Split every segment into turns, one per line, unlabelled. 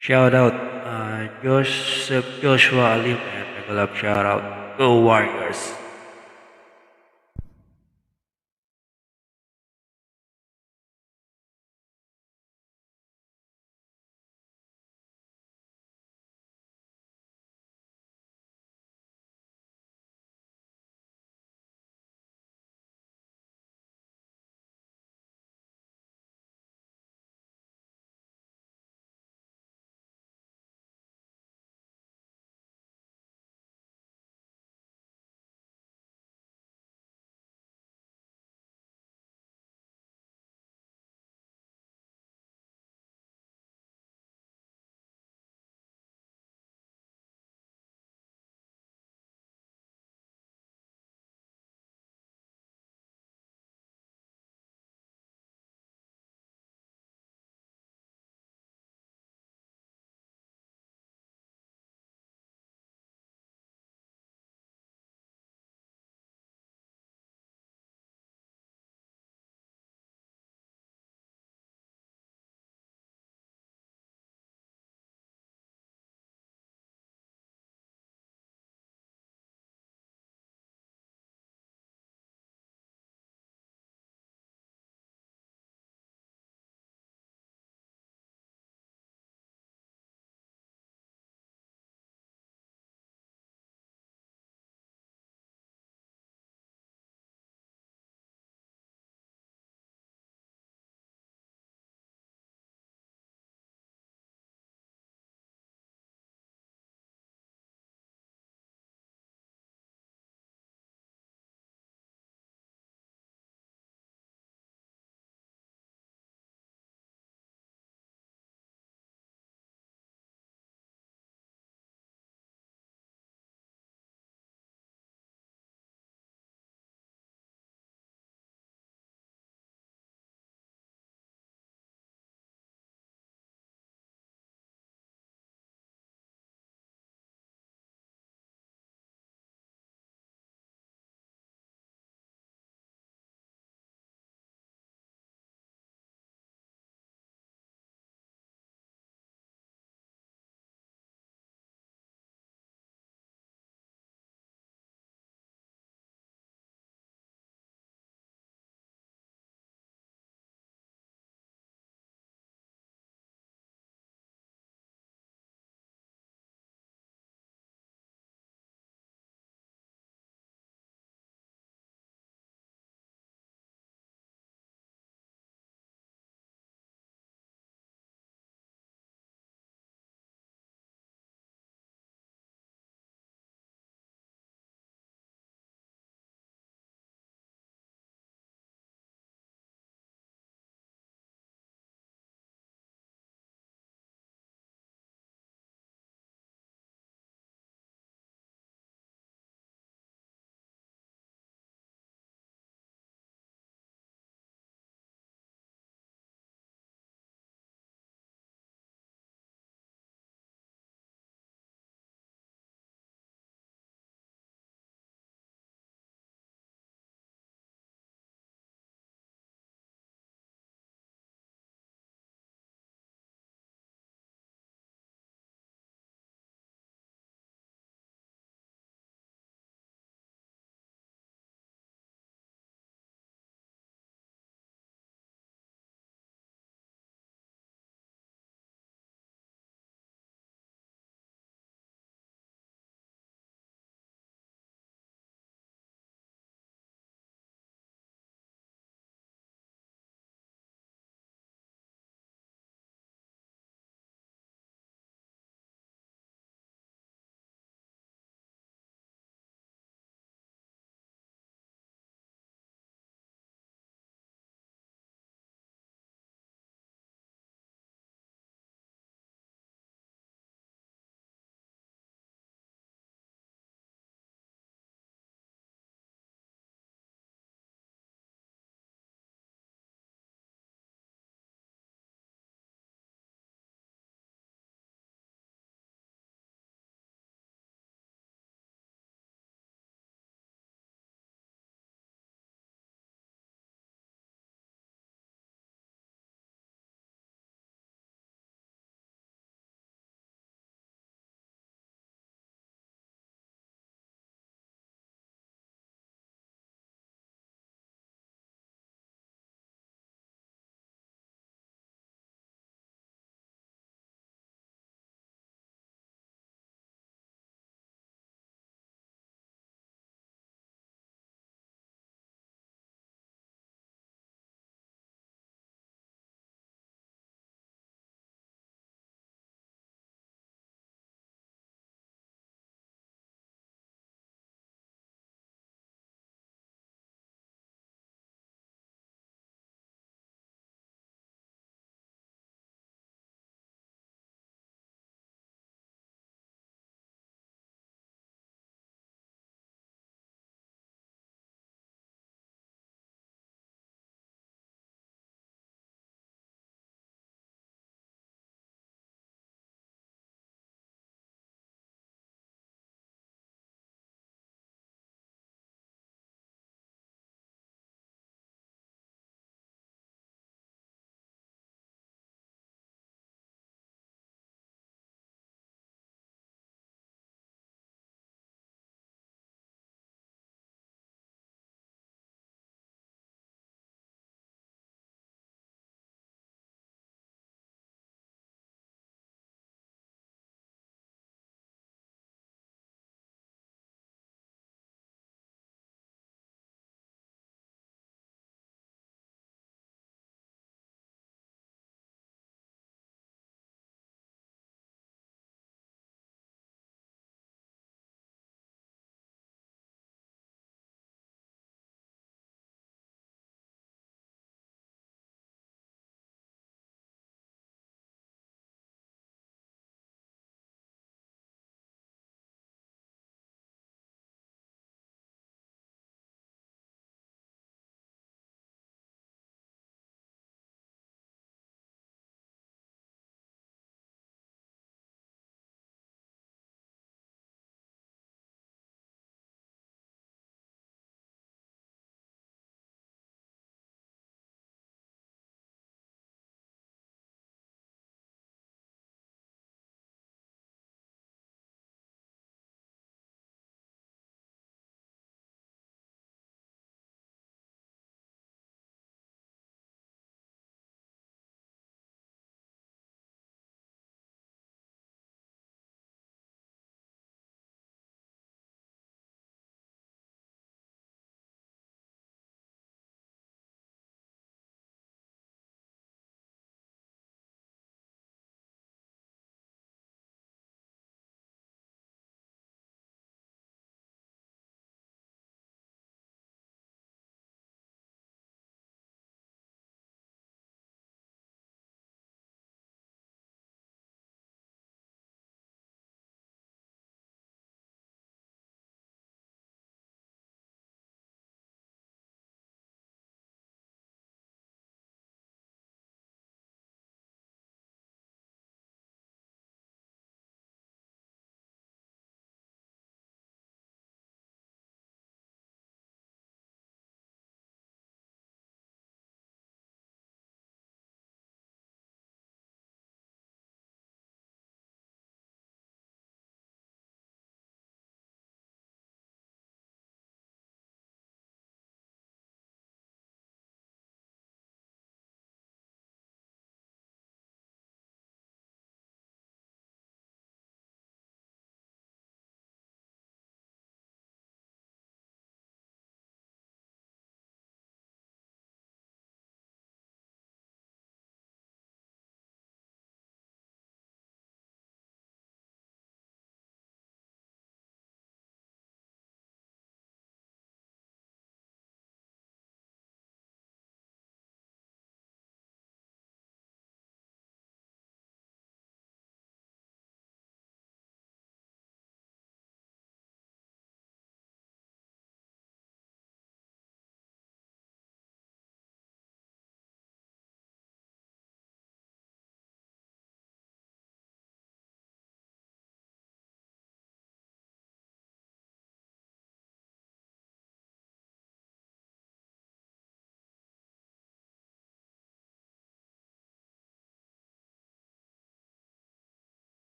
Shout out, Joshua Alim and Megalab shout out. Go Warriors!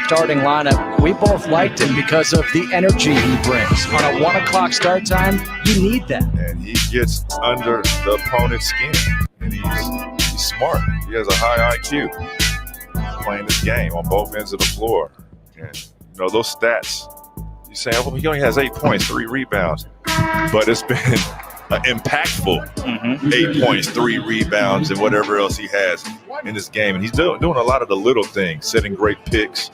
starting lineup, we both liked him because of the energy he brings. On a 1 o'clock start time, you need that.
And he gets under the opponent's skin, and he's smart. He has a high IQ playing this game on both ends of the floor. And, those stats, you say, oh, he only has 8 points, 3 rebounds. But it's been impactful 8 points, 3 rebounds, and whatever else he has in this game. And he's doing a lot of the little things, setting great picks.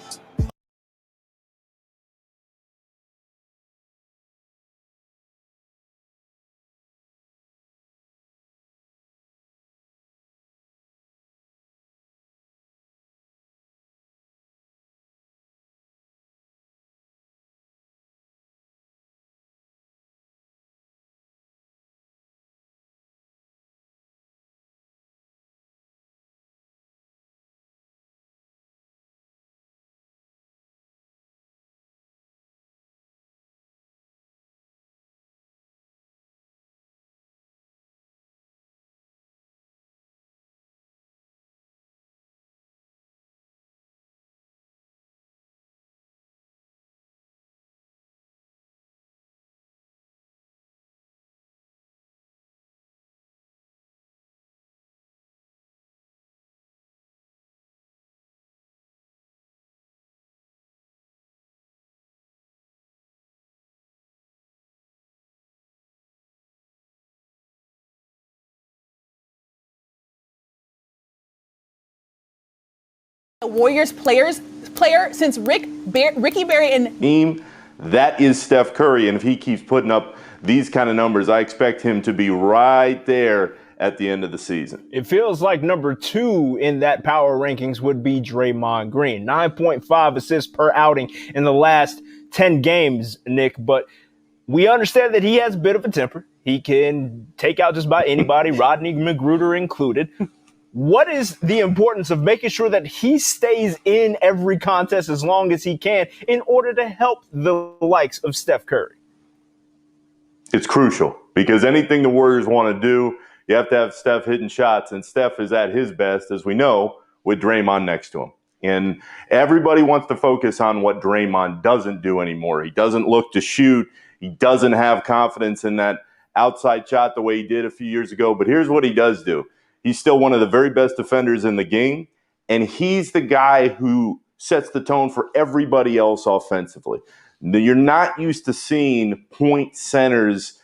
Warriors player since Ricky Berry and
team. That is Steph Curry, and if he keeps putting up these kind of numbers, I expect him to be right there at the end of the season.
It feels like number 2 in that power rankings would be Draymond Green. 9.5 assists per outing in the last 10 games, Nick, but we understand that he has a bit of a temper. He can take out just about anybody, Rodney McGruder included. What is the importance of making sure that he stays in every contest as long as he can in order to help the likes of Steph Curry?
It's crucial because anything the Warriors want to do, you have to have Steph hitting shots, and Steph is at his best, as we know, with Draymond next to him. And everybody wants to focus on what Draymond doesn't do anymore. He doesn't look to shoot. He doesn't have confidence in that outside shot the way he did a few years ago. But here's what he does do. He's still one of the very best defenders in the game, and he's the guy who sets the tone for everybody else offensively. You're not used to seeing point centers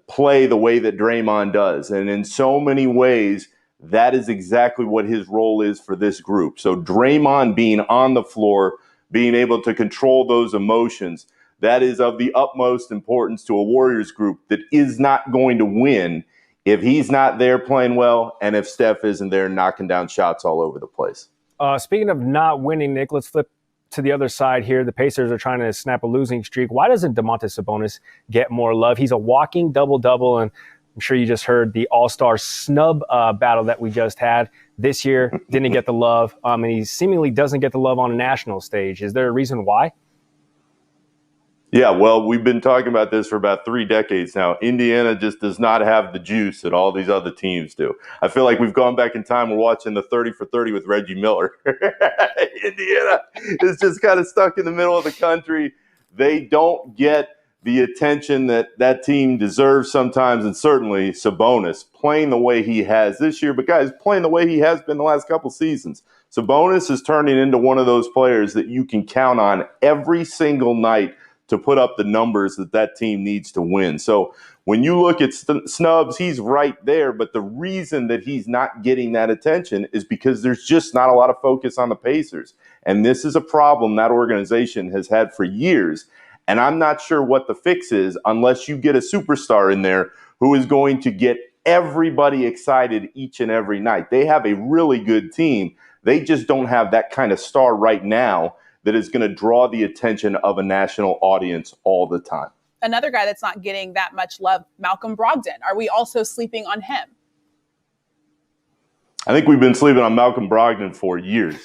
play the way that Draymond does, and in so many ways, that is exactly what his role is for this group. So Draymond being on the floor, being able to control those emotions, that is of the utmost importance to a Warriors group that is not going to win if he's not there playing well, and if Steph isn't there knocking down shots all over the place.
Speaking of not winning, Nick, let's flip to the other side here. The Pacers are trying to snap a losing streak. Why doesn't Domantas Sabonis get more love? He's a walking double-double, and I'm sure you just heard the All-Star snub battle that we just had. This year didn't get the love, and he seemingly doesn't get the love on a national stage. Is there a reason why?
Yeah, well, we've been talking about this for about 3 decades now. Indiana just does not have the juice that all these other teams do. I feel like we've gone back in time. We're watching the 30 for 30 with Reggie Miller. Indiana is just kind of stuck in the middle of the country. They don't get the attention that that team deserves sometimes, and certainly Sabonis playing the way he has this year, but guys, playing the way he has been the last couple seasons. Sabonis is turning into one of those players that you can count on every single night to put up the numbers that that team needs to win. So when you look at snubs, he's right there. But the reason that he's not getting that attention is because there's just not a lot of focus on the Pacers. And this is a problem that organization has had for years. And I'm not sure what the fix is unless you get a superstar in there who is going to get everybody excited each and every night. They have a really good team. They just don't have that kind of star right now that is going to draw the attention of a national audience all the time.
Another guy that's not getting that much love, Malcolm Brogdon. Are we also sleeping on him?
I think we've been sleeping on Malcolm Brogdon for years.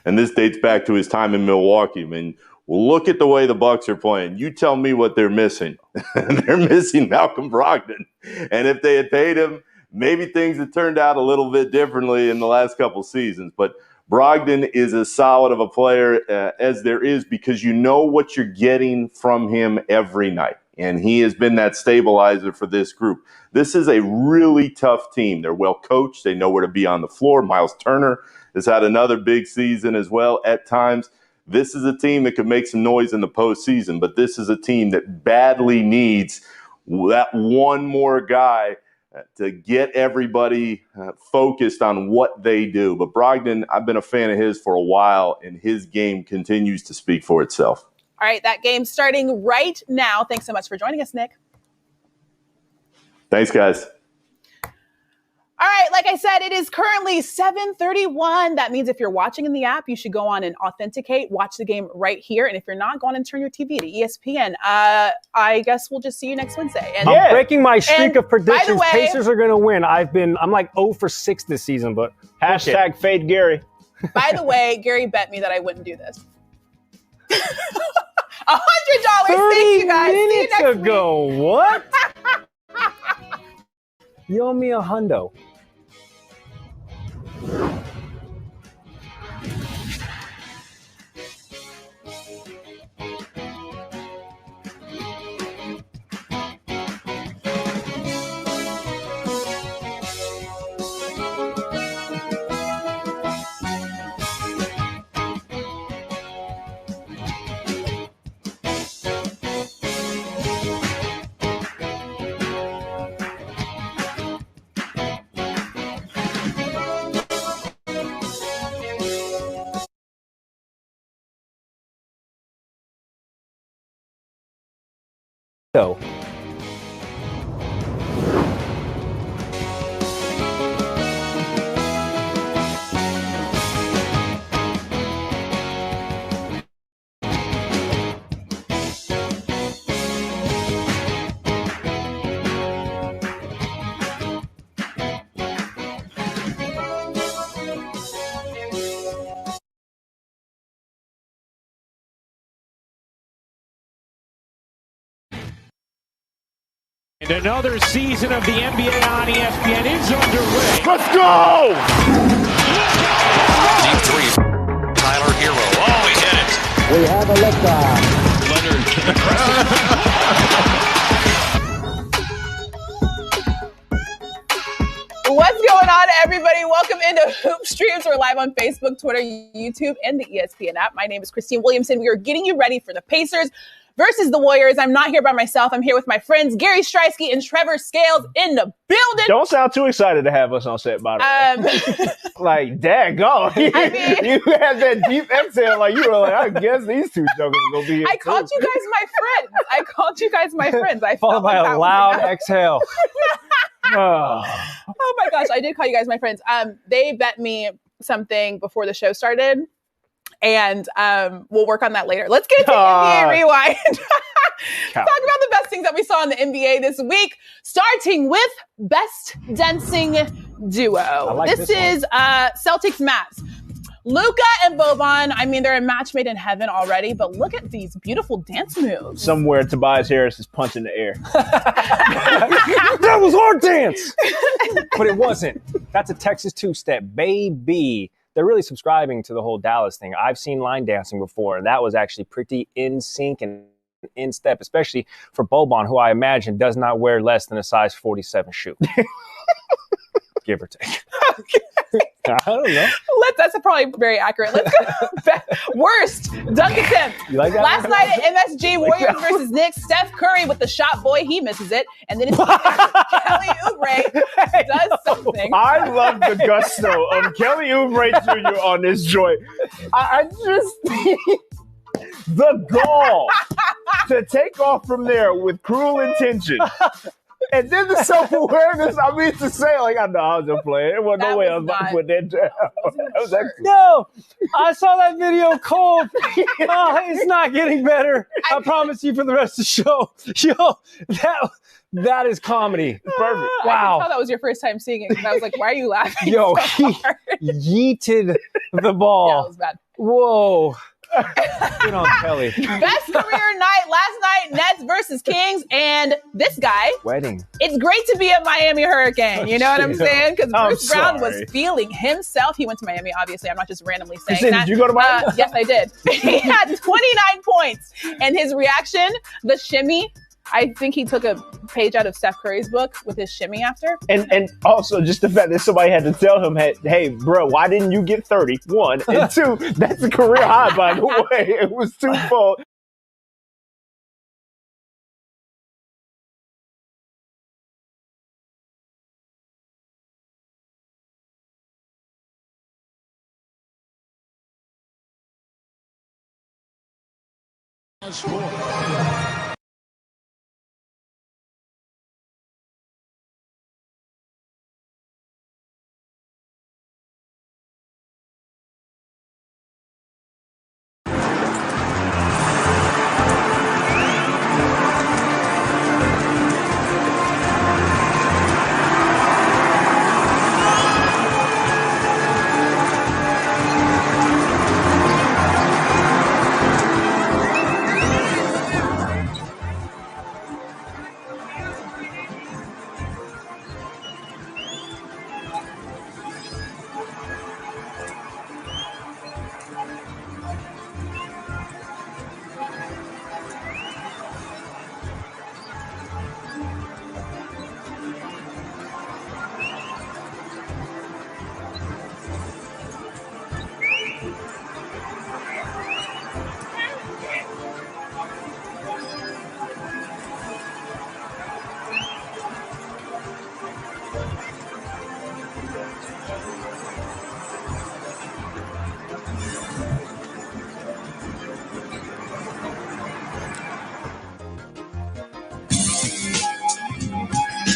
And this dates back to his time in Milwaukee. I mean, look at the way the Bucks are playing. You tell me what they're missing. They're missing Malcolm Brogdon. And if they had paid him, maybe things had turned out a little bit differently in the last couple seasons. But Brogdon is as solid of a player as there is because you know what you're getting from him every night. And he has been that stabilizer for this group. This is a really tough team. They're well coached. They know where to be on the floor. Miles Turner has had another big season as well at times. This is a team that could make some noise in the postseason, but this is a team that badly needs that one more guy to get everybody focused on what they do. But Brogdon, I've been a fan of his for a while, and his game continues to speak for itself.
All right, that game's starting right now. Thanks so much for joining us, Nick.
Thanks, guys.
All right, like I said, it is currently 7:31. That means if you're watching in the app, you should go on and authenticate, watch the game right here. And if you're not, go on and turn your TV to ESPN. I guess we'll just see you next Wednesday. And
I'm breaking my streak of predictions.
By the way,
Pacers are going to win. I'm like 0 for 6 this season, but
hashtag fade Gary.
By the way, Gary bet me that I wouldn't do this. $100. Thank you guys. See you next
ago.
week.
What? You owe me $100. So.
And another season of the NBA on ESPN is underway.
Let's go!
Deep three. Tyler Hero. Oh, he hit it.
We have a liftoff.
Leonard.
What's going on, everybody? Welcome into Hoop Streams. We're live on Facebook, Twitter, YouTube, and the ESPN app. My name is Christine Williamson. We are getting you ready for the Pacers versus the Warriors. I'm not here by myself. I'm here with my friends Gary Streisky and Trevor Scales in the building.
Don't sound too excited to have us on set, by the way. Like, daggone. You had that deep exhale. Like, you were like, I guess these two jokers are going to be here.
I called you guys my friends. I
Followed by a loud exhale.
Oh my gosh, I did call you guys my friends. They bet me something before the show started. And we'll work on that later. Let's get into NBA Rewind. Talk about the best things that we saw in the NBA this week, starting with Best Dancing Duo. This is Celtics Mavs. Luka and Boban, I mean, they're a match made in heaven already, but look at these beautiful dance moves.
Somewhere Tobias Harris is punching the air.
That was our dance! But it wasn't. That's a Texas two-step, baby. They're really subscribing to the whole Dallas thing. I've seen line dancing before, and that was actually pretty in sync and in step, especially for Boban, who I imagine does not wear less than a size 47 shoe. Give or take. I don't know.
That's probably very accurate. Let's go. Worst dunk attempt.
You like that?
Last night at MSG, Warriors versus Knicks, Steph Curry with the shot boy, he misses it. And then it's Kelly Oubre does something.
I love the gusto of Kelly Oubre Jr. on this joint. I just the gall to take off from there with cruel intention. And then the self-awareness, I mean to say, like, I know I was just playing. There wasn't no way I was about to put that down.
No, I saw that video cold. Oh, it's not getting better. I promise you for the rest of the show. Yo, that is comedy.
Perfect.
I
Wow.
thought that was your first time seeing it because I was like, why are you laughing
Yo,
so hard?
he yeeted the ball.
Yeah, it was bad.
Whoa. Get on Kelly.
Best career night last night, Nets versus Kings, and this guy.
Wedding.
It's great to be a Miami Hurricane. You know what I'm saying? Because Bruce Brown was feeling himself. He went to Miami, obviously. I'm not just randomly saying that.
Did you go to Miami?
Yes, I did. He had 29 points, and his reaction, the shimmy. I think he took a page out of Steph Curry's book with his shimmy after.
And also just the fact that somebody had to tell him, hey, bro, why didn't you get 30? 1. And 2, that's a career high, by the way. It was twofold.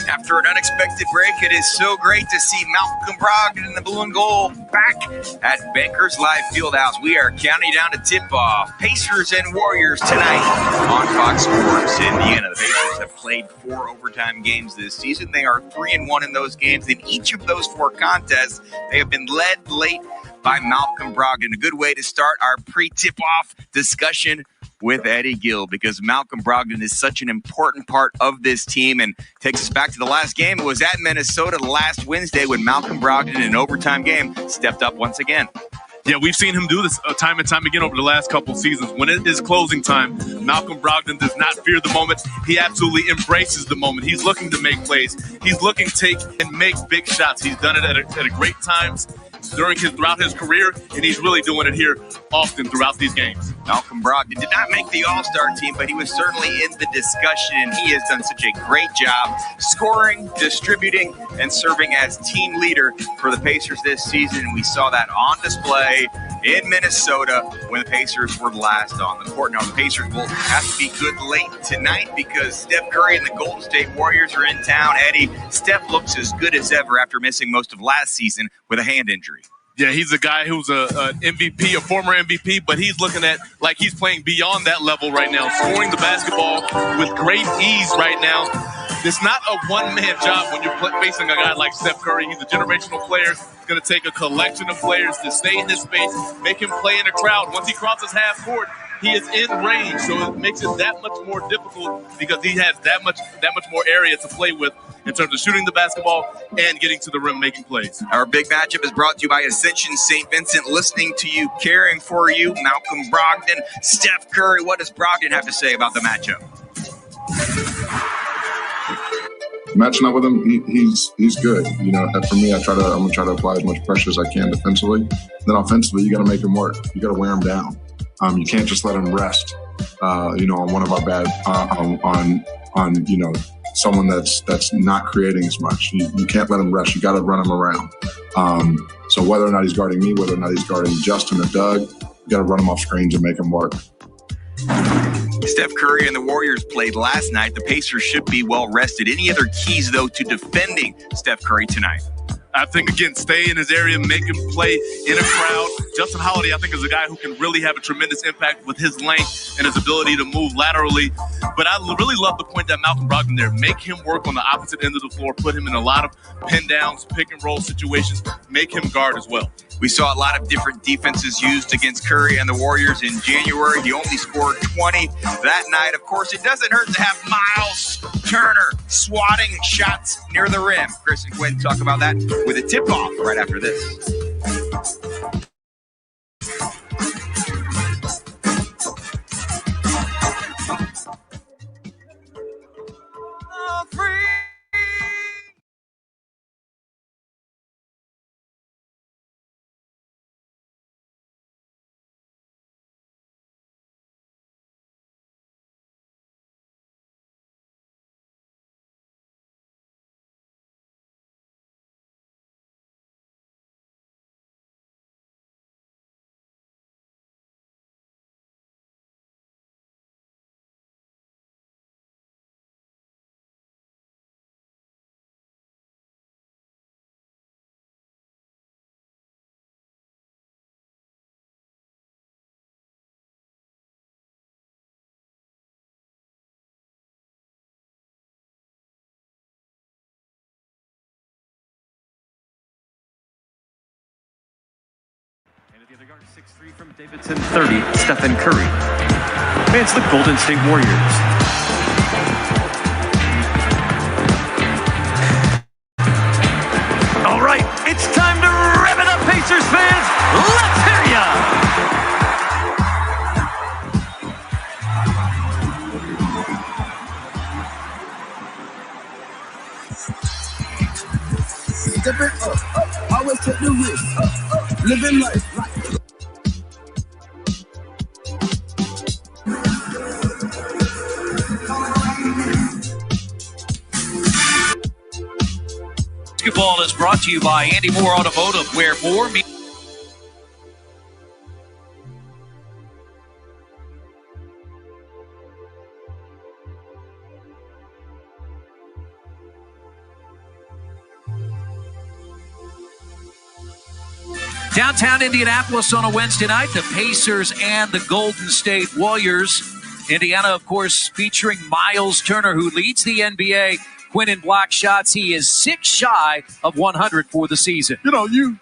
After an unexpected break, it is so great to see Malcolm Brogdon in the blue and gold back at Bankers Live Fieldhouse. We are counting down to tip-off. Pacers and Warriors tonight on Fox Sports Indiana. The Pacers have played 4 overtime games this season. They are 3-1 in those games. In each of those 4 contests, they have been led late by Malcolm Brogdon. A good way to start our pre-tip-off discussion with Eddie Gill, because Malcolm Brogdon is such an important part of this team and takes us back to the last game. It was at Minnesota last Wednesday when Malcolm Brogdon in an overtime game stepped up once again.
Yeah, we've seen him do this time and time again over the last couple of seasons. When it is closing time, Malcolm Brogdon does not fear the moment. He absolutely embraces the moment. He's looking to make plays. He's looking to take and make big shots. He's done it at a great times throughout his career, and he's really doing it here often throughout these games.
Malcolm Brogdon did not make the All-Star team, but he was certainly in the discussion, and he has done such a great job scoring, distributing, and serving as team leader for the Pacers this season. And we saw that on display in Minnesota when the Pacers were last on the court. Now, the Pacers will have to be good late tonight because Steph Curry and the Golden State Warriors are in town. Eddie, Steph looks as good as ever after missing most of last season with a hand injury.
Yeah, he's a guy who's an MVP, a former MVP, but he's looking at like he's playing beyond that level right now, scoring the basketball with great ease right now. It's not a one-man job when you're facing a guy like Steph Curry. He's a generational player. It's going to take a collection of players to stay in this space, make him play in a crowd. Once he crosses half court, he is in range, so it makes it that much more difficult because he has that much more area to play with in terms of shooting the basketball and getting to the rim, making plays.
Our big matchup is brought to you by Ascension St. Vincent, listening to you, caring for you. Malcolm Brogdon, Steph Curry. What does Brogdon have to say about the matchup?
Matching up with him, he's good. You know, for me, I'm gonna try to apply as much pressure as I can defensively. Then offensively, you got to make him work. You got to wear him down. You can't just let him rest. On one of our bad on someone that's not creating as much. You can't let him rest. You got to run him around. So whether or not he's guarding me, whether or not he's guarding Justin or Doug, you got to run him off screens and make him work.
Steph Curry and the Warriors played last night. The Pacers should be well rested. Any other keys, though, to defending Steph Curry tonight?
I think, again, stay in his area, make him play in a crowd. Justin Holiday, I think, is a guy who can really have a tremendous impact with his length and his ability to move laterally. But I really love the point that Malcolm Brogdon there. Make him work on the opposite end of the floor, put him in a lot of pin downs, pick and roll situations, make him guard as well.
We saw a lot of different defenses used against Curry and the Warriors in January. He only scored 20 that night. Of course, it doesn't hurt to have Miles Turner swatting shots near the rim. Chris and Quinn talk about that with a tip-off right after this.
The other guard, 6'3" from Davidson, 30, Stephen Curry. And it's the Golden State Warriors. All right, it's time to rev it up, Pacers fans. Let's hear ya!
Step it up, always take the risk, living life.
Basketball is brought to you by Andy Moore Automotive, where more means. Downtown Indianapolis on a Wednesday night, the Pacers and the Golden State Warriors. Indiana, of course, featuring Miles Turner, who leads the NBA. Quinn in block shots. He is 6 shy of 100 for the season.
You know, you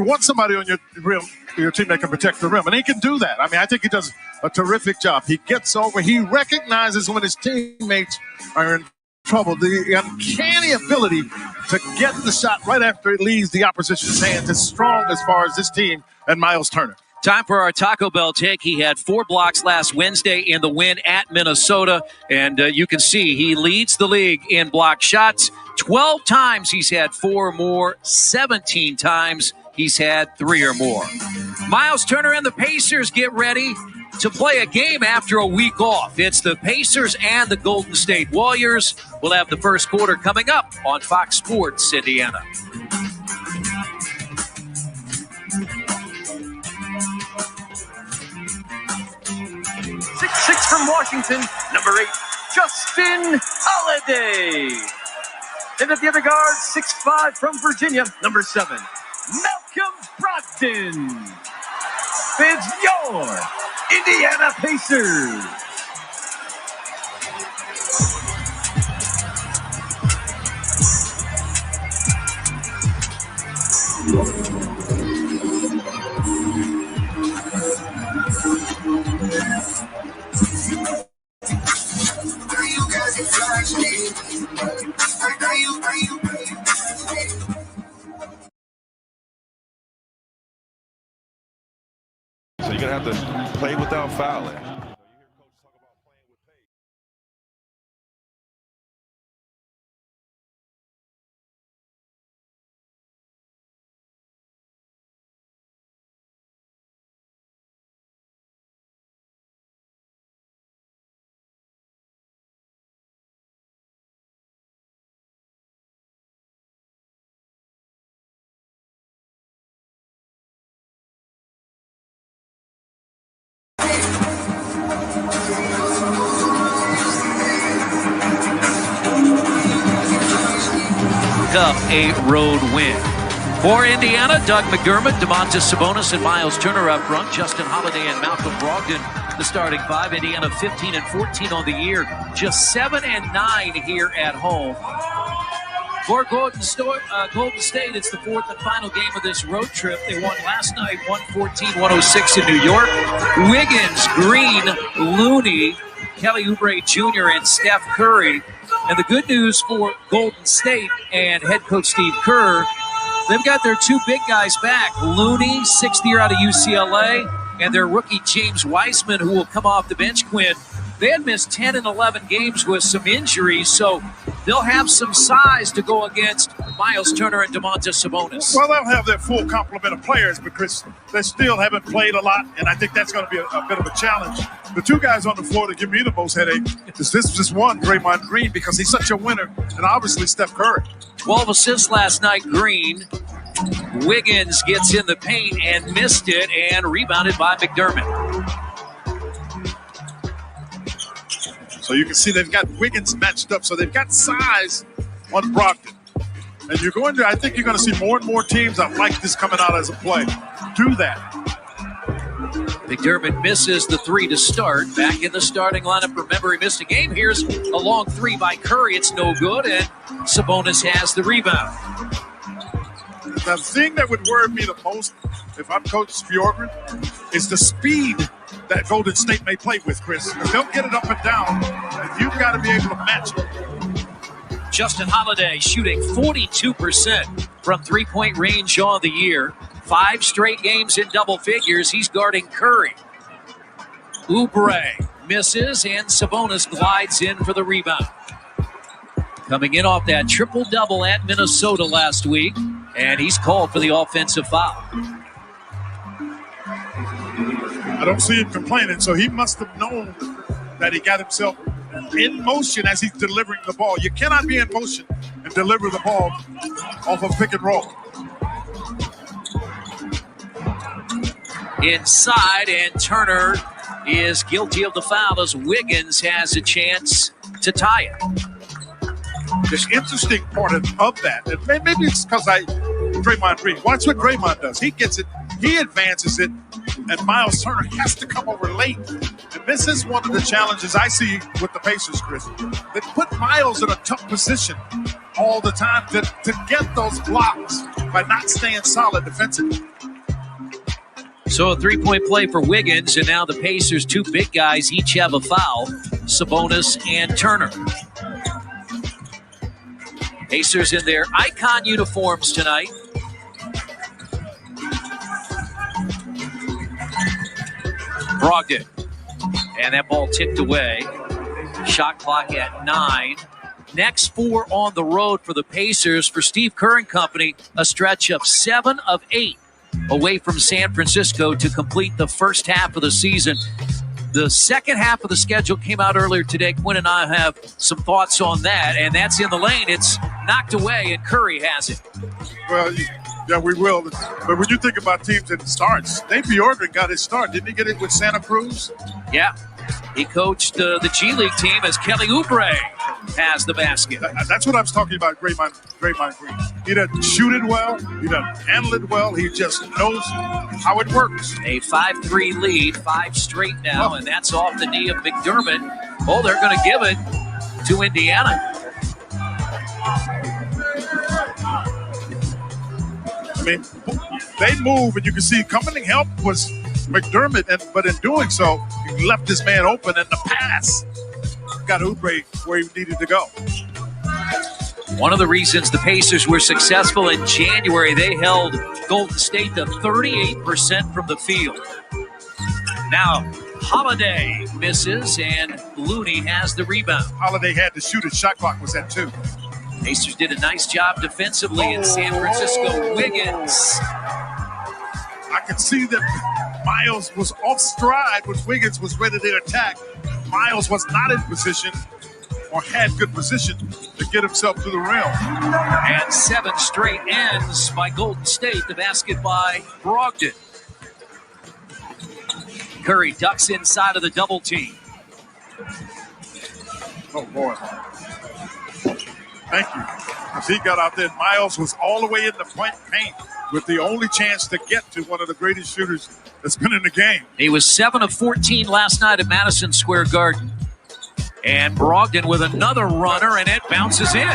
want somebody on your rim, your team that can protect the rim, and he can do that. I mean, I think he does a terrific job. He gets over. He recognizes when his teammates are in trouble. The uncanny ability to get the shot right after it leaves the opposition's hands is strong as far as this team and Miles Turner.
Time for our Taco Bell take. He had 4 blocks last Wednesday in the win at Minnesota, and you can see he leads the league in block shots. 12 times he's had 4 or more, 17 times he's had 3 or more. Miles Turner and the Pacers get ready to play a game after a week off. It's the Pacers and the Golden State Warriors. We'll have the first quarter coming up on Fox Sports Indiana.
6'6" from Washington, number 8, Justin Holiday. And at the other guard, 6'5" from Virginia, number 7, Malcolm Brogdon. It's your Indiana Pacers.
So you're going to have to play without fouling.
Up a road win. For Indiana, Doug McDermott, Domantas Sabonis, and Miles Turner up front. Justin Holiday and Malcolm Brogdon, the starting five. Indiana 15-14 on the year, just 7-9 here at home. For Golden State, it's the fourth and final game of this road trip. They won last night, 114-106 in New York. Wiggins, Green, Looney, Kelly Oubre Jr., and Steph Curry. And the good news for Golden State and head coach Steve Kerr, they've got their two big guys back. Looney, sixth year out of UCLA, and their rookie James Wiseman, who will come off the bench, Quinn. They had missed 10 and 11 games with some injuries, so they'll have some size to go against Miles Turner and Domantas Sabonis.
Well, they'll have their full complement of players because they still haven't played a lot, and I think that's going to be a bit of a challenge. The two guys on the floor that give me the most headache is just one, Draymond Green, because he's such a winner, and obviously Steph Curry.
12 assists last night, Green. Wiggins gets in the paint and missed it, and rebounded by McDermott.
So you can see they've got Wiggins matched up, so they've got size on Brogdon. And you're going to, I think you're going to see more and more teams that like this coming out as a play. Do that.
McDermott misses the three to start. Back in the starting lineup. Remember, he missed a game. Here's a long three by Curry. It's no good, and Sabonis has the rebound.
The thing that would worry me the most if I'm Coach Bjorkgren is the speed that Golden State may play with, Chris. If they'll get it up and down, and you've got to be able to match it.
Justin Holiday shooting 42% from three-point range on the year. 5 straight games in double figures. He's guarding Curry. Oubre misses, and Sabonis glides in for the rebound. Coming in off that triple-double at Minnesota last week, and he's called for the offensive foul.
I don't see him complaining, so he must have known that he got himself in motion as he's delivering the ball. You cannot be in motion and deliver the ball off of pick and roll.
Inside, and Turner is guilty of the foul as Wiggins has a chance to tie it.
The interesting part of that, and maybe it's because Draymond Green. Watch what Draymond does. He gets it, he advances it, and Miles Turner has to come over late. And this is one of the challenges I see with the Pacers, Chris. They put Miles in a tough position all the time to get those blocks by not staying solid defensively.
So a three-point play for Wiggins, and now the Pacers' two big guys each have a foul, Sabonis and Turner. Pacers in their icon uniforms tonight. Brogdon. And that ball tipped away. Shot clock at 9. Next 4 on the road for the Pacers. For Steve Kerr and company, a stretch of 7 of 8 away from San Francisco to complete the first half of the season. The second half of the schedule came out earlier today. Quinn and I have some thoughts on that, and that's in the lane. It's knocked away, and Curry has it.
Well, yeah, we will. But when you think about teams that starts, Dave Bjorkgren got his start. Didn't he get it with Santa Cruz?
Yeah. He coached the G League team as Kelly Oubre has the basket.
That's what I was talking about, Draymond Green. He doesn't shoot it well. He doesn't handle it well. He just knows how it works.
A 5-3 lead, 5 straight now, and that's off the knee of McDermott. Oh, they're going to give it to Indiana.
I mean, they move, and you can see coming help was McDermott, but in doing so, he left his man open, and the pass got Oubre where he needed to go.
One of the reasons the Pacers were successful in January, they held Golden State to 38% from the field. Now, Holiday misses, and Looney has the rebound.
Holiday had to shoot it. Shot clock was at 2.
Pacers did a nice job defensively in San Francisco. Wiggins.
I could see that Miles was off stride when Wiggins was ready to attack. Miles was not in position or had good position to get himself to the rim.
And 7 straight ends by Golden State. The basket by Brogdon. Curry ducks inside of the double team.
Oh, boy. Thank you. As he got out there, Miles was all the way in the paint. with the only chance to get to one of the greatest shooters that's been in the game.
He was 7 of 14 last night at Madison Square Garden. And Brogdon with another runner, and it bounces in.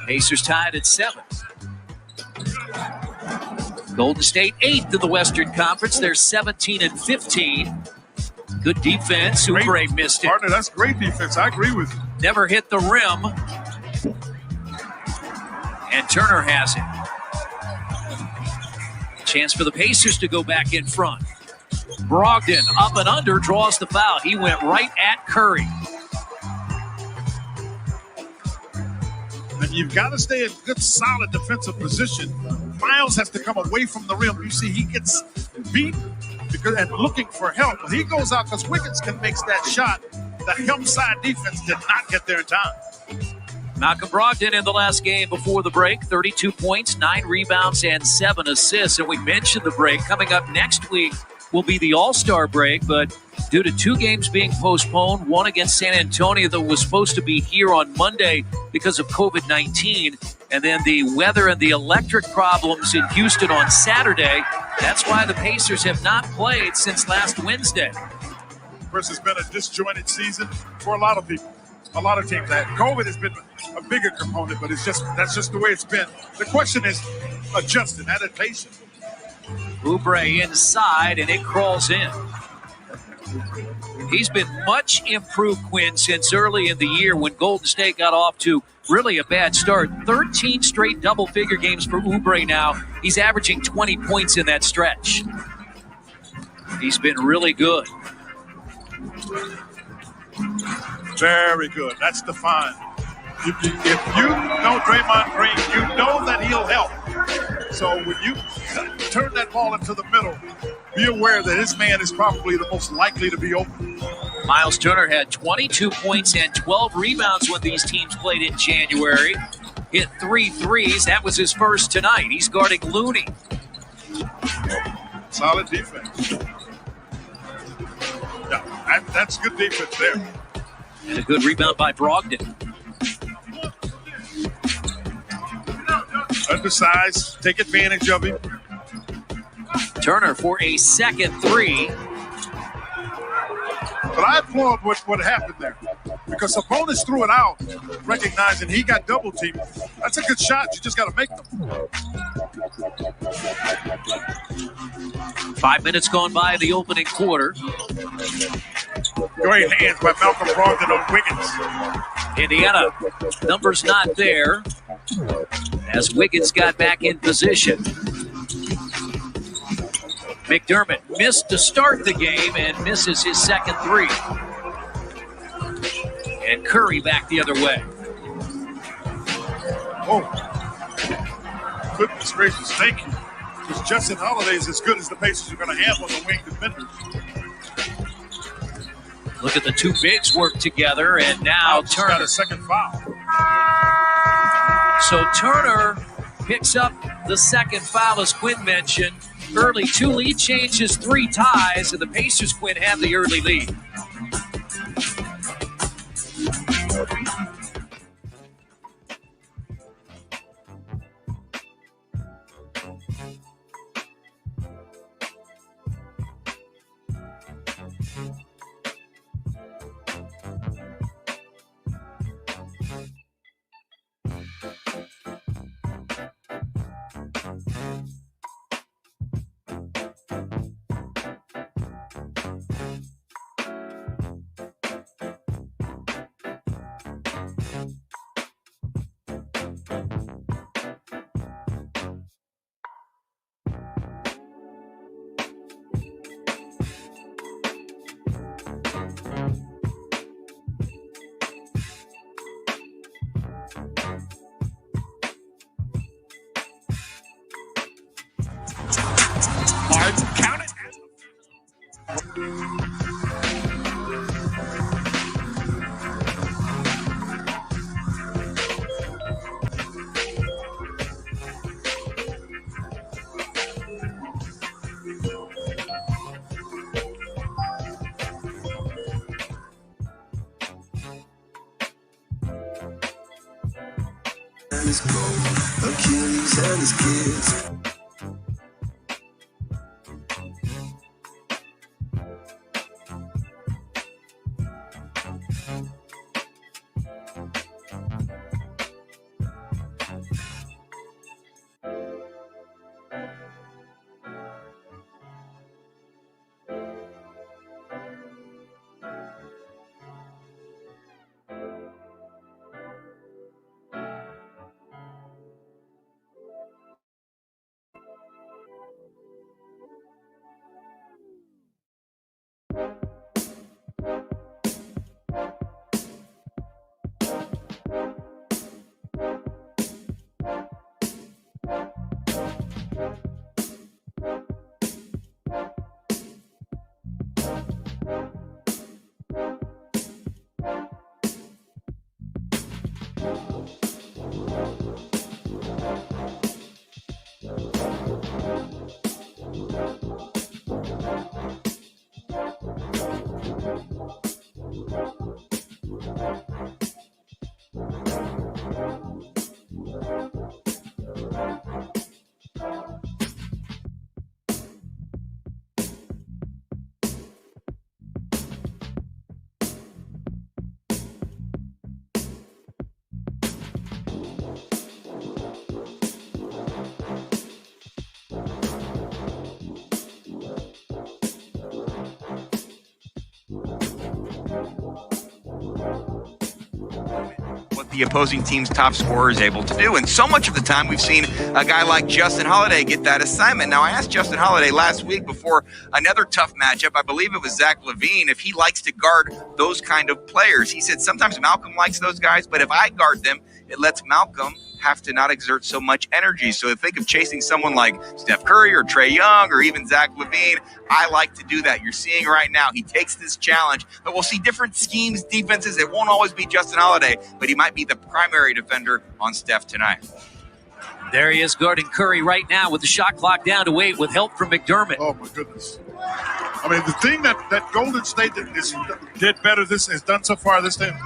Pacers tied at 7. Golden State 8th in the Western Conference. They're 17 and 15. Good defense. Oubre missed it.
Partner, that's great defense. I agree with you.
Never hit the rim. And Turner has it. Chance for the Pacers to go back in front. Brogdon up and under, draws the foul. He went right at Curry.
And you've got to stay in good, solid defensive position. Miles has to come away from the rim. You see, he gets beat and looking for help. But he goes out because Wiggins can make that shot. The help side defense did not get there in time.
Malcolm Brogdon in the last game before the break, 32 points, 9 rebounds, and 7 assists. And we mentioned the break. Coming up next week will be the All-Star break, but due to 2 games being postponed, one against San Antonio that was supposed to be here on Monday because of COVID-19, and then the weather and the electric problems in Houston on Saturday. That's why the Pacers have not played since last Wednesday.
Of course, it's been a disjointed season for a lot of people. A lot of teams. That COVID has been a bigger component, but that's just the way it's been. The question is adjusting, adaptation.
Oubre inside, and it crawls in. He's been much improved, Quinn, since early in the year when Golden State got off to really a bad start. 13 straight double-figure games for Oubre now. He's averaging 20 points in that stretch. He's been really good.
Very good. That's defined. If you know Draymond Green, you know that he'll help. So when you turn that ball into the middle, be aware that his man is probably the most likely to be open.
Miles Turner had 22 points and 12 rebounds when these teams played in January. Hit 3 threes. That was his first tonight. He's guarding Looney.
Solid defense. Yeah, that's good defense there.
And a good rebound by Brogdon.
Undersized, take advantage of him.
Turner for a second 3.
But I applaud what happened there. Because opponents threw it out, recognizing he got double teamed. That's a good shot. You just got to make them.
5 minutes gone by in the opening quarter.
Great hands by Malcolm Brogdon on Wiggins.
Indiana, numbers not there as Wiggins got back in position. McDermott missed to start the game and misses his second 3. And Curry back the other way.
Oh, goodness gracious, thank you. Because Justin Holiday is as good as the Pacers are going to have on the wing defenders.
Look at the 2 bigs work together, and now Turner
got a second foul.
So Turner picks up the second foul, as Quinn mentioned. Early 2 lead changes, 3 ties, and the Pacers, Quinn, have the early lead.
is gold. Achilles and his kids.
What the opposing team's top scorer is able to do. And so much of the time we've seen a guy like Justin Holiday get that assignment. Now, I asked Justin Holiday last week before another tough matchup, I believe it was Zach LaVine, if he likes to guard those kind of players. He said sometimes Malcolm likes those guys, but if I guard them, it lets Malcolm have to not exert so much energy. So think of chasing someone like Steph Curry or Trae Young or even Zach LaVine. I like to do that. You're seeing right now, he takes this challenge, but we'll see different schemes, defenses. It won't always be Justin Holiday, but he might be the primary defender on Steph tonight.
There he is guarding Curry right now with the shot clock down to 8 with help from McDermott.
Oh, my goodness. I mean, the thing that Golden State did better has done so far this time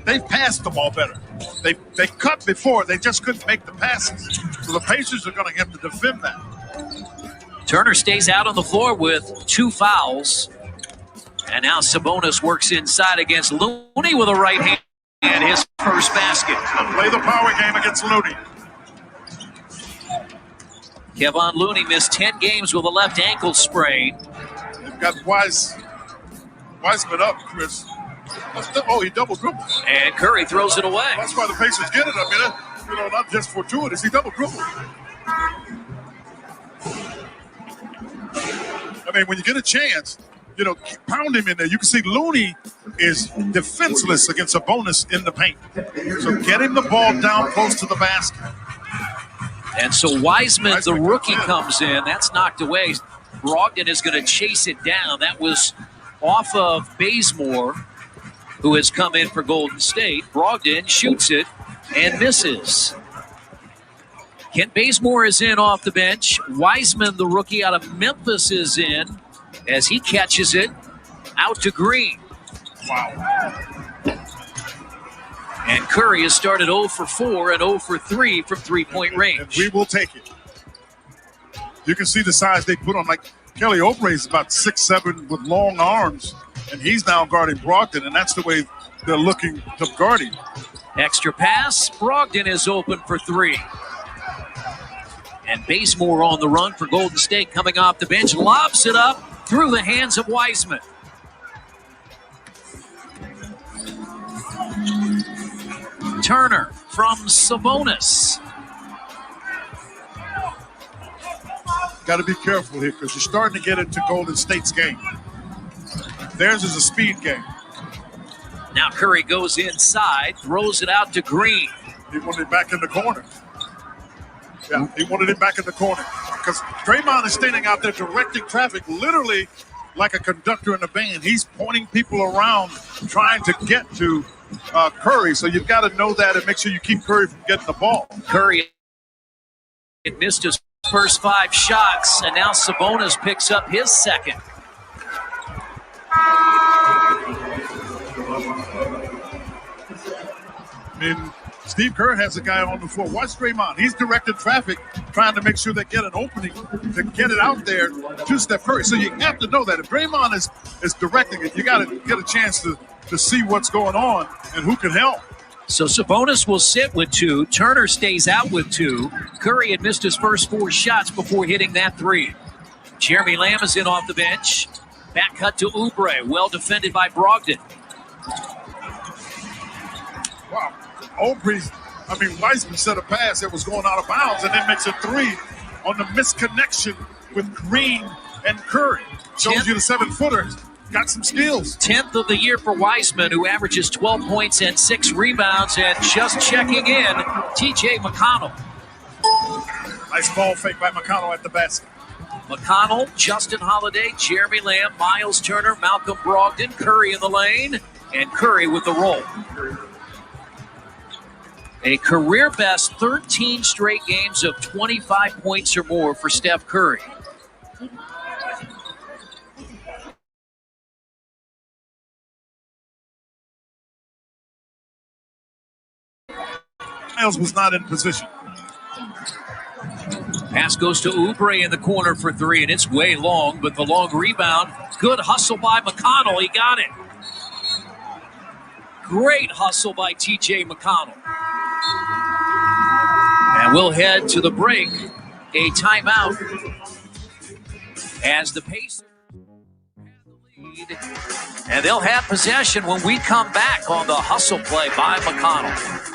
they've passed the ball better. They cut before. They just couldn't make the passes. So the Pacers are going to have to defend that.
Turner stays out on the floor with 2 fouls. And now Sabonis works inside against Looney with a right hand and his first basket.
Play the power game against Looney.
Kevon Looney missed 10 games with a left ankle sprain.
They've got Wiseman up, Chris. Oh, he double dribbled.
And Curry throws it away.
That's why the Pacers get it. I mean, not just fortuitous. He double dribbled. I mean, when you get a chance, pound him in there. You can see Looney is defenseless against Sabonis in the paint. So get him the ball down close to the basket.
And so Wiseman, the rookie, comes in. That's knocked away. Brogdon is going to chase it down. That was off of Bazemore, who has come in for Golden State. Brogdon shoots it and misses. Kent Bazemore is in off the bench. Wiseman, the rookie out of Memphis, is in as he catches it out to Green.
Wow.
And Curry has started 0 for 4 and 0 for 3 from three-point range.
And we will take it. You can see the size they put on. Like Kelly Oubre is about 6'7" with long arms, and he's now guarding Brogdon, and that's the way they're looking to guard him.
Extra pass. Brogdon is open for 3. And Bazemore on the run for Golden State coming off the bench. Lobs it up through the hands of Wiseman. Turner from Sabonis.
Got to be careful here because you're starting to get into Golden State's game. Theirs is a speed game.
Now Curry goes inside, throws it out to Green.
He wanted it back in the corner. Yeah, he wanted it back in the corner because Draymond is standing out there directing traffic literally like a conductor in a band. He's pointing people around trying to get to Curry. So you've got to know that and make sure you keep Curry from getting the ball.
Curry missed his first 5 shots, and now Sabonis picks up his second.
I mean, Steve Kerr has a guy on the floor. Watch Draymond. He's directing traffic, trying to make sure they get an opening to get it out there to Steph Curry. So you have to know that if Draymond is directing it, you got to get a chance to see what's going on and who can help.
So Sabonis will sit with 2. Turner stays out with 2. Curry had missed his first 4 shots before hitting that 3. Jeremy Lamb is in off the bench. Back cut to Oubre. Well defended by Brogdon.
Wow. Wiseman set a pass that was going out of bounds and then makes a 3 on the misconnection with Green and Curry. Shows you the 7-footers got some skills.
10th of the year for Wiseman, who averages 12 points and 6 rebounds. And just checking in, T.J. McConnell.
Nice ball fake by McConnell at the basket.
McConnell, Justin Holiday, Jeremy Lamb, Miles Turner, Malcolm Brogdon, Curry in the lane, and Curry with the roll. A career best 13 straight games of 25 points or more for Steph Curry.
Miles was not in position.
Pass goes to Oubre in the corner for 3, and it's way long, but the long rebound. Good hustle by McConnell. He got it. Great hustle by T.J. McConnell. And we'll head to the break. A timeout as the Pacers have the lead. And they'll have possession when we come back on the hustle play by McConnell.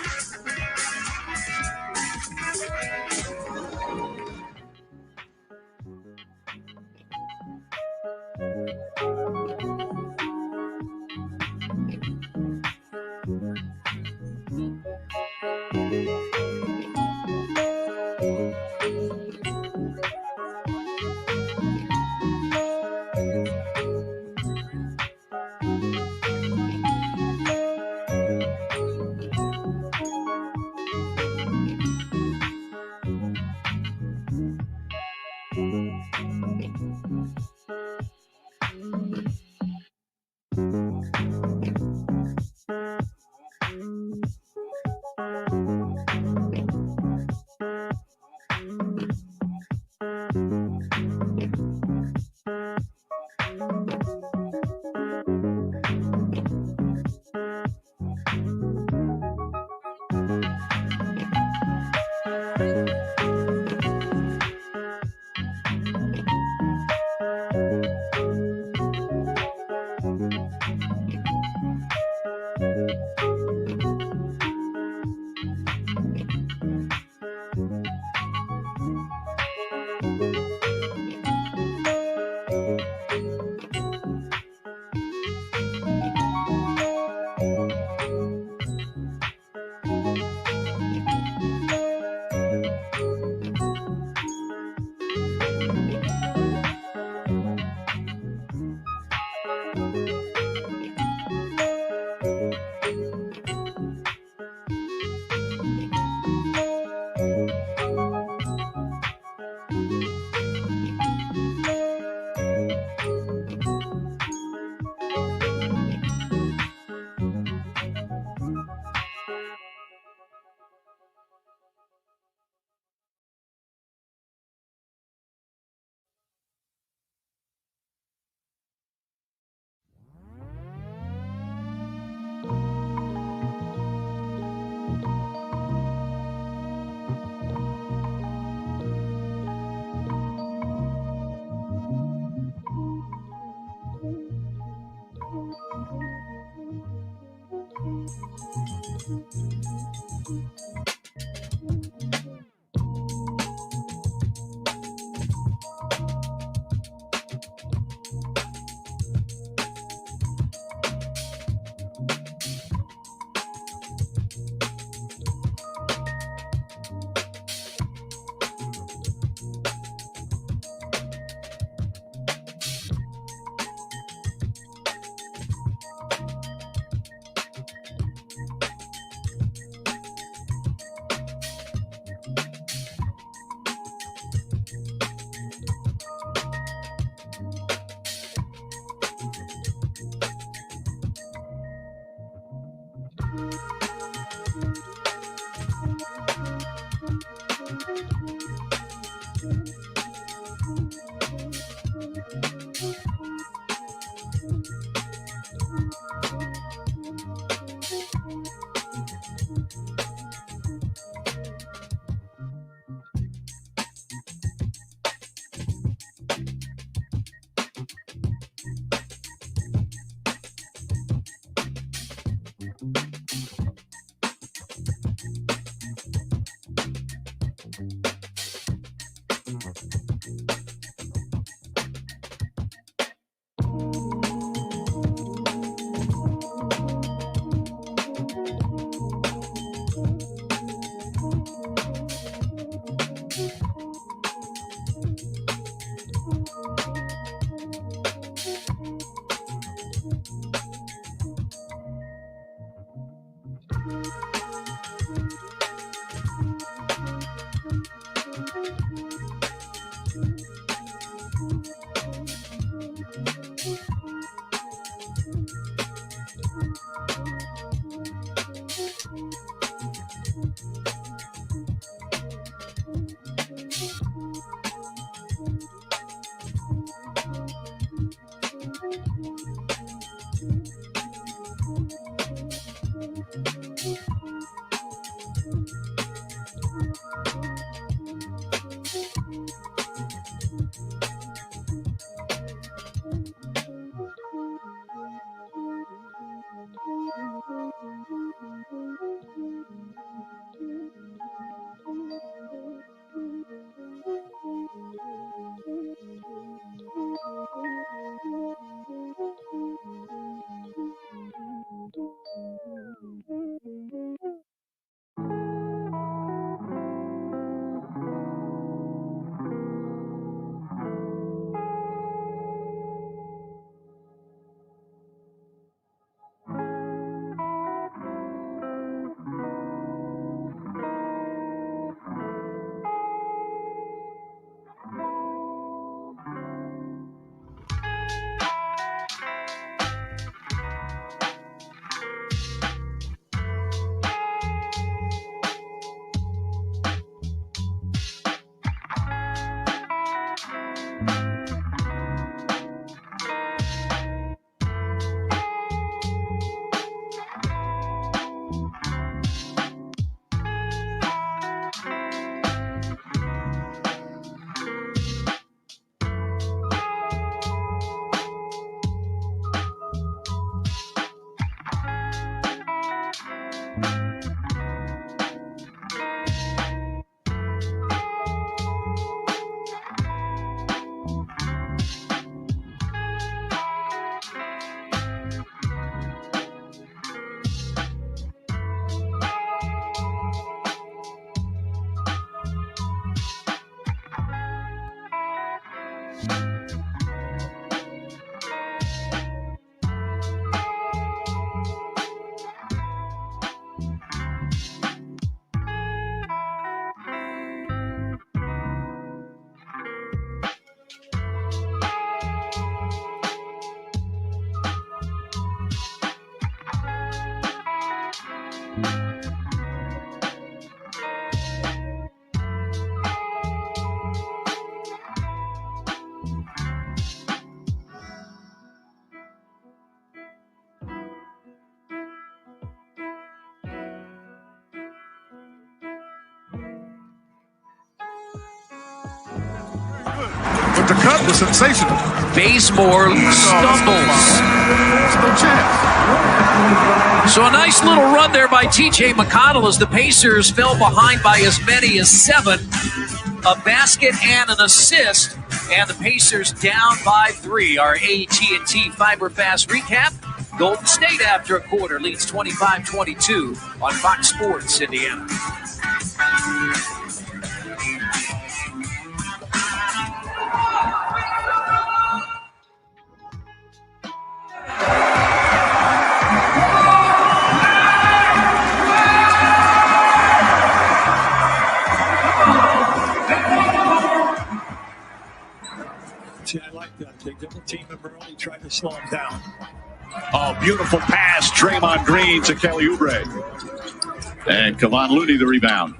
But the cut was sensational.
Bazemore stumbles.
No chance.
So a nice little run there by T.J. McConnell as the Pacers fell behind by as many as 7. A basket and an assist, and the Pacers down by 3. Our AT&T Fiber Fast recap. Golden State after a quarter leads 25-22 on Fox Sports Indiana.
See, I like that. They double team him early, try to slow him down. Oh, beautiful pass. Draymond Green to Kelly Oubre. And Kevon Looney the rebound.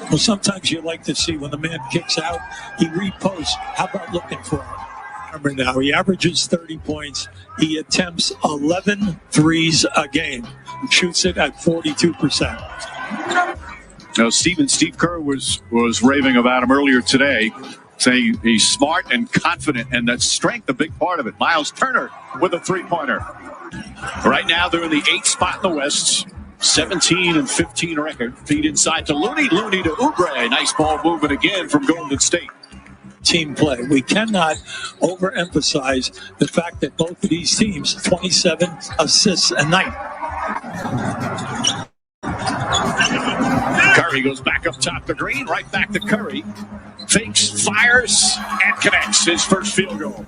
Well, sometimes you like to see when the man kicks out, he reposts. How about looking for him? Remember now, he averages 30 points. He attempts 11 threes a game. Shoots it at 42%.
Now, Steve Kerr was raving about him earlier today, saying he's smart and confident, and that strength a big part of it. Miles Turner with a three-pointer. Right now, they're in the 8th spot in the West. 17 and 15 record. Feed inside to Looney. Looney to Oubre. Nice ball movement again from Golden State.
Team play. We cannot overemphasize the fact that both of these teams, 27 assists a night.
Curry goes back up top to Green, right back to Curry. Fakes, fires, and connects his first field goal.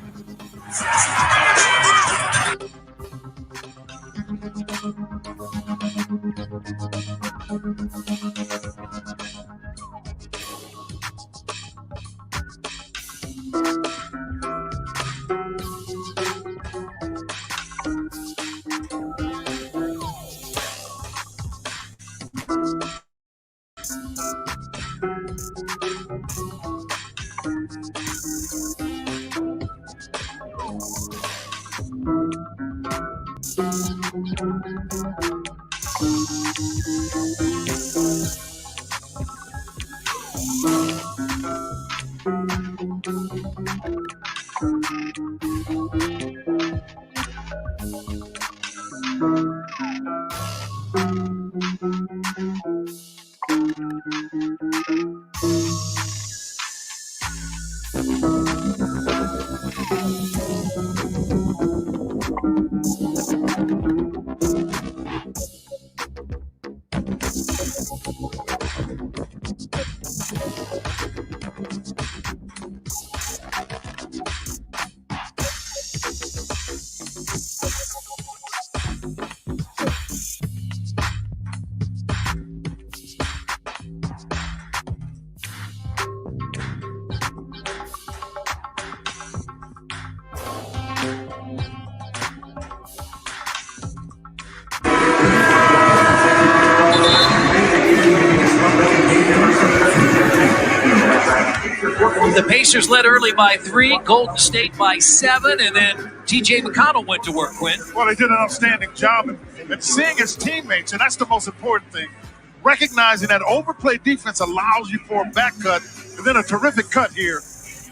The Pacers led early by 3, Golden State by 7, and then T.J. McConnell went to work, Quinn.
Well, he did an outstanding job and seeing his teammates, and that's the most important thing. Recognizing that overplay defense allows you for a back cut, and then a terrific cut here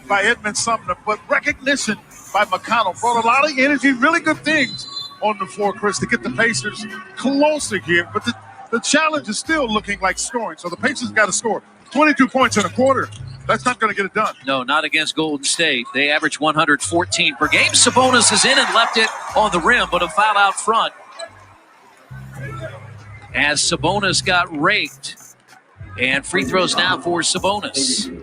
by Edmund Sumner. But recognition by McConnell brought a lot of energy, really good things on the floor, Chris, to get the Pacers closer here. But the challenge is still looking like scoring. So the Pacers got to score 22 points in a quarter. That's not going to get it done.
No, not against Golden State. They average 114 per game. Sabonis is in and left it on the rim, but a foul out front. As Sabonis got raked. And free throws now for Sabonis.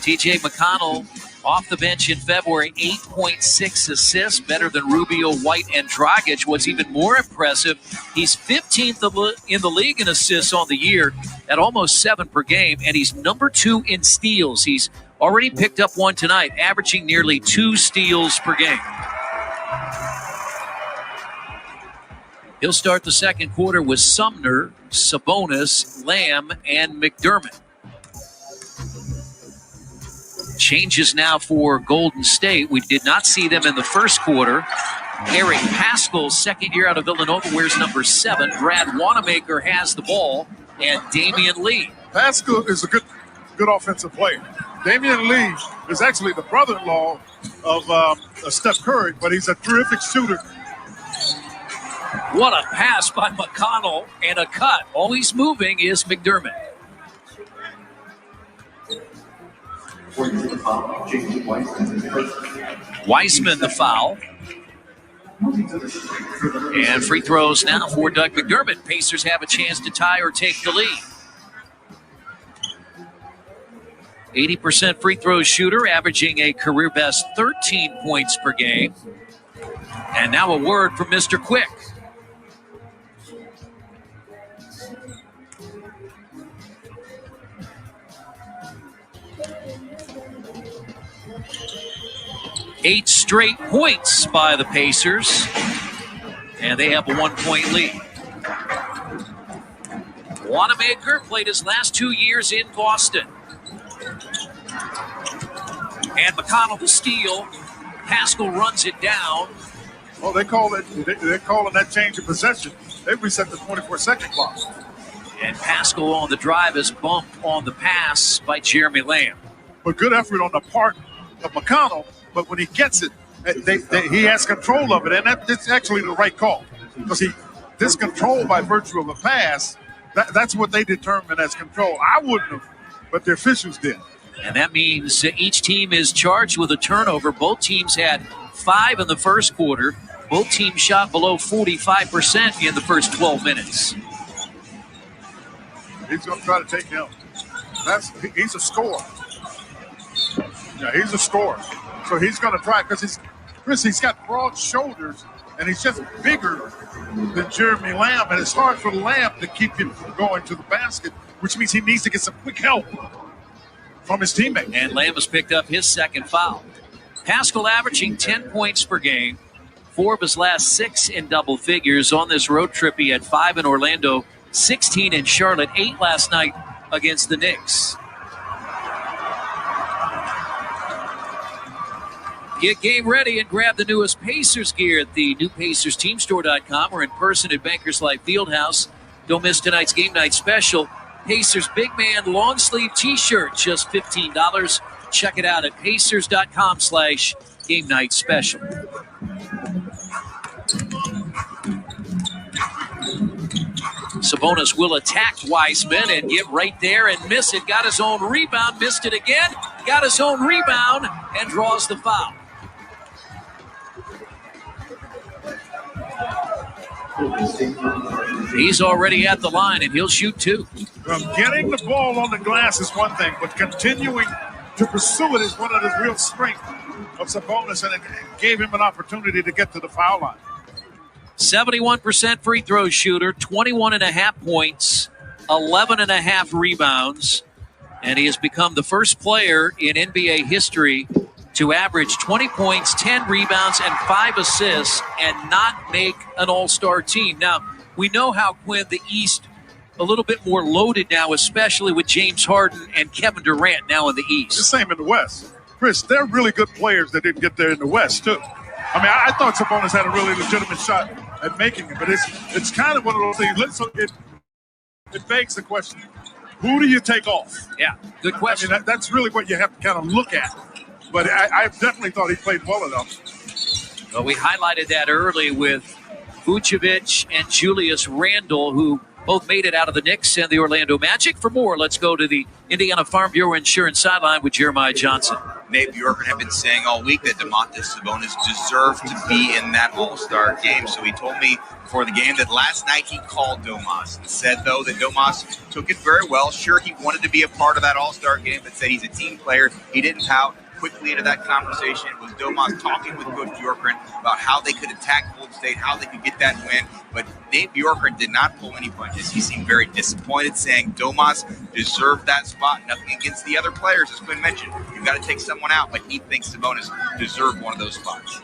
T.J. McConnell off the bench in February, 8.6 assists, better than Rubio, White, and Dragic. What's even more impressive, he's 15th in the league in assists on the year at almost 7 per game, and he's number 2 in steals. He's already picked up one tonight, averaging nearly 2 steals per game. He'll start the second quarter with Sumner, Sabonis, Lamb, and McDermott. Changes now for Golden State. We did not see them in the first quarter. Eric Paschal, second year out of Villanova, wears number 7. Brad Wanamaker has the ball, and Damian Lee.
Paschal is a good offensive player. Damian Lee is actually the brother-in-law of Steph Curry, but he's a terrific shooter.
What a pass by McConnell and a cut. Always moving is McDermott. Weissman the foul. And free throws now for Doug McDermott. Pacers have a chance to tie or take the lead. 80% free throw shooter, averaging a career best 13 points per game. And now a word from Mr. Quick. Eight straight points by the Pacers, and they have a 1-point lead. Wanamaker played his last 2 years in Boston. And McConnell the steal. Paschal runs it down.
Oh, they're calling that change of possession. They reset the 24-second clock.
And Paschal on the drive is bumped on the pass by Jeremy Lamb.
But good effort on the part of McConnell. But when he gets it, he has control of it, and that's actually the right call because this control by virtue of a pass. That's what they determine as control. I wouldn't have, but the officials did.
And that means each team is charged with a turnover. Both teams had 5 in the first quarter. Both teams shot below 45% in the first 12 minutes.
He's going to try to take him. He's a scorer. Yeah, he's a scorer. So he's going to try because he's got broad shoulders and he's just bigger than Jeremy Lamb. And it's hard for Lamb to keep him from going to the basket, which means he needs to get some quick help from his teammates.
And Lamb has picked up his second foul. Paschal averaging 10 points per game. 4 of his last 6 in double figures. On this road trip, he had 5 in Orlando, 16 in Charlotte, 8 last night against the Knicks. Get game ready and grab the newest Pacers gear at the new PacersTeamStore.com or in person at Bankers Life Fieldhouse. Don't miss tonight's game night special. Pacers Big Man long sleeve t-shirt, just $15. Check it out at Pacers.com/game night special. Sabonis will attack Weissman and get right there and miss it. Got his own rebound, missed it again. Got his own rebound and draws the foul. He's already at the line, and he'll shoot 2.
Well, getting the ball on the glass is one thing, but continuing to pursue it is one of the real strengths of Sabonis, and it gave him an opportunity to get to the foul line.
71% free throw shooter, 21.5 points, 11.5 rebounds, and he has become the first player in NBA history to average 20 points, 10 rebounds, and 5 assists and not make an all-star team. Now, we know how, Quinn, the East a little bit more loaded now, especially with James Harden and Kevin Durant now in the East.
The same in the West. Chris, they're really good players that didn't get there in the West, too. I mean, I thought Sabonis had a really legitimate shot at making it, but it's kind of one of those things. It begs the question, who do you take off?
Yeah, good question.
I mean, that's really what you have to kind of look at. But I definitely thought he played well enough.
Well, we highlighted that early with Vucevic and Julius Randle, who both made it out of the Knicks and the Orlando Magic. For more, let's go to the Indiana Farm Bureau Insurance Sideline with Jeremiah Johnson.
Nate Bjorken have been saying all week that Domantas Sabonis deserved to be in that All-Star game. So he told me before the game that last night he called Domas and said, though, that Domas took it very well. Sure, he wanted to be a part of that All-Star game, but said he's a team player. He didn't pout. Quickly into that conversation was Domas talking with Coach Bjorken about how they could attack Golden State, how they could get that win. But Nate Bjorken did not pull any punches. He seemed very disappointed, saying Domas deserved that spot. Nothing against the other players, as Quinn mentioned. You've got to take someone out, but he thinks Sabonis deserved one of those spots.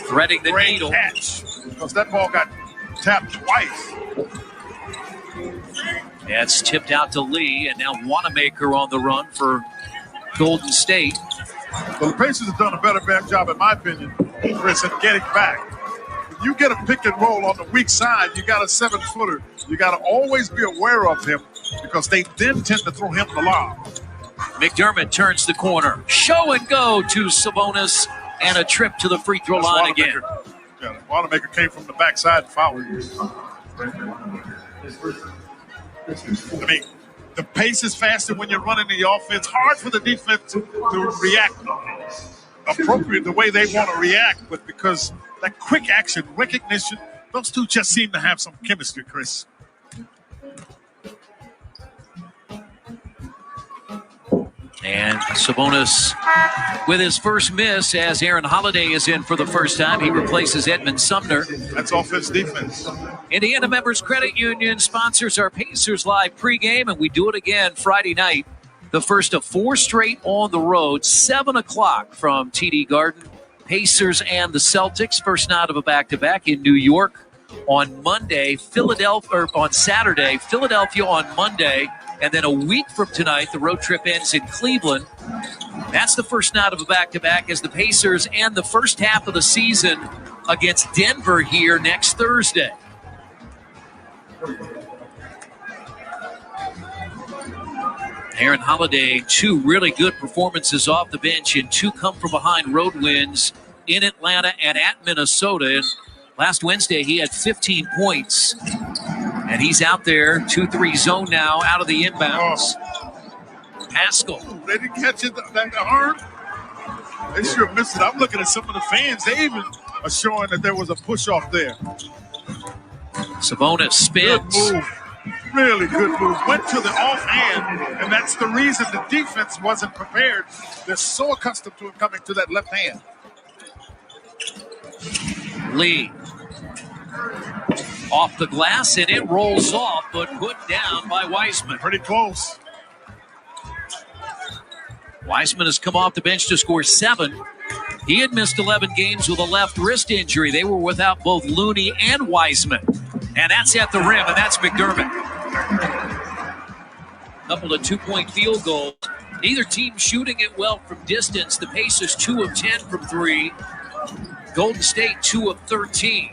Threading the
Great
needle.
catch, because that ball got tapped twice.
That's tipped out to Lee, and now Wanamaker on the run for Golden State.
Well, the Pacers have done a better job, in my opinion, Chris, in getting back. If you get a pick and roll on the weak side, you got a 7-footer. You got to always be aware of him because they then tend to throw him the lob.
McDermott turns the corner. Show and go to Sabonis, and a trip to the free throw line again.
Yeah, Wanamaker came from the backside and fouled. I mean, the pace is faster when you're running the offense. Hard for the defense to react appropriate the way they want to react, but because that quick action, recognition, those two just seem to have some chemistry, Chris.
And Sabonis with his first miss as Aaron Holiday is in for the first time. He replaces Edmund Sumner.
That's offense defense.
Indiana Members Credit Union sponsors our Pacers Live pregame, and we do it again Friday night. The first of 4 straight on the road, 7 o'clock from TD Garden. Pacers and the Celtics, first night of a back-to-back in New York on Monday. On Saturday, Philadelphia on Monday. And then a week from tonight, the road trip ends in Cleveland. That's the first night of a back-to-back as the Pacers end the first half of the season against Denver here next Thursday. Aaron Holiday, 2 really good performances off the bench and 2 come-from-behind road wins in Atlanta and at Minnesota. And last Wednesday, he had 15 points. And he's out there, 2-3 zone now, out of the inbounds. Pascal.
They didn't catch it, that arm. They sure missed it. I'm looking at some of the fans. They even are showing that there was a push-off there.
Sabonis spins.
Good move. Really good move. Went to the offhand, and that's the reason the defense wasn't prepared. They're so accustomed to him coming to that left hand.
Lee. Off the glass, and it rolls off, but put down by Wiseman.
Pretty close.
Wiseman has come off the bench to score 7. He had missed 11 games with a left wrist injury. They were without both Looney and Wiseman. And that's at the rim, and that's McDermott. Couple of 2-point field goals. Neither team shooting it well from distance. The Pacers 2 of 10 from 3. Golden State 2 of 13.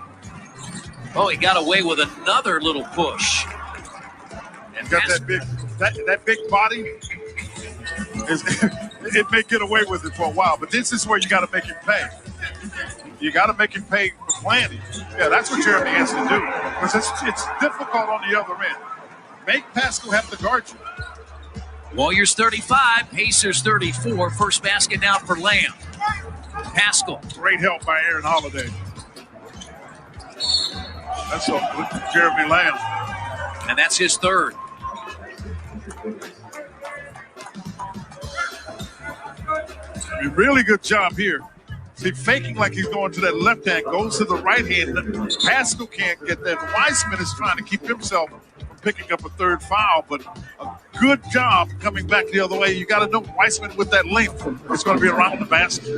Oh, he got away with another little push.
And got that big body. It may get away with it for a while, but this is where you got to make him pay. You got to make him pay for planning. Yeah, that's what Jeremy has to do because it's difficult on the other end. Make Pascal have to guard you.
Warriors 35, Pacers 34. First basket now for Lamb. Pascal.
Great help by Aaron Holiday. That's so good. Jeremy Lamb.
And that's his third.
A really good job here. See, faking like he's going to that left hand, goes to the right hand. Pascal can't get that. Wiseman is trying to keep himself from picking up a third foul, but a good job coming back the other way. You got to know Wiseman with that length. It's going to be around the basket.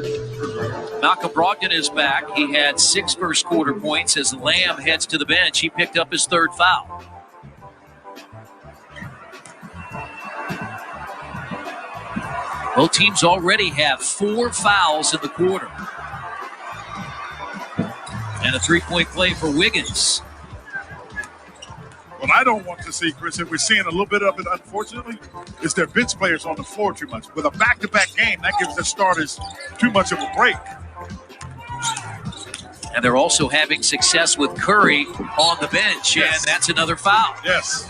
Malcolm Brogdon is back. He had 6 first quarter points as Lamb heads to the bench. He picked up his third foul. Both teams already have 4 fouls in the quarter. And a three-point play for Wiggins.
What I don't want to see, Chris, and we're seeing a little bit of it, unfortunately, is their bench players on the floor too much. With a back-to-back game, that gives the starters too much of a break.
And they're also having success with Curry on the bench, and that's another foul.
Yes.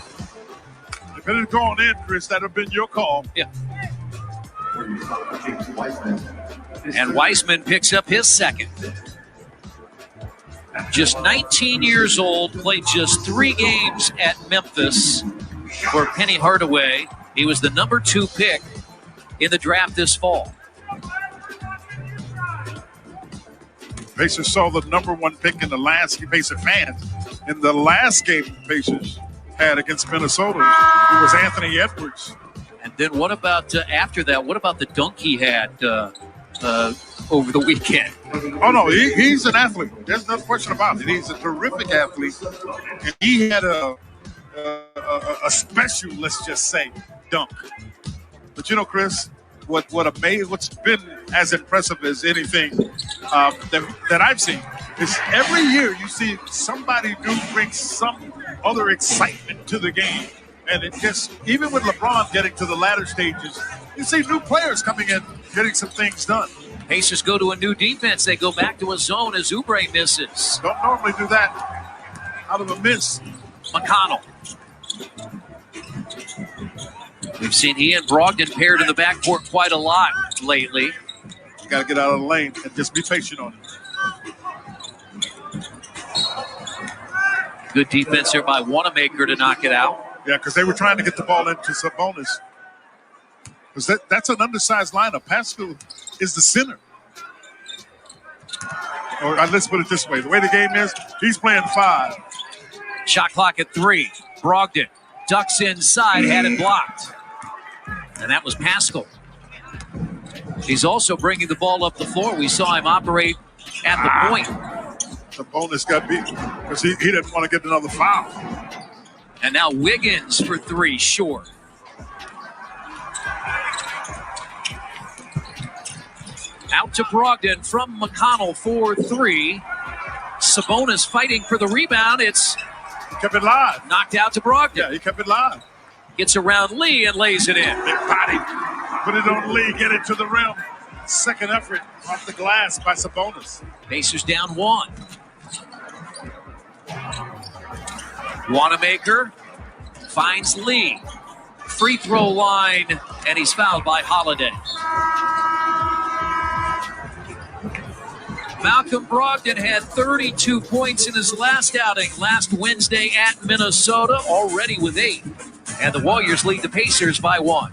If it had gone in, Chris, that would have been your call.
Yeah. And Weissman picks up his second. Just 19 years old, played just 3 games at Memphis for Penny Hardaway. He was the number 2 pick in the draft this fall.
Pacers saw the number 1 pick in the last Pacer fans in the last game Pacers had against Minnesota. It was Anthony Edwards.
And then what about after that? What about the dunk he had over the weekend?
Oh, no, he's an athlete. There's no question about it. He's a terrific athlete. And he had a special, let's just say, dunk. But, you know, Chris, what's been as impressive as anything that I've seen is every year you see somebody new bring some other excitement to the game. And it just, even with LeBron getting to the latter stages, you see new players coming in, getting some things done.
Pacers go to a new defense. They go back to a zone as Oubre misses.
Don't normally do that out of a miss.
McConnell. We've seen he and Brogdon paired in the backcourt quite a lot lately.
You got to get out of the lane and just be patient on it.
Good defense there by Wanamaker to knock it out.
Yeah, because they were trying to get the ball into Sabonis. Because that's an undersized lineup. Pascal is the center. Or let's put it this way. The way the game is, he's playing 5.
Shot clock at 3. Brogdon ducks inside, had it blocked. And that was Pascal. He's also bringing the ball up the floor. We saw him operate at the point.
Sabonis got beat because he didn't want to get another foul.
And now Wiggins for 3, short. Out to Brogdon from McConnell for 3. Sabonis fighting for the rebound. He
kept it live.
Knocked out to Brogdon.
Yeah, he kept it live.
Gets around Lee and lays it in.
Big body. Put it on Lee, get it to the rim. Second effort off the glass by Sabonis.
Pacers down 1. Wanamaker finds Lee. Free throw line, and he's fouled by Holiday. Malcolm Brogdon had 32 points in his last outing last Wednesday at Minnesota, already with 8. And the Warriors lead the Pacers by 1.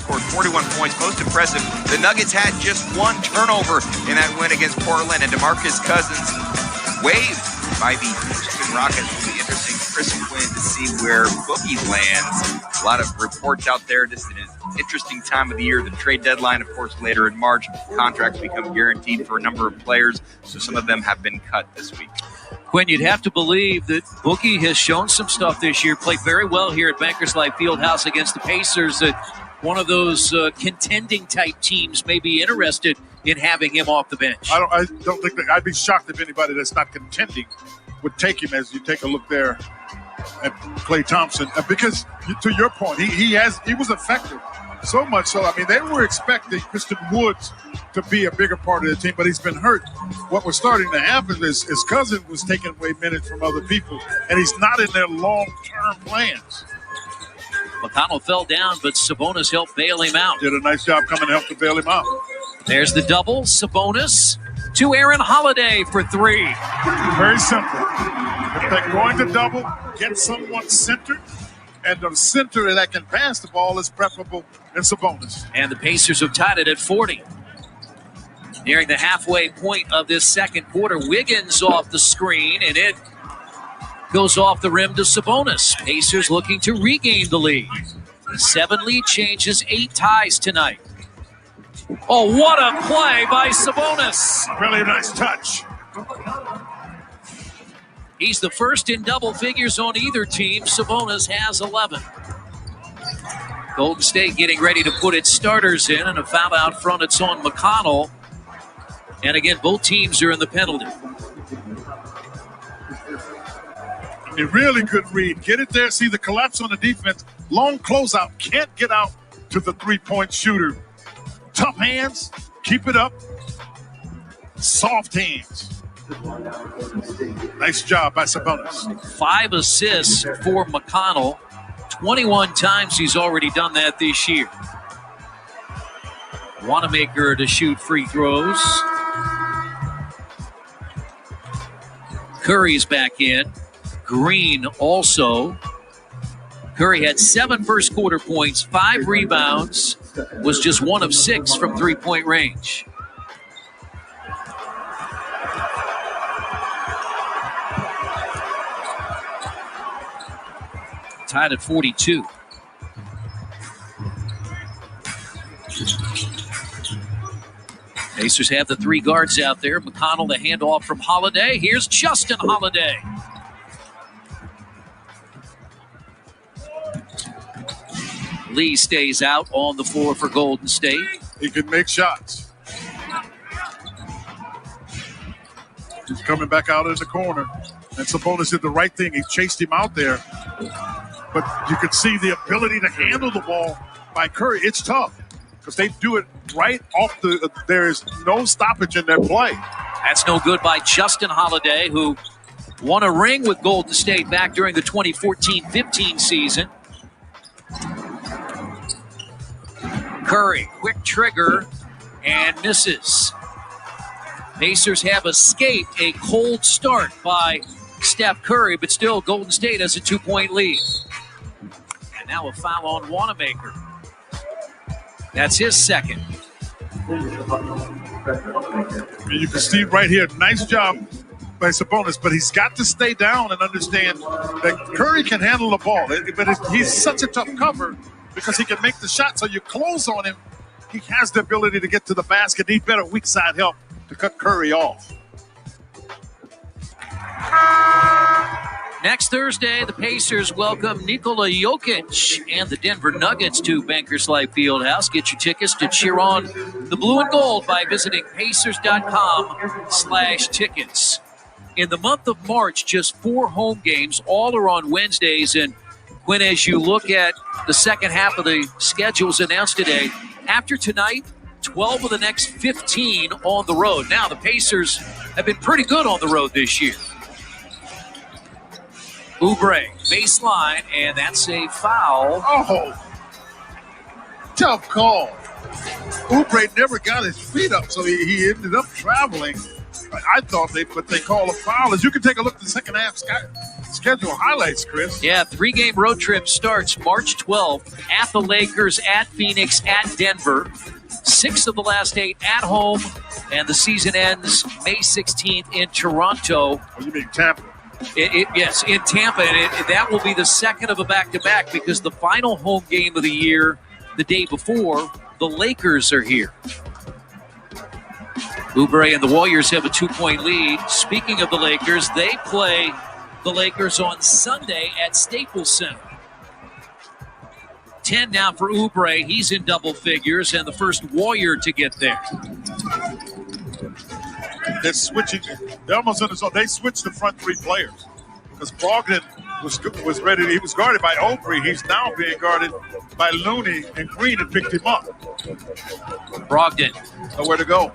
scored 41 points. Most impressive, the Nuggets had just one turnover in that win against Portland, and DeMarcus Cousins waived by the Houston Rockets. It'll be interesting, Chris Quinn, to see where Boogie lands. A lot of reports out there. This is an interesting time of the year. The trade deadline, of course, later in March. Contracts become guaranteed for a number of players, so some of them have been cut this week.
Quinn, you'd have to believe that Boogie has shown some stuff this year, played very well here at Bankers Life Fieldhouse against the Pacers, that one of those contending type teams may be interested in having him off the bench.
I don't think that, I'd be shocked if anybody that's not contending would take him, as you take a look there at Klay Thompson, because to your point, he was effective. So much so, I mean, they were expecting Christian Woods to be a bigger part of the team, but he's been hurt. What was starting to happen is his cousin was taking away minutes from other people, and he's not in their long-term plans.
McConnell fell down, but Sabonis helped bail him out.
Did a nice job coming to help to bail him out.
There's the double. Sabonis to Aaron Holiday for three.
Very simple. If they're going to double, get someone centered, and the center that can pass the ball is preferable in Sabonis.
And the Pacers have tied it at 40. Nearing the halfway point of this second quarter, Wiggins off the screen, and it goes off the rim to Sabonis. Pacers looking to regain the lead. The 7 lead changes, 8 ties tonight. Oh, what a play by Sabonis.
Really nice touch.
He's the first in double figures on either team. Sabonis has 11. Golden State getting ready to put its starters in, and a foul out front. It's on McConnell. And again, both teams are in the penalty.
A really good read. Get it there. See the collapse on the defense. Long closeout. Can't get out to the three-point shooter. Tough hands. Keep it up. Soft hands. Nice job by Sabonis.
5 assists for McConnell. 21 times he's already done that this year. Wanamaker to shoot free throws. Curry's back in. Green also. Curry had 7 first quarter points, 5 rebounds, was just 1 of 6 from three-point range. Tied at 42. Pacers have the 3 guards out there. McConnell, the handoff from Holiday. Here's Justin Holiday. Lee stays out on the floor for Golden State.
He can make shots. He's coming back out in the corner. And Sabonis did the right thing. He chased him out there. But you could see the ability to handle the ball by Curry. It's tough because they do it right off the – there is no stoppage in their play.
That's no good by Justin Holiday, who won a ring with Golden State back during the 2014-15 season. Curry, quick trigger, and misses. Pacers have escaped a cold start by Steph Curry, but still Golden State has a 2-point lead. And now a foul on Wanamaker. That's his second.
You can see right here, nice job by Sabonis, but he's got to stay down and understand that Curry can handle the ball. But he's such a tough cover because he can make the shot. So you close on him, he has the ability to get to the basket. Need better weak side help to cut Curry off.
Next Thursday, the Pacers welcome Nikola Jokic and the Denver Nuggets to Bankers Life Fieldhouse. Get your tickets to cheer on the blue and gold by visiting Pacers.com/tickets. In the month of March, just 4 home games. All are on Wednesdays. And when, as you look at the second half of the schedules announced today, after tonight, 12 of the next 15 on the road. Now, the Pacers have been pretty good on the road this year. Oubre, baseline, and that's a foul.
Oh, tough call. Oubre never got his feet up, so he ended up traveling. I thought they call a foul. As you can take a look at the second half schedule highlights, Chris.
Yeah, 3-game road trip starts March 12th at the Lakers, at Phoenix, at Denver. 6 of the last 8 at home, and the season ends May 16th in Toronto.
Oh, you mean Tampa?
Yes, in Tampa, and that will be the second of a back-to-back because the final home game of the year, the day before, the Lakers are here. Oubre and the Warriors have a 2-point lead. Speaking of the Lakers, they play the Lakers on Sunday at Staples Center. 10 now for Oubre. He's in double figures and the first Warrior to get there.
They're switching. They're almost on the zone. They switched the front 3 players because Brogdon was ready. He was guarded by Oubre. He's now being guarded by Looney, and Green had picked him up.
Brogdon.
Nowhere to go.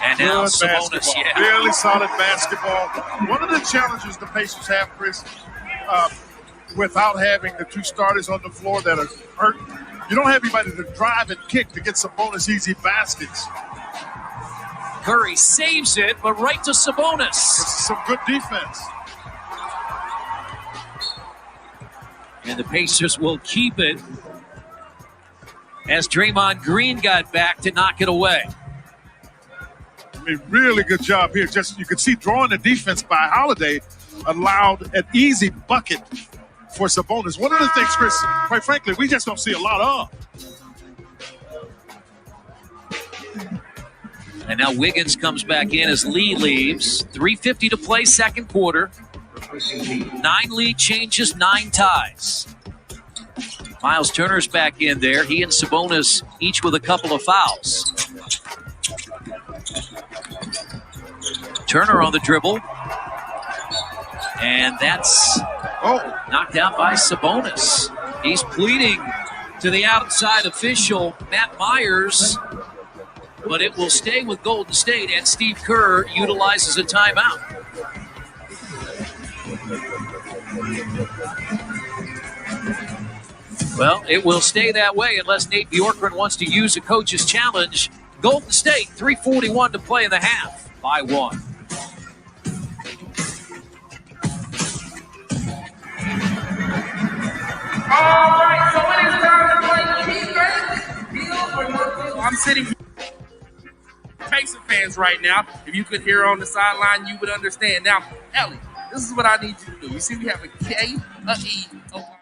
And now
Good
Sabonis,
basketball.
yeah.
Really solid basketball. One of the challenges the Pacers have, Chris, without having the 2 starters on the floor that are hurt, you don't have anybody to drive and kick to get some bonus easy baskets.
Curry saves it, but right to Sabonis.
This is some good defense.
And the Pacers will keep it as Draymond Green got back to knock it away.
I mean, really good job here. Just you could see drawing the defense by Holiday allowed an easy bucket for Sabonis. One of the things, Chris, quite frankly, we just don't see a lot of.
And now Wiggins comes back in as Lee leaves. 3:50 to play, second quarter. 9 lead changes, 9 ties. Miles Turner's back in there. He and Sabonis each with a couple of fouls. Turner on the dribble. And that's knocked out by Sabonis. He's pleading to the outside official, Matt Myers, but it will stay with Golden State, and Steve Kerr utilizes a timeout. Well, it will stay that way unless Nate Bjorkgren wants to use a coach's challenge. Golden State, 3:41 to play in the half, by 1.
All right, so it is time to play defense. I'm sitting here. Pacer fans right now. If you could hear on the sideline, you would understand. Now, Ellie, this is what I need you to do. You see, we have a K, a E, a Y.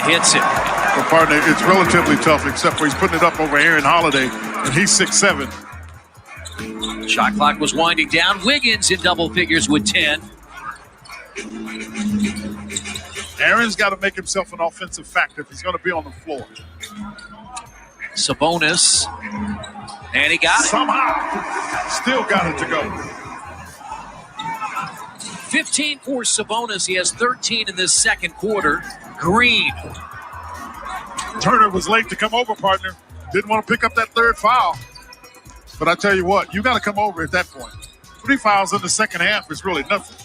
hits it.
Well, partner, it's relatively tough, except for he's putting it up over Aaron Holiday, and he's 6'7".
Shot clock was winding down. Wiggins in double figures with 10.
Aaron's got to make himself an offensive factor if he's going to be on the floor.
Sabonis. And he got it.
Somehow. Still got it to go.
15 for Sabonis. He has 13 in this second quarter. Green.
Turner was late to come over, partner. Didn't want to pick up that third foul. But I tell you what, you got to come over at that point. 3 fouls in the second half is really nothing.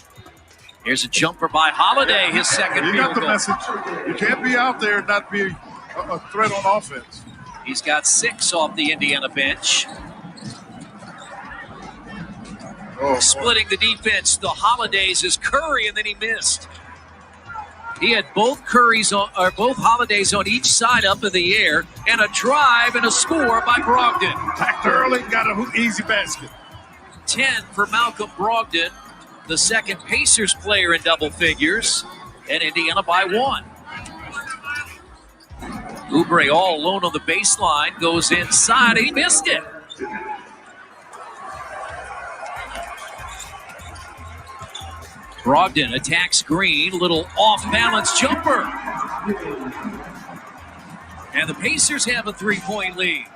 Here's a jumper by Holiday, his second
You
field
got the
goal.
message. You can't be out there and not be a threat on offense.
He's got 6 off the Indiana bench. Splitting the defense, the Holidays is Curry, and then he missed. He had both Holidays on each side up in the air, and a drive and a score by Brogdon.
Packed early, got an easy basket.
10 for Malcolm Brogdon, the second Pacers player in double figures, and Indiana by 1. Oubre all alone on the baseline, goes inside, he missed it. Brogdon attacks Green, little off-balance jumper. And the Pacers have a 3-point lead.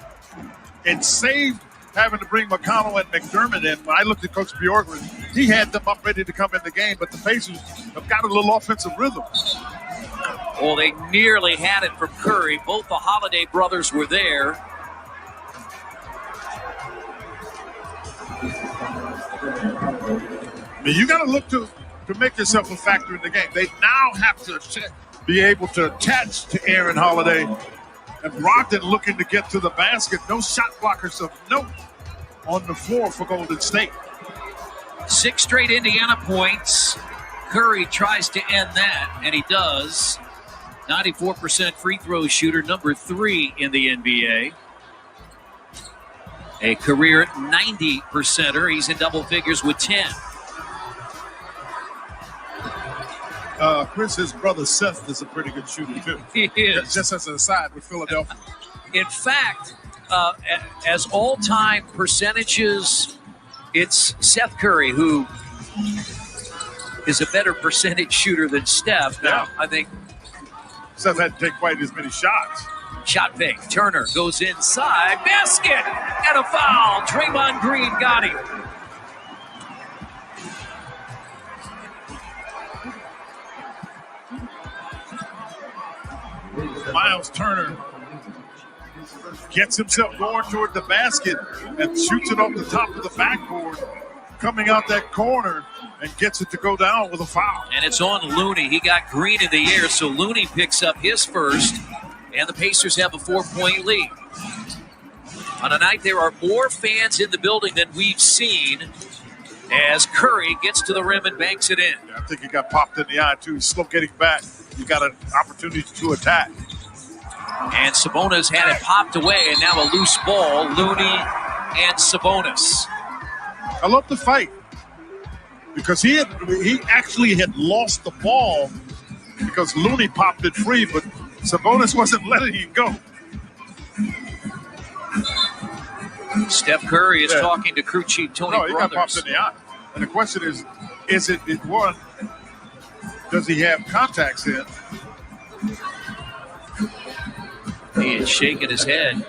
It saved having to bring McConnell and McDermott in. When I looked at Coach Bjorkgren, he had them up ready to come in the game, but the Pacers have got a little offensive rhythm.
Well, they nearly had it from Curry. Both the Holiday brothers were there.
I mean, you got to look to make yourself a factor in the game. They now have to be able to attach to Aaron Holiday, and Brogdon looking to get to the basket. No shot blockers of note on the floor for Golden State.
6 straight Indiana points. Curry tries to end that, and he does. 94% free throw shooter, number 3 in the NBA. A career 90%er. He's in double figures with 10.
Chris, his brother Seth is a pretty good shooter, too.
He is.
Just as an aside with Philadelphia.
In fact, as all-time percentages, it's Seth Curry who is a better percentage shooter than Steph. Now, I think
Seth had to take quite as many shots.
Shot fake. Turner goes inside. Basket! And a foul. Draymond Green got him.
Miles Turner gets himself going toward the basket and shoots it off the top of the backboard, coming out that corner and gets it to go down with a foul.
And it's on Looney. He got Green in the air, so Looney picks up his first, and the Pacers have a 4-point lead. On a night there are more fans in the building than we've seen as Curry gets to the rim and banks it in.
I think he got popped in the eye, too. He's slow getting back. You got an opportunity to attack.
And Sabonis had it popped away, and now a loose ball. Looney and Sabonis.
I love the fight because he actually had lost the ball because Looney popped it free, but Sabonis wasn't letting it go.
Steph Curry is talking to crew chief Tony
He got
Brothers.
popped in the eye. And the question is it one, does he have contacts in?
He is shaking his head.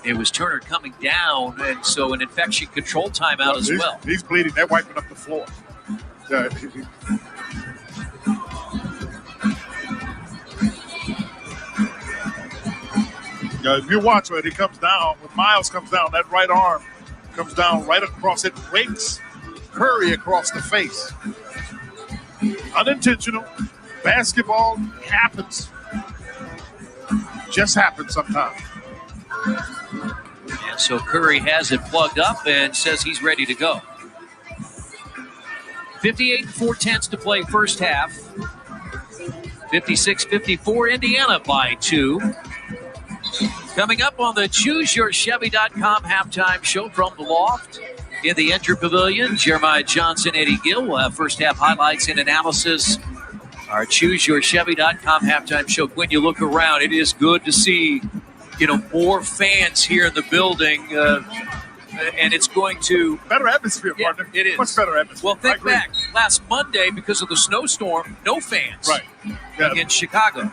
It was Turner coming down, and so an infection control timeout as well.
He's bleeding. They're wiping up the floor. If you watch when he comes down, when Miles comes down, that right arm comes down right across. It rakes Curry across the face. Unintentional. Basketball happens. Just happens sometimes.
And so Curry has it plugged up and says he's ready to go. 58 4/10 to play first half. 56-54 Indiana by 2. Coming up on the ChooseYourChevy.com halftime show from the loft in the Enter Pavilion, Jeremiah Johnson, Eddie Gill will have first half highlights and analysis. Our ChooseYourChevy.com halftime show. When you look around, it is good to see, more fans here in the building, and it's going to
better atmosphere, partner.
It is
much better atmosphere.
Well, think back last Monday because of the snowstorm, no fans,
right?
In Chicago.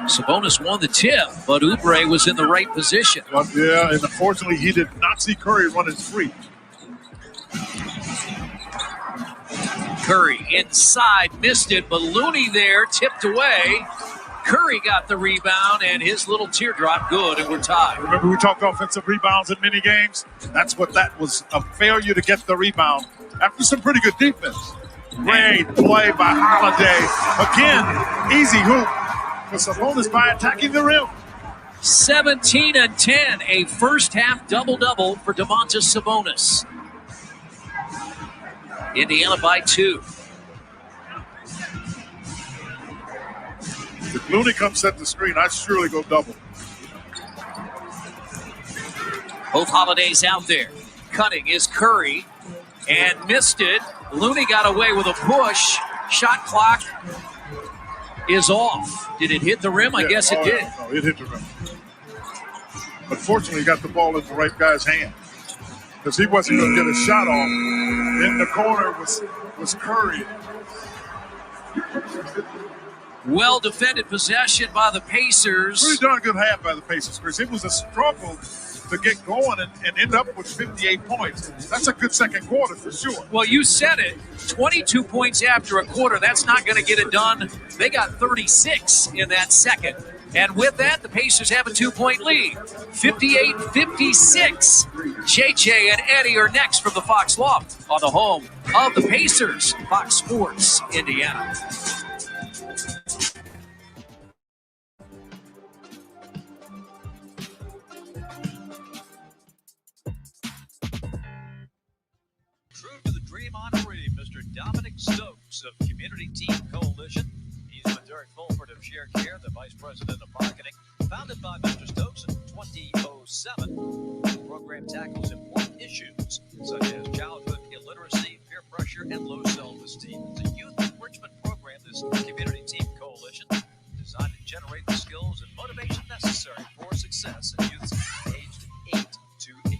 Sabonis won the tip, but Oubre was in the right position.
Well, yeah, and unfortunately, he did not see Curry run his free.
Curry inside, missed it, but Looney there tipped away. Curry got the rebound, and his little teardrop good, and we're tied.
Remember we talked offensive rebounds in many games? That's what that was, a failure to get the rebound after some pretty good defense. Great play by Holiday. Again, easy hoop for Sabonis by attacking the rim.
17 and 10, a first half double-double for Domantas Sabonis. Indiana by 2.
If Looney comes set the screen, I'd surely go double.
Both Holidays out there. Cutting is Curry and missed it. Looney got away with a push. Shot clock is off. Did it hit the rim? I guess it did.
No, it hit the rim. Unfortunately, he got the ball in the right guy's hand because he wasn't going to get a shot off. In the corner was Curry.
Well defended possession by the Pacers.
Pretty darn good half by the Pacers, Chris. It was a struggle to get going and end up with 58 points. That's a good second quarter for sure.
Well, you said it. 22 points after a quarter. That's not going to get it done. They got 36 in that second. And with that, the Pacers have a 2-point lead. 58-56. JJ and Eddie are next from the Fox Loft on the home of the Pacers, Fox Sports, Indiana.
True to the dream on dream, Mr. Dominic Stokes of Community Team Coalition. He's with Derek Fulford of Share Care, the Vice President of Marketing. Founded by Mr. Stokes in 2007, the program tackles important issues such as childhood illiteracy, peer pressure, and low self-esteem. It's a youth enrichment program, this Community Team Coalition, designed to generate the skills and motivation necessary for success in youths aged 8 to 8.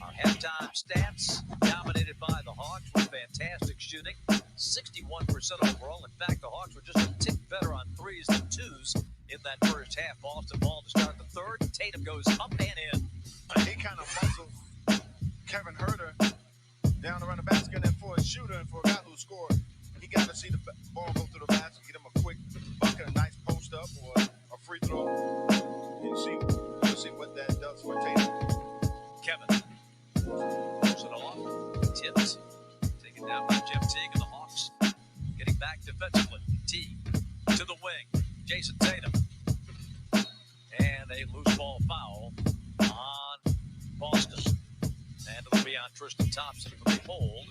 Our halftime stats dominated by the Hawks with fantastic shooting, 61% overall. In fact, the Hawks were just a tick better on threes than twos in that first half. Boston ball to start the third. Tatum goes up and in.
He kind of muzzled Kevin Huerter down around the basket, and for a shooter and for a guy who scored, he got to see the ball go through the basket, get him a quick bucket, a nice post up or a free throw. You'll see what that does for Tatum.
Kevin moves it off, tipped, taken down by Jeff Teague and the Hawks. Getting back defensively, Teague to the wing, Jason Tatum, and a loose ball foul on Boston. And it'll be on Tristan Thompson for the hold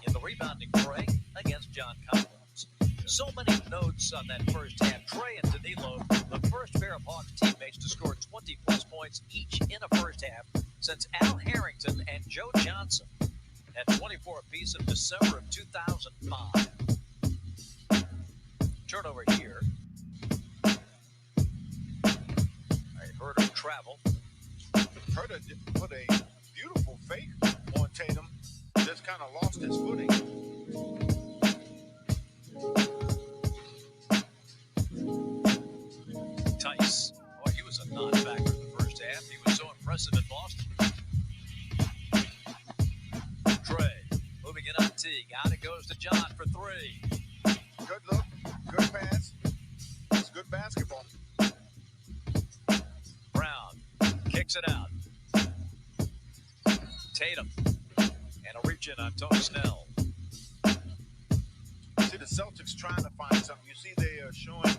in the rebounding fray against John Collins. So many notes on that first half. Trey and Danilo, the first pair of Hawks teammates to score 20-plus points each in a first half since Al Harrington and Joe Johnson at 24 apiece in December of 2005. Turnover here. Huerter travel.
Huerter put a beautiful fake on Tatum. Just kind of lost his footing.
Tice. Boy, he was a non-factor in the first half. He was so impressive in Boston. Trey moving it up Teague. Out it goes to John for three.
Good look. Good pass. It's good basketball.
Brown kicks it out. Tatum. And a reach in on Tony Snell.
See the Celtics trying to find something. You see they are showing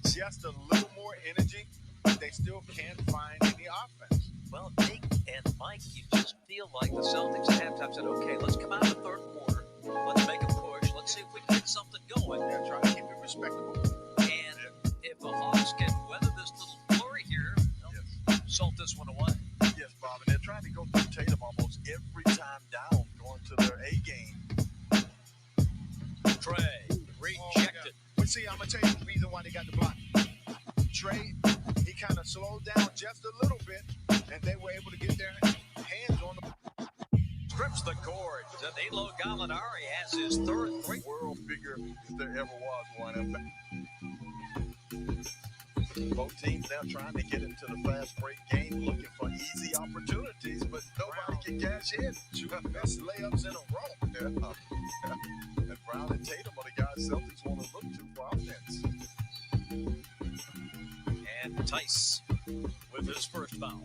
just a little more energy, but they still can't find any offense.
Well, Nick and Mike, you just feel like the Celtics at halftime said, okay, let's come out of the third quarter. Let's make a push. Let's see if we can get something going.
They're trying to keep it respectable.
And if the Hawks can weather this little flurry here, they'll salt this one away.
Yes, Bob, and they're trying to go through Tatum almost every time down, going to their A game.
Trey, rejected.
But see, I'm going to tell you the reason why they got the block. Trey, he kind of slowed down just a little bit, and they were able to get their hands on the
Strips the cord. Danilo Gallinari has his third three.
World figure if there ever was one. Both teams now trying to get into the fast break game, looking for easy opportunities, but nobody can cash in. Two best layups in a row. And Brown and Tatum are the guys Celtics want to look to for offense.
And Tice with his first foul.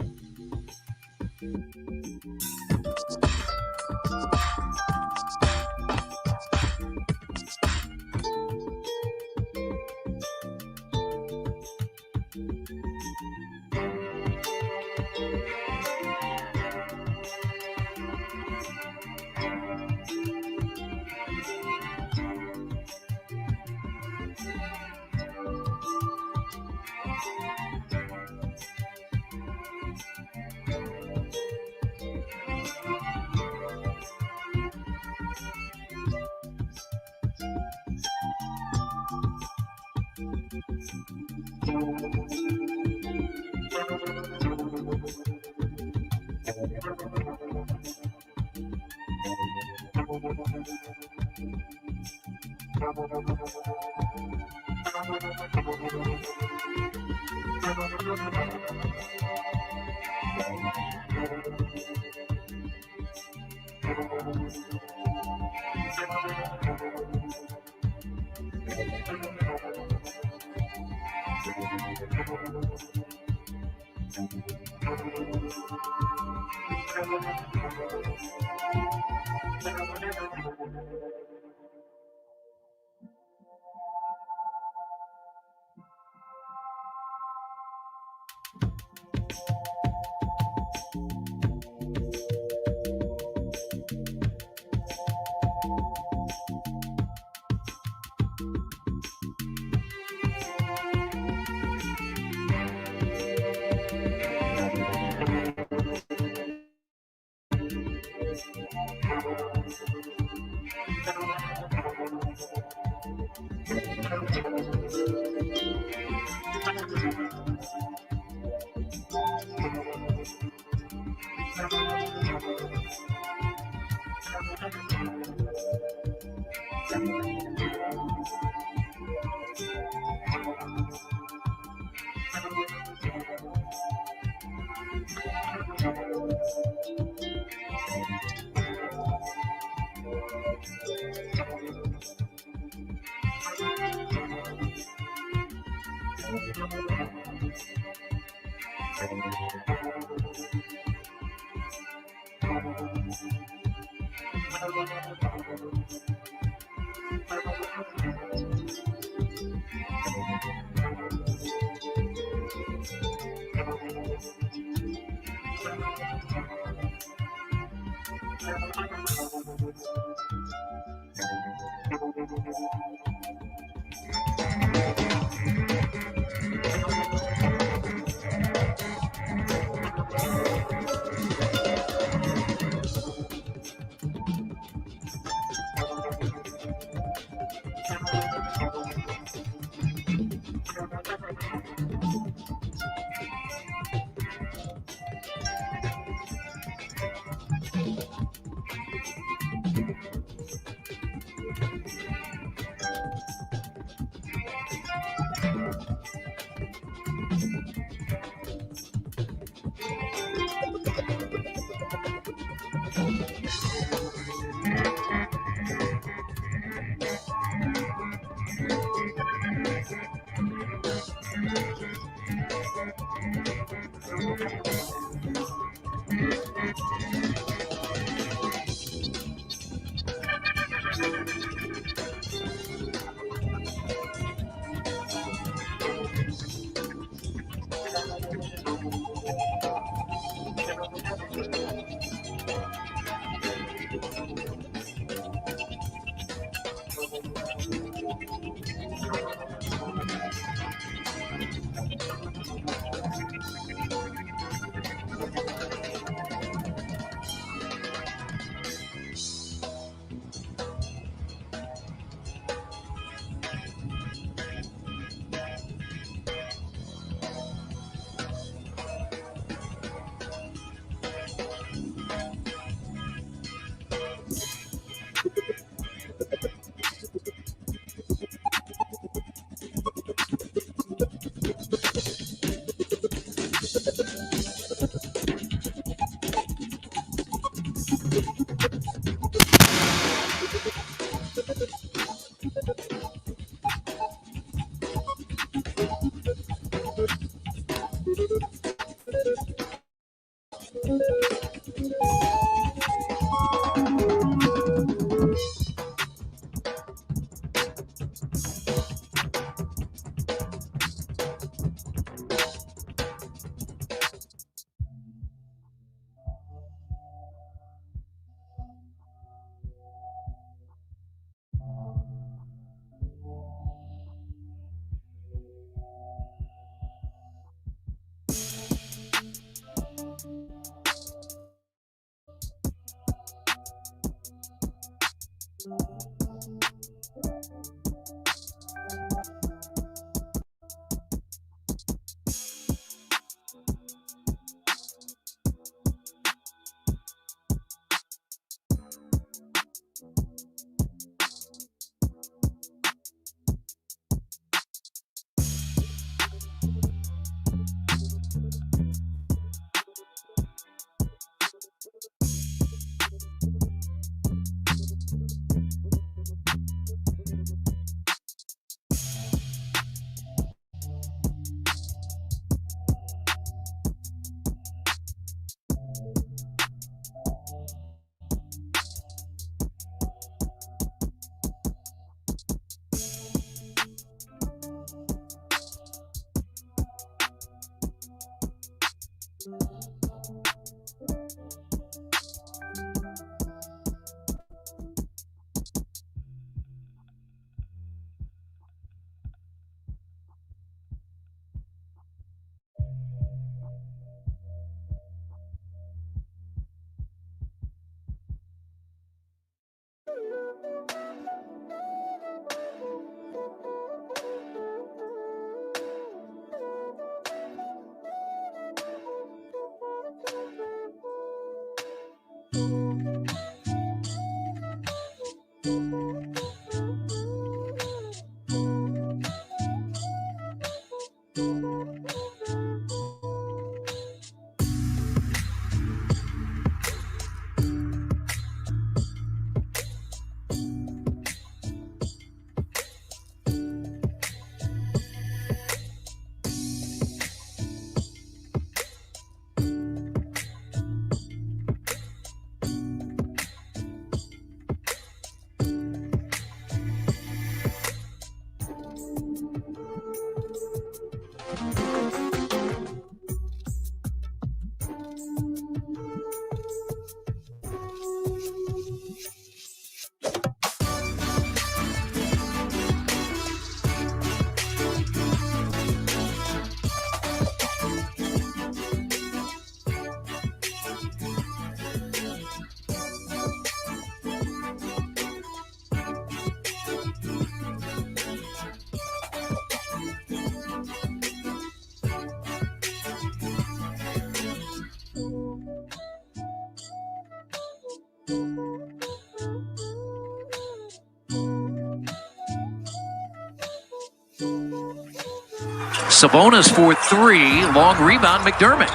Sabonis for three. Long rebound, McDermott.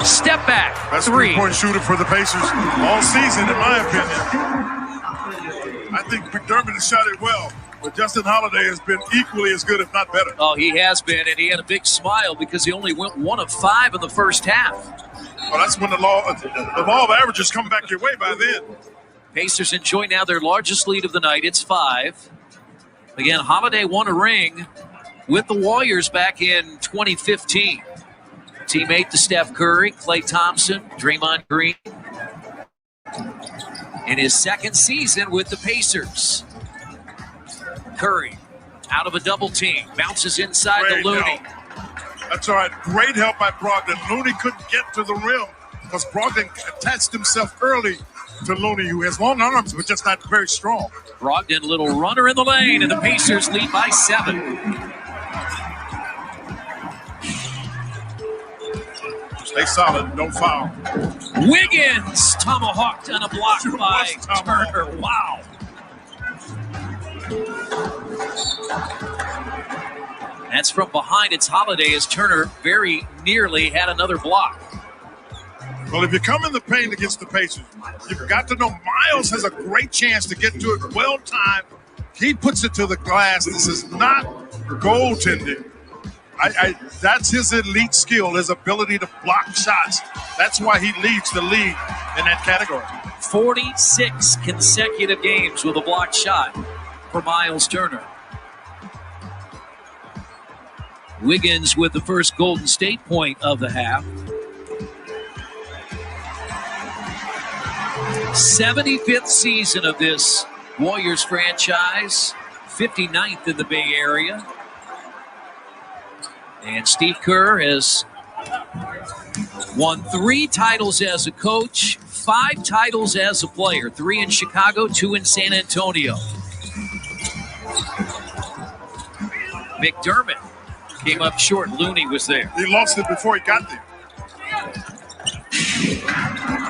Step back.
Best
three.
three-point shooter for the Pacers all season, in my opinion. I think McDermott has shot it well, but Justin Holiday has been equally as good, if not better.
Oh, he has been, and he had a big smile because he only went 1 of 5 in the first half.
Well, that's when the law of averages come back your way by then.
Pacers enjoy now their largest lead of the night. It's 5. Again, Holiday won a ring with the Warriors back in 2015. Teammate to Steph Curry, Klay Thompson, Draymond Green. In his second season with the Pacers. Curry out of a double team, bounces inside to Looney.
Help. That's all right. Great help by Brogdon. Looney couldn't get to the rim because Brogdon attached himself early to Looney, who has long arms but just not very strong.
Brogdon, little runner in the lane, and the Pacers lead by 7.
Stay solid, don't foul.
Wiggins tomahawked on a block by Turner. Wow. That's from behind. It's Holiday as Turner very nearly had another block.
Well, if you come in the paint against the Pacers, you've got to know Miles has a great chance to get to it well timed. He puts it to the glass. This is not goaltending. That's his elite skill, his ability to block shots. That's why he leads the league in that category.
46 consecutive games with a blocked shot for Miles Turner. Wiggins with the first Golden State point of the half. 75th season of this Warriors franchise, 59th in the Bay Area. And Steve Kerr has won 3 titles as a coach, 5 titles as a player, 3 in Chicago, 2 in San Antonio. McDermott came up short. Looney was there.
He lost it before he got there.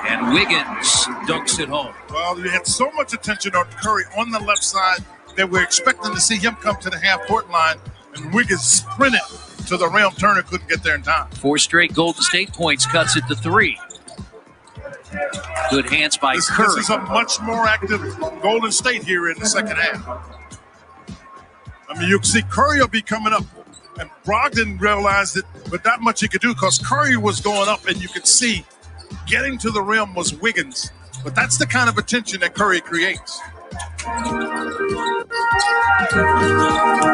And Wiggins dunks it home.
Well, you had so much attention on Curry on the left side that we're expecting to see him come to the half-court line, and Wiggins sprinted to the rim. Turner couldn't get there in time.
4 straight Golden State points, cuts it to 3. Good hands by Curry.
This is a much more active Golden State here in the second half. I mean, you can see Curry will be coming up, and Brogdon realized it, but not much he could do because Curry was going up, and you could see getting to the rim was Wiggins. But that's the kind of attention that Curry creates.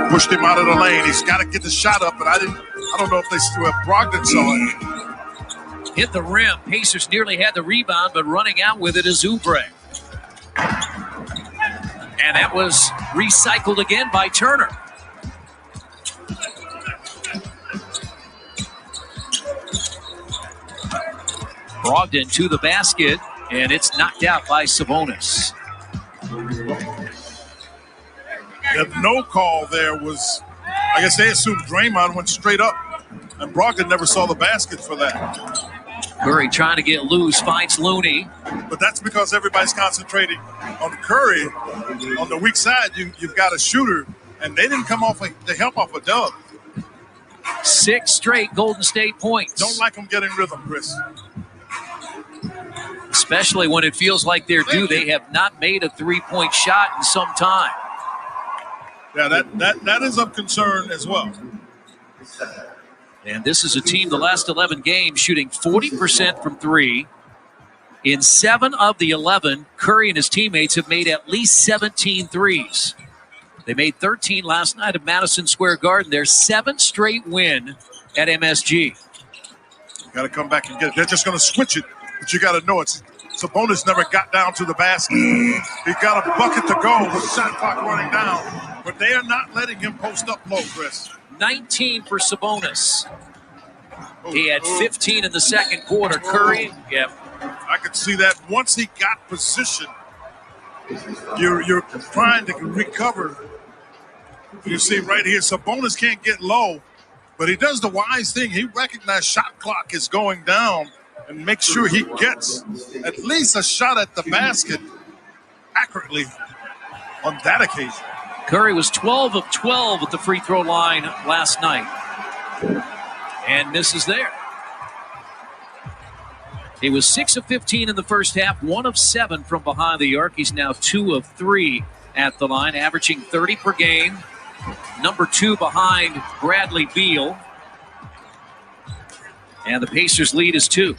Pushed him out of the lane. He's got to get the shot up, but I don't know if they still have Brogdon saw it.
Hit the rim. Pacers nearly had the rebound, but running out with it is Oubre. And that was recycled again by Turner. Brogdon to the basket, and it's knocked out by Sabonis.
The no call there was, I guess they assumed Draymond went straight up, and Brogdon never saw the basket for that.
Curry trying to get loose, finds Looney.
But that's because everybody's concentrating on Curry. On the weak side, you've got a shooter, and they didn't come off to help off a dub.
6 straight Golden State points.
Don't like them getting rhythm, Chris.
Especially when it feels like they're due. They have not made a 3-point shot in some time.
Yeah, that is of concern as well.
And this is a team the last 11 games shooting 40% from 3. In 7 of the 11, Curry and his teammates have made at least 17 threes. They made 13 last night at Madison Square Garden. Their 7th straight win at MSG.
Got to come back and get it. They're just going to switch it, but you got to know it's Sabonis never got down to the basket. He got a bucket to go with shot clock running down, but they are not letting him post up low, Chris.
19 for Sabonis. He had 15 in the second quarter. Curry, yep.
I could see that once he got position, you're trying to recover. You see right here, Sabonis can't get low, but he does the wise thing. He recognized shot clock is going down and makes sure he gets at least a shot at the basket accurately on that occasion.
Curry was 12 of 12 at the free throw line last night and misses there. He was 6 of 15 in the first half, 1 of 7 from behind the arc. He's now 2 of 3 at the line, averaging 30 per game. Number 2 behind Bradley Beal. And the Pacers' lead is 2.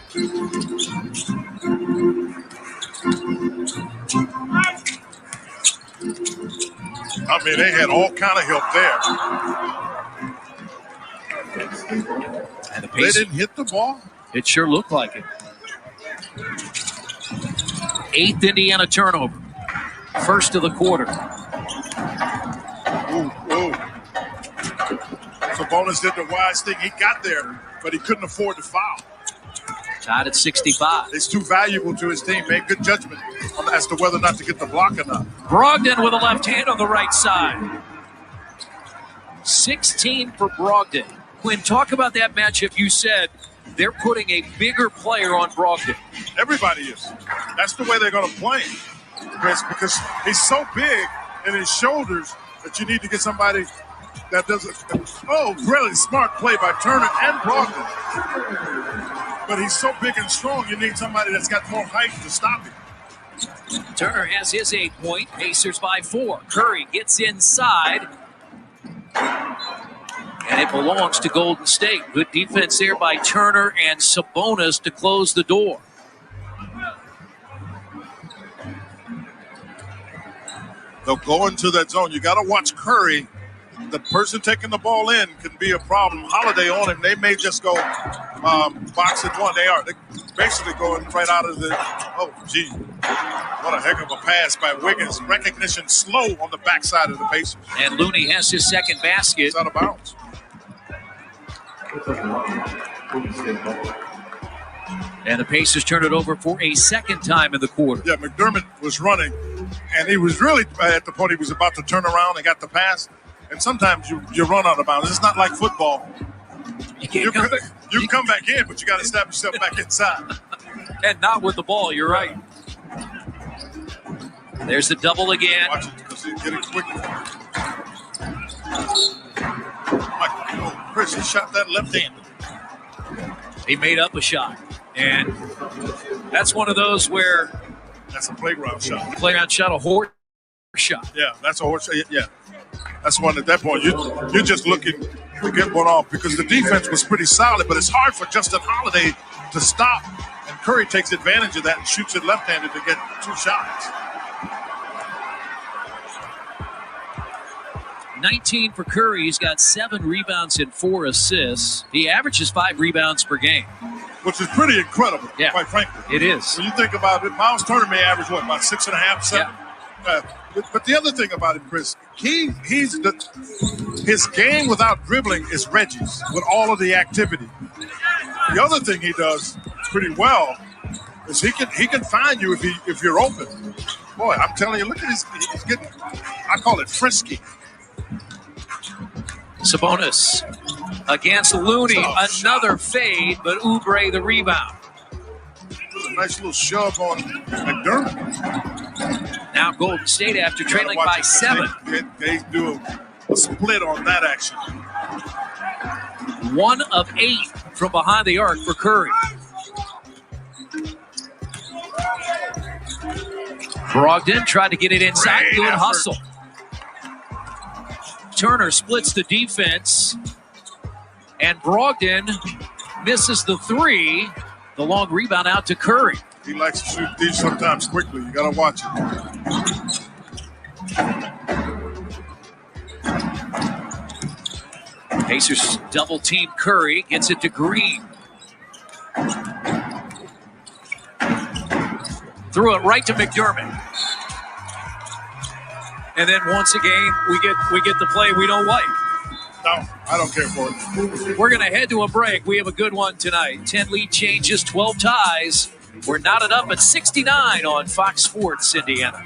I mean, they had all kind of help there.
And the
They didn't hit the ball?
It sure looked like it. 8th Indiana turnover. First of the quarter.
Ooh. Sabonis did the wise thing. He got there, but he couldn't afford to foul.
Tied at 65.
It's too valuable to his team. Made good judgment as to whether or not to get the block or not.
Brogdon with a left hand on the right side. 16 for Brogdon. Quinn, talk about that matchup. You said they're putting a bigger player on Brogdon.
Everybody is. That's the way they're going to play him, Chris, because he's so big in his shoulders that you need to get somebody that does it. Oh, really smart play by Turner and Brogdon. But he's so big and strong, you need somebody that's got more height to stop him.
Turner has his 8-point. Pacers by 4. Curry gets inside. And and it belongs to Golden State. Good defense there by Turner and Sabonis to close the door.
They'll go into that zone. You got to watch Curry. The person taking the ball in can be a problem. Holiday on him. They may just go box and one. They're basically going right out of the. Oh, gee. What a heck of a pass by Wiggins. Recognition slow on the backside of the Pacers.
And Looney has his second basket.
It's out of bounds.
And the Pacers turn it over for a second time in the quarter.
Yeah, McDermott was running, and he was really at the point he was about to turn around and got the pass. And sometimes you run out of bounds. It's not like football. You come back in, but you got to stab yourself back inside.
And not with the ball, you're right. There's the double again.
Watch it, because he's getting quick. Chris, he shot that left-handed.
He made up a shot. And that's one of those where...
That's a playground shot.
Playground shot, a horse shot.
Yeah, that's a horse shot. Yeah. That's one at that point. You're just looking to get one off because the defense was pretty solid, but it's hard for Justin Holiday to stop. And Curry takes advantage of that and shoots it left-handed to get 2 shots.
19 for Curry. He's got 7 rebounds and 4 assists. He averages 5 rebounds per game.
Which is pretty incredible, quite frankly.
It is.
When you think about it, Miles Turner may average, about 6.5, 7? Yeah. But the other thing about him, Chris, his game without dribbling is Reggie's with all of the activity. The other thing he does pretty well is he can find you if you're open. Boy, I'm telling you, look at he's getting, I call it frisky.
Sabonis against Looney, another fade, but Oubre the rebound.
A nice little shove on McDermott.
Now Golden State after trailing by 7.
They do a split on that action.
1 of 8 from behind the arc for Curry. Brogdon tried to get it inside, good hustle. Turner splits the defense, and Brogdon misses the 3. The long rebound out to Curry.
He likes to shoot these sometimes quickly. You got to watch it.
Pacers double team Curry, gets it to Green. Threw it right to McDermott. And then once again, we get the play we don't like.
No, I don't care for it.
We're going to head to a break. We have a good one tonight. 10 lead changes, 12 ties. We're knotted up at 69 on Fox Sports Indiana.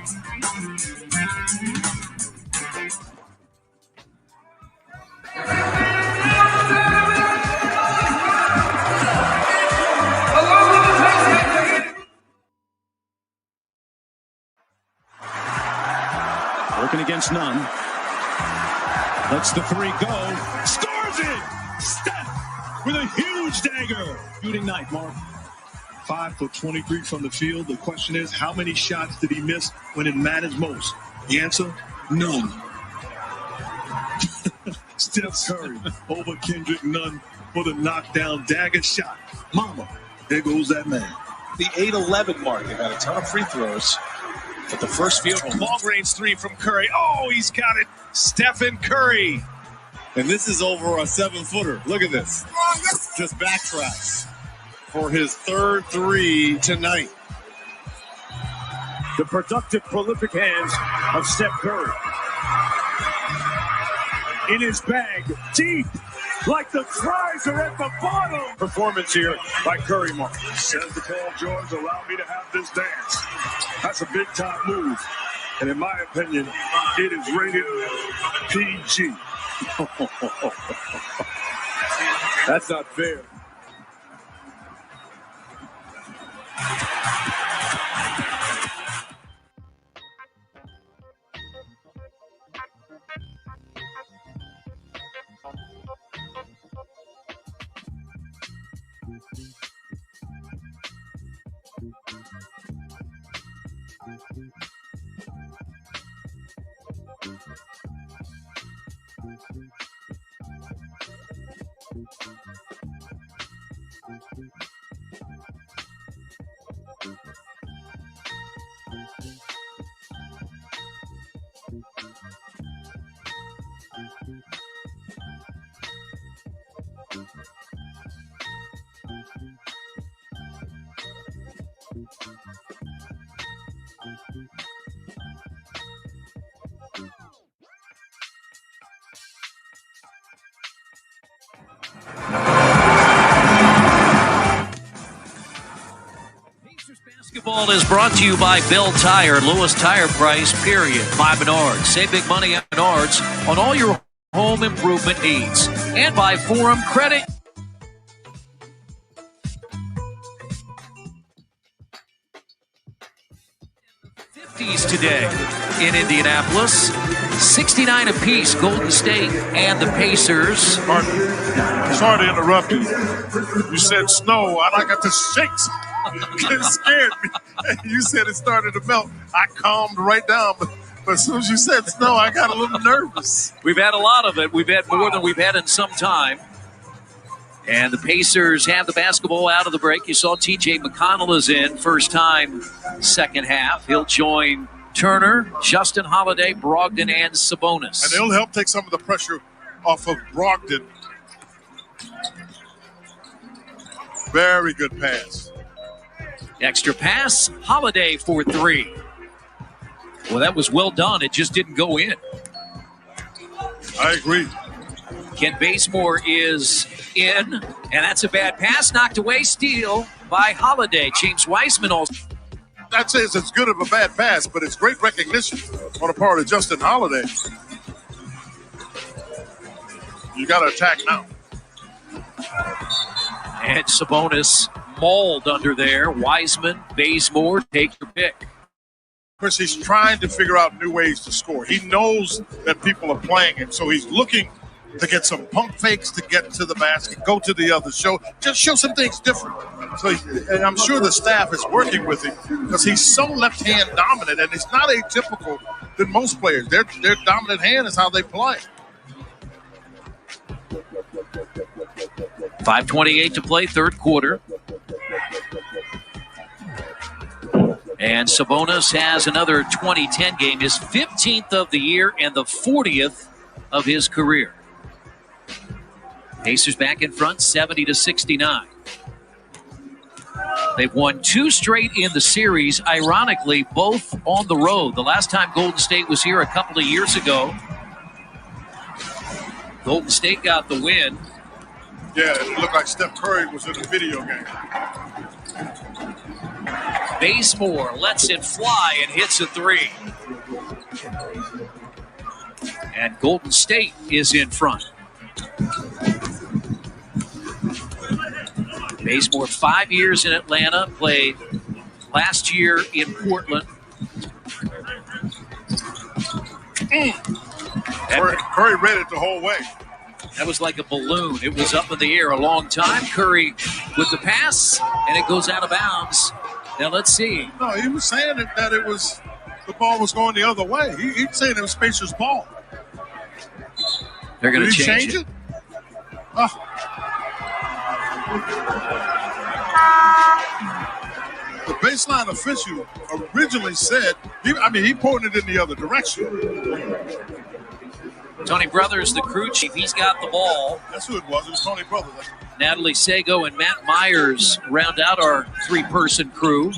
Working against none. Lets the 3 go. Scores it! Steph with a huge dagger. Shooting night, Mark. 5 for 23 from the field. The question is, how many shots did he miss when it matters most? The answer, none. Steph Curry over Kendrick Nunn for the knockdown dagger shot. Mama, there goes that man.
The 8-11 mark. They've had a ton of free throws. But the first field goal, long-range 3 from Curry. Oh, he's got it. Stephen Curry.
And this is over a 7-footer. Look at this. Just backtracks for his 3rd 3 tonight.
The productive, prolific hands of Steph Curry. In his bag, deep, like the tries are at the bottom. Performance here by Curry, Mark.
Says the Paul George, allow me to have this dance. That's a big-time move. And in my opinion, it is rated PG.
That's not fair.
Basketball is brought to you by Bell Tire, lowest tire price, period. By Menards. Save big money at Menards on all your home improvement needs. And by Forum Credit. Today in Indianapolis, 69 apiece, Golden State and the Pacers.
Sorry to interrupt you. You said snow, and I got the shakes. It scared me. You said it started to melt. I calmed right down, but as soon as you said snow, I got a little nervous.
We've had a lot of it. We've had more than we've had in some time. And the Pacers have the basketball out of the break. You saw T.J. McConnell is in, first time, second half. He'll join Turner, Justin Holiday, Brogdon, and Sabonis.
And they'll help take some of the pressure off of Brogdon. Very good pass.
Extra pass, Holiday for three. Well, that was well done. It just didn't go in.
I agree.
Kent Bazemore is in, and that's a bad pass. Knocked away, steal by Holiday. James Wiseman also.
I'd say it's as good of a bad pass, but it's great recognition on the part of Justin Holiday. You got to attack now.
And Sabonis mauled under there. Wiseman, Bazemore, take your pick.
Chris, he's trying to figure out new ways to score. He knows that people are playing it, so he's looking to get some pump fakes to get to the basket, go to the other show, just show some things different. So, and I'm sure the staff is working with him because he's so left-hand dominant, and it's not atypical than most players. Their dominant hand is how they play.
5:28 to play, third quarter. And Sabonis has another 20-10 game, his 15th of the year and the 40th of his career. Pacers back in front, 70-69. They've won two straight in the series, ironically, both on the road. The last time Golden State was here a couple of years ago, Golden State got the win.
Yeah, it looked like Steph Curry was in a video game.
Bazemore lets it fly and hits a three. And Golden State is in front. Bazemore, 5 years in Atlanta, played last year in Portland.
Curry read it the whole way.
That was like a balloon. It was up in the air a long time. Curry with the pass, and it goes out of bounds. Now let's see.
No, he was saying that it was the ball was going the other way. He's saying it was Pacers' ball.
They're going to
change it. The baseline official originally said, he pointed in the other direction.
Tony Brothers, the crew chief, he's got the ball.
That's who it was. It was Tony Brothers.
Natalie Sago and Matt Myers round out our three-person crew.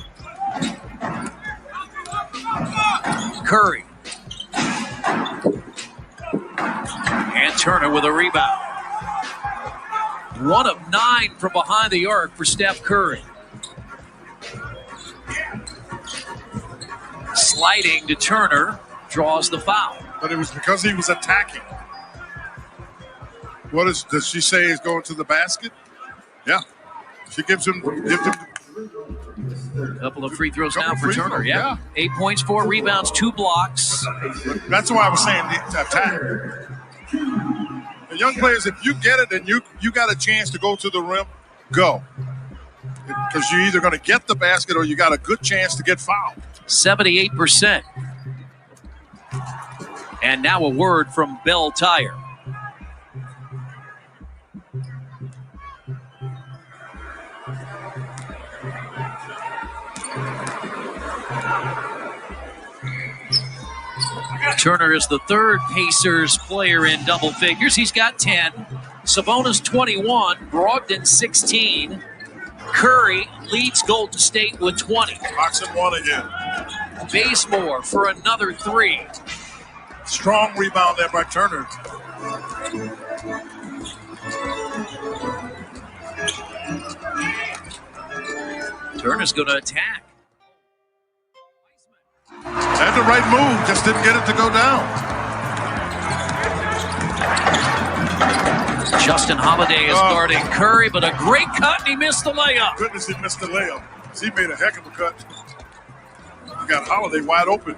Curry. And Turner with a rebound. 1 of 9 from behind the arc for Steph Curry. Sliding to Turner, draws the foul.
But it was because he was attacking. Does she say he's going to the basket? Yeah. She gives him
a couple of free throws now for Turner. Yeah. 8 points, 4 rebounds, 2 blocks.
That's why I was saying the attack. The young players, if you get it and you got a chance to go to the rim, go. Because you're either going to get the basket or you got a good chance to get fouled.
78%. And now a word from Bell Tire. Turner is the third Pacers player in double figures. He's got 10. Sabonis 21, Brogdon 16. Curry leads Golden State with 20.
Box and one again.
Bazemore for another 3.
Strong rebound there by Turner.
Turner's going to attack.
Had the right move, just didn't get it to go down.
Justin Holiday is guarding Curry, but a great cut, and he missed the layup.
Goodness, he missed the layup. He made a heck of a cut. He got Holiday wide open.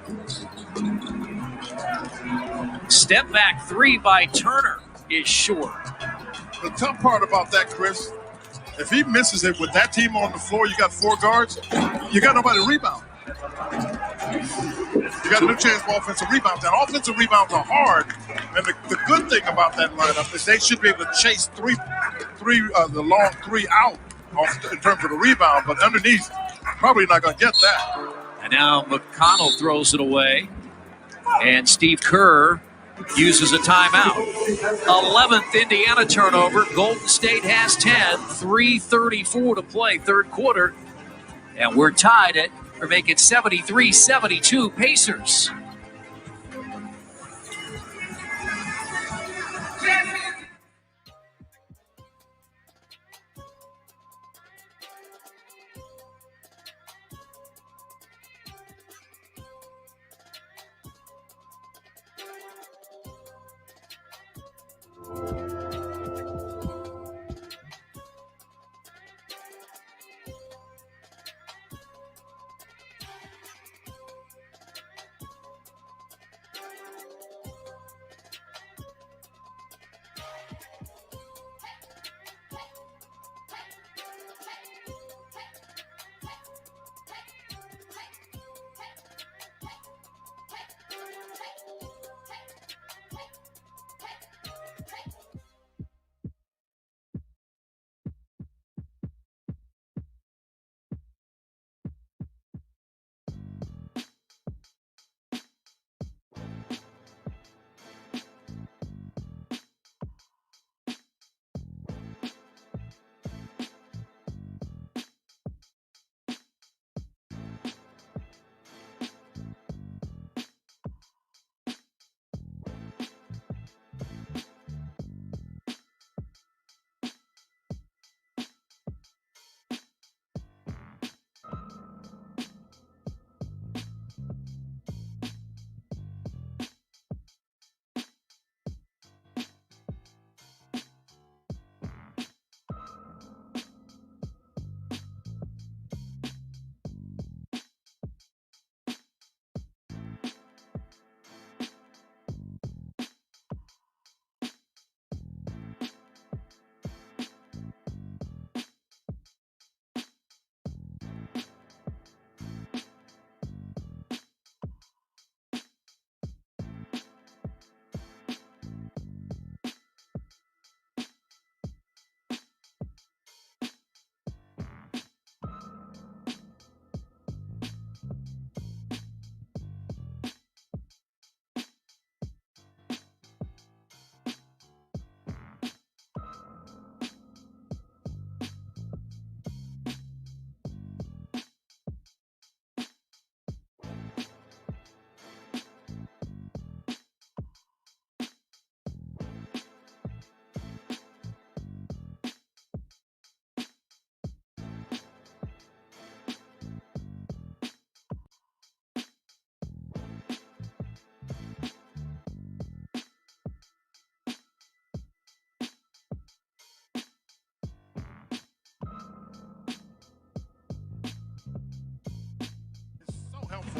Step back 3 by Turner is short.
The tough part about that, Chris, if he misses it with that team on the floor, you got 4 guards, you got nobody to rebound. You got no chance for offensive rebounds. And offensive rebounds are hard. And the good thing about that lineup is they should be able to chase the long 3 out in terms of the rebound. But underneath, probably not going to get that.
And now McConnell throws it away. And Steve Kerr uses a timeout. 11th Indiana turnover. Golden State has 10. 3:34 to play, third quarter. And we're tied at, or make it 73-72 Pacers.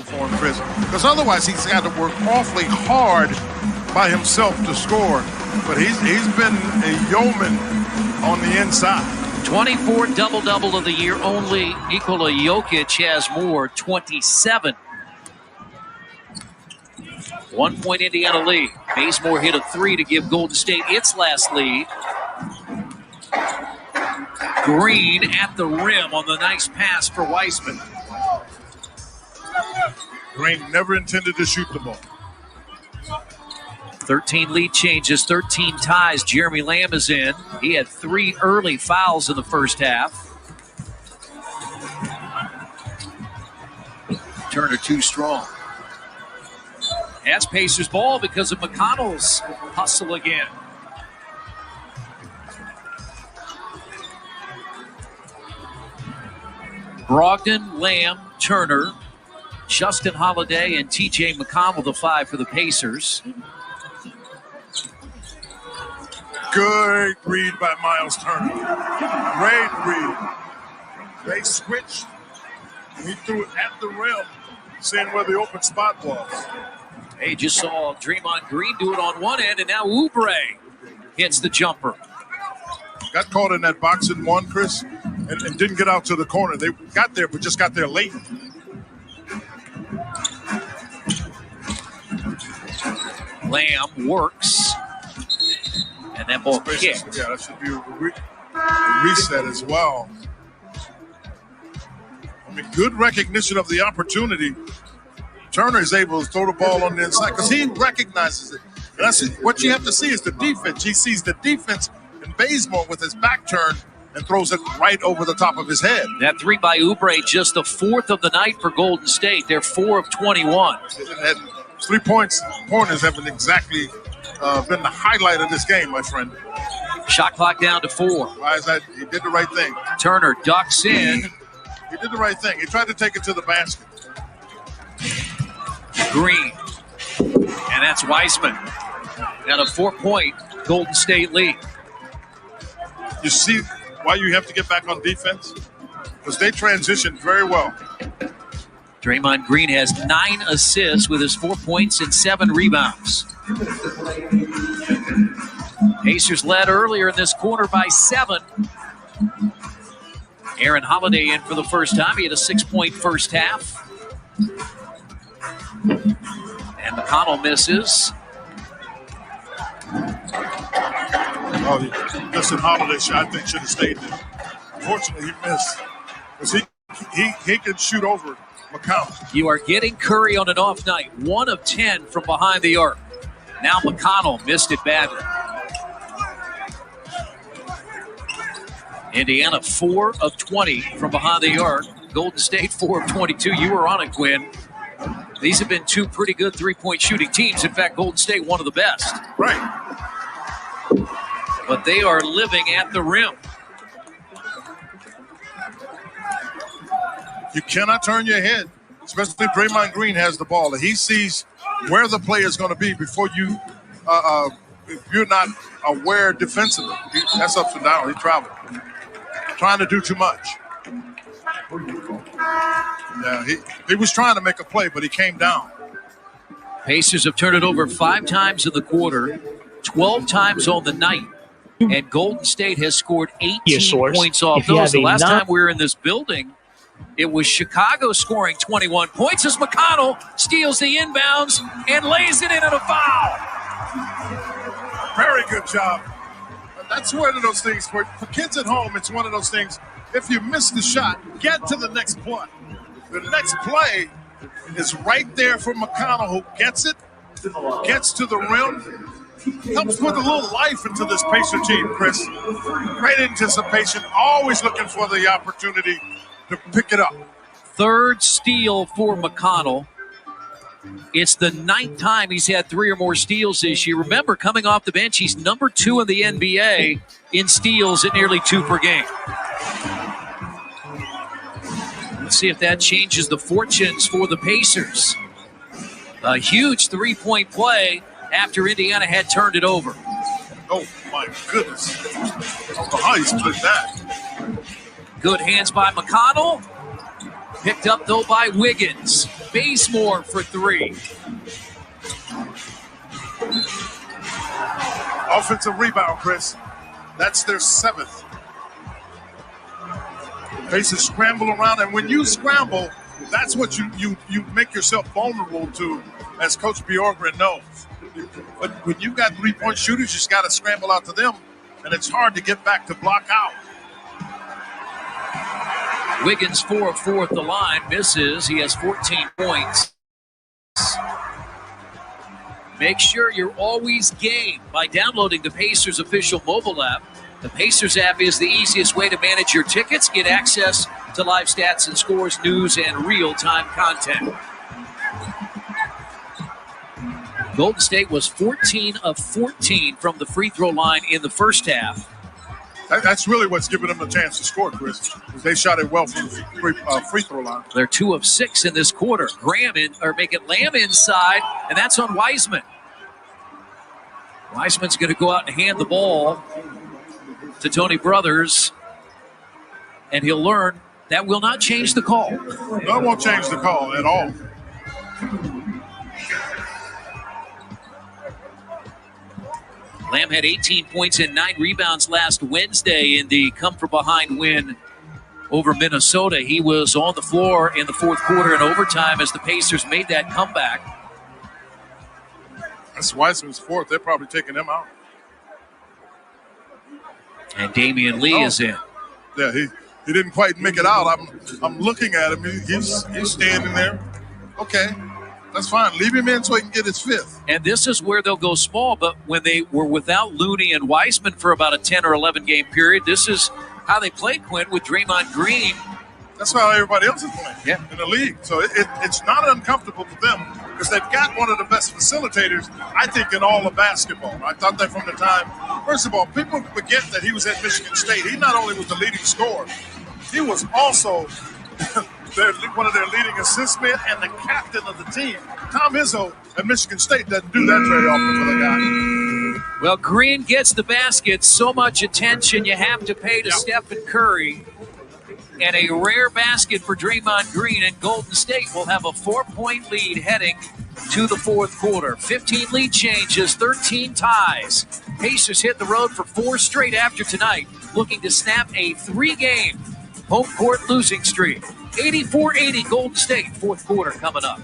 For him, Chris, because otherwise he's got to work awfully hard by himself to score. But he's been a yeoman on the inside.
24 double-double of the year. Only Nikola Jokic has more, 27. 1 point Indiana lead. Bazemore hit a 3 to give Golden State its last lead. Green at the rim on the nice pass for Weissman.
Green never intended to shoot the ball.
13 lead changes, 13 ties. Jeremy Lamb is in. He had 3 early fouls in the first half. Turner too strong. Has Pacers ball because of McConnell's hustle again. Brogdon, Lamb, Turner, Justin Holiday, and TJ McConnell, the 5 for the Pacers.
Good read by Miles Turner. Great read. They switched. He threw it at the rim, seeing where the open spot was.
Hey, just saw Draymond Green do it on one end, and now Oubre hits the jumper.
Got caught in that box and one, Chris, and didn't get out to the corner. They got there, but just got there late.
Lamb works. And that ball kicked.
Yeah, that should be a reset as well. I mean, good recognition of the opportunity. Turner is able to throw the ball on the inside because he recognizes it. And that's what you have to see is the defense. He sees the defense in Bazemore with his back turned and throws it right over the top of his head.
That 3 by Oubre, just the 4th of the night for Golden State. They're 4 of 21.
And 3 pointers haven't exactly been the highlight of this game, my friend.
Shot clock down to 4.
Why is that? He did the right thing.
Turner ducks in.
He did the right thing. He tried to take it to the basket.
Green. And that's Weissman. Got a 4-point Golden State lead.
You see why you have to get back on defense? Because they transitioned very well.
Draymond Green has 9 assists with his 4 points and 7 rebounds. Pacers led earlier in this quarter by 7. Aaron Holiday in for the first time. He had a 6-point first half. And McConnell misses.
Oh, Justin Holiday, I think, should have stayed there. Unfortunately, he missed. Because he can shoot over McConnell.
You are getting Curry on an off night. 1 of 10 from behind the arc. Now McConnell missed it badly. Indiana 4 of 20 from behind the arc. Golden State 4 of 22. You were on it, Quinn. These have been 2 pretty good 3-point shooting teams. In fact, Golden State one of the best.
Right.
But they are living at the rim.
You cannot turn your head, especially Draymond Green has the ball. He sees where the play is going to be before you, if you're not aware defensively. That's ups and downs. He traveled. Trying to do too much. Yeah, he was trying to make a play, but he came down.
Pacers have turned it over 5 times in the quarter, 12 times on the night. And Golden State has scored 18 points off those. The last time we were in this building, it was Chicago scoring 21 points as McConnell steals the inbounds and lays it in at a foul.
Very good job. That's one of those things for kids at home. It's one of those things. If you miss the shot, get to the next play. The next play is right there for McConnell, who gets it, gets to the rim, helps put a little life into this Pacer team, Chris. Great anticipation, always looking for the opportunity to pick it up.
3rd steal for McConnell. It's the 9th time he's had 3 or more steals this year. Remember, coming off the bench, he's number 2 in the NBA in steals at nearly 2 per game. Let's see if that changes the fortunes for the Pacers. A huge 3-point play after Indiana had turned it over.
Oh, my goodness. I don't know how he split that.
Good hands by McConnell. Picked up, though, by Wiggins. Bazemore for 3.
Offensive rebound, Chris. That's their 7th. The Pacers scramble around, and when you scramble, that's what you make yourself vulnerable to, as Coach Bjorgren knows. But when you've got 3-point shooters, you just got to scramble out to them, and it's hard to get back to block out.
Wiggins 4 of 4 at the line, misses. He has 14 points. Make sure you're always game by downloading the Pacers official mobile app. The Pacers app is the easiest way to manage your tickets, get access to live stats and scores, news, and real-time content. Golden State was 14 of 14 from the free throw line in the first half.
That's really what's giving them a chance to score, Chris. They shot it well from the free throw line.
They're 2 of 6 in this quarter. Lamb inside, and that's on Wiseman. Wiseman's going to go out and hand the ball to Tony Brothers, and he'll learn that will not change the call.
That won't change the call at all.
Lamb had 18 points and 9 rebounds last Wednesday in the come-from-behind win over Minnesota. He was on the floor in the fourth quarter and overtime as the Pacers made that comeback.
That's Wiseman's fourth. They're probably taking him out.
And Damian Lee is in.
Yeah, he didn't quite make it out. I'm looking at him. He's standing there. Okay, that's fine. Leave him in so he can get his fifth.
And this is where they'll go small, but when they were without Looney and Wiseman for about a 10 or 11 game period, this is how they play, Quinn, with Draymond Green.
That's how everybody else is playing in the league. So it's not uncomfortable for them because they've got one of the best facilitators, I think, in all of basketball. I thought that from the time. First of all, people forget that he was at Michigan State. He not only was the leading scorer, he was also one of their leading assist men and the captain of the team. Tom Izzo at Michigan State doesn't do that very often for the guy.
Well, Green gets the basket. So much attention you have to pay to Stephen Curry. And a rare basket for Draymond Green, and Golden State will have a 4-point lead heading to the fourth quarter. 15 lead changes, 13 ties. Pacers hit the road for 4 straight after tonight, looking to snap a 3-game home court losing streak. 84-80 Golden State, fourth quarter coming up.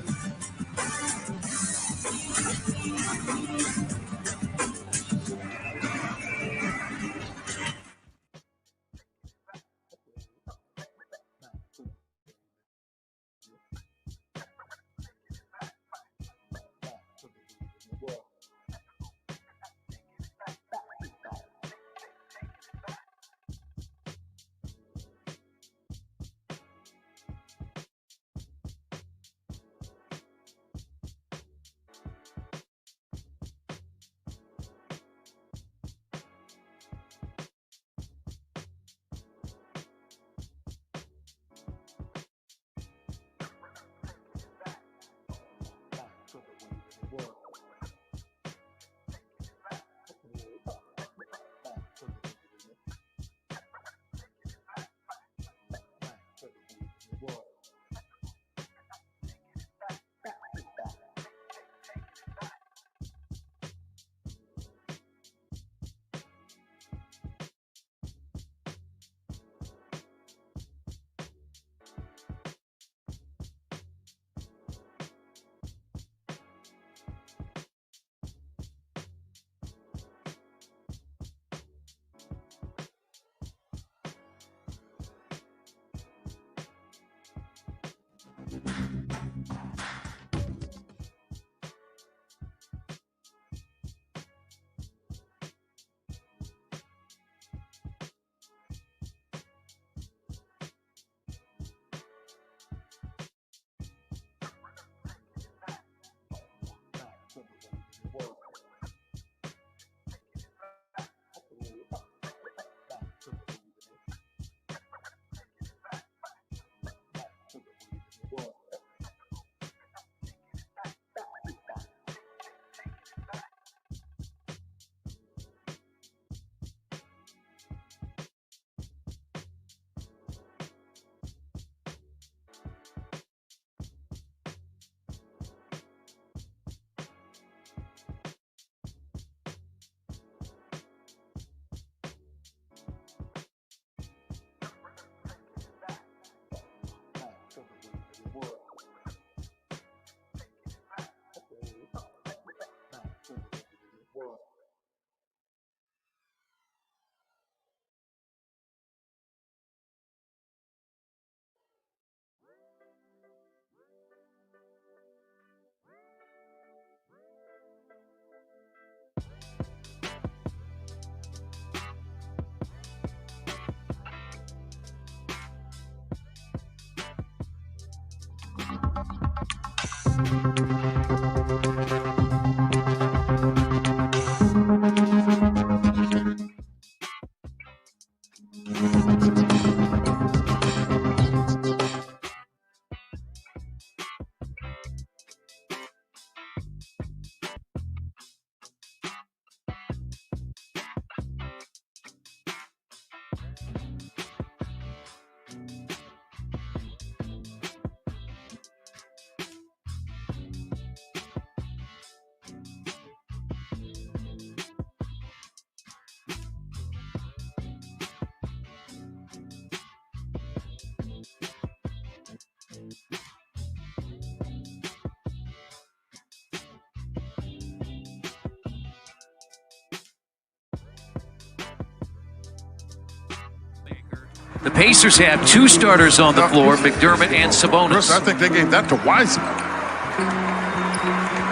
The Pacers have 2 starters on the floor, McDermott and Sabonis.
I think they gave that to Wiseman.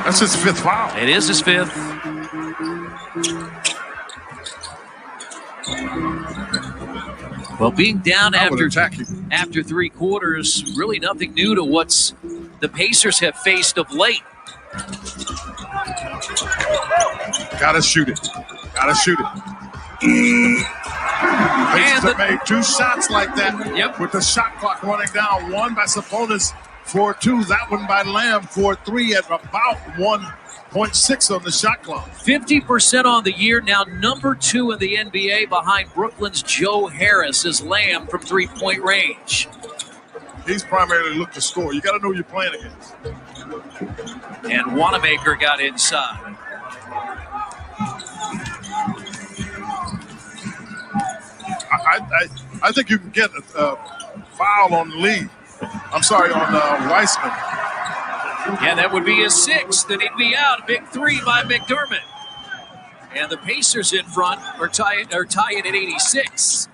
That's his 5th foul.
It is his 5th. Well, being down after 3 quarters, really nothing new to what's the Pacers have faced of late.
Gotta shoot it. Gotta shoot it. Pacers have made 2 shots like that with the shot clock running down. One by Sabonis for 2. That one by Lamb for 3 at about 1.6 on the shot clock.
50% on the year, now number 2 in the NBA behind Brooklyn's Joe Harris is Lamb from 3-point range.
He's primarily looked to score. You got to know who you're playing against.
And Wanamaker got inside.
I think you can get a foul on Lee. I'm sorry, on Weissman.
Yeah, that would be his 6th, and he'd be out. Big 3 by McDermott. And the Pacers in front are tying at 86.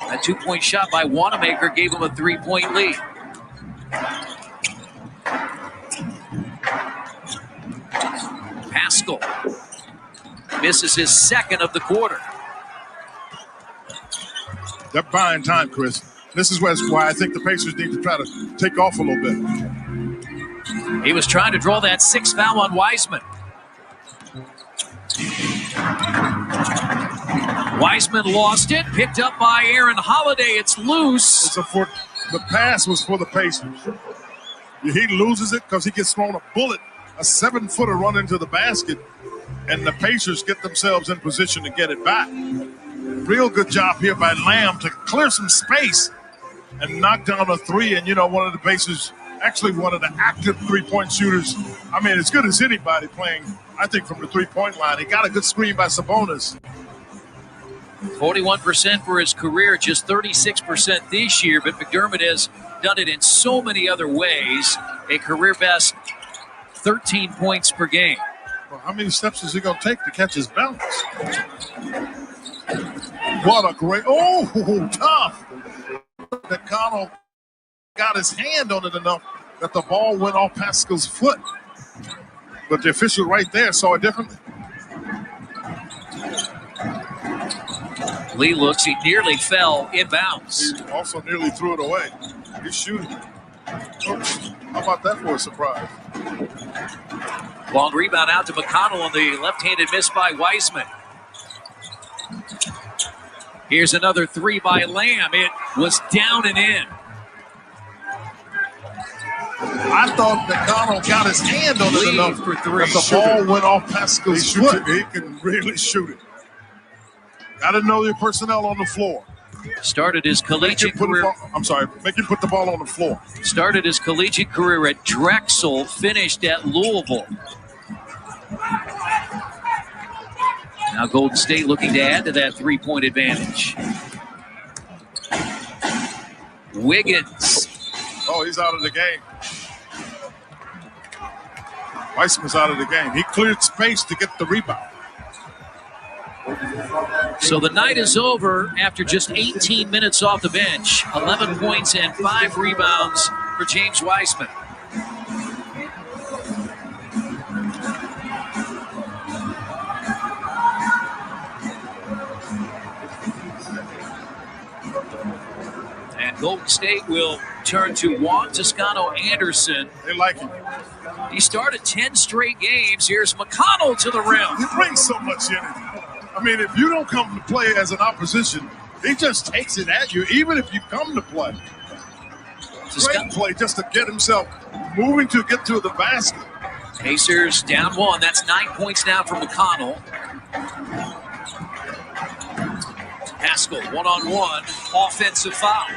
A 2-point shot by Wanamaker gave him a 3-point lead. Pascal misses his 2nd of the quarter.
They're buying time, Chris. This is why I think the Pacers need to try to take off a little bit.
He was trying to draw that 6th foul on Wiseman. Wiseman lost it, picked up by Aaron Holiday. It's loose.
The pass was for the Pacers. He loses it because he gets thrown a bullet, a 7-footer run into the basket, and the Pacers get themselves in position to get it back. Real good job here by Lamb to clear some space and knock down a 3. And, one of the Pacers, actually one of the active 3-point shooters. I mean, as good as anybody playing, I think, from the 3-point line. He got a good screen by Sabonis.
41% for his career, just 36% this year, but McDermott has done it in so many other ways. A career best 13 points per game.
Well, how many steps is he going to take to catch his balance? What a great, tough. McConnell got his hand on it enough that the ball went off Pascal's foot. But the official right there saw it differently.
Lee looks, he nearly fell inbounds.
He also nearly threw it away. He's shooting. Oops. How about that for a surprise?
Long rebound out to McConnell on the left-handed miss by Wiseman. Here's another 3 by Lamb. It was down and in.
I thought McConnell got his hand on it enough
for 3.
that the ball went off Pascal's foot. He can really shoot it. Got to know your personnel on the floor.
Started his collegiate career.
Make him put the ball on the floor.
Started his collegiate career at Drexel, finished at Louisville. Now Golden State looking to add to that 3-point advantage. Wiggins.
Oh, he's out of the game. Weissman's out of the game. He cleared space to get the rebound.
So the night is over after just 18 minutes off the bench. 11 points and 5 rebounds for James Wiseman. And Golden State will turn to Juan Toscano-Anderson.
They like him.
He started 10 straight games. Here's McConnell to the rim.
He brings so much energy. I mean, if you don't come to play as an opposition, he just takes it at you, even if you come to play. Great play just to get himself moving to get to the basket.
Pacers down 1. That's 9 points now for McConnell. Pascal, one-on-one, offensive foul.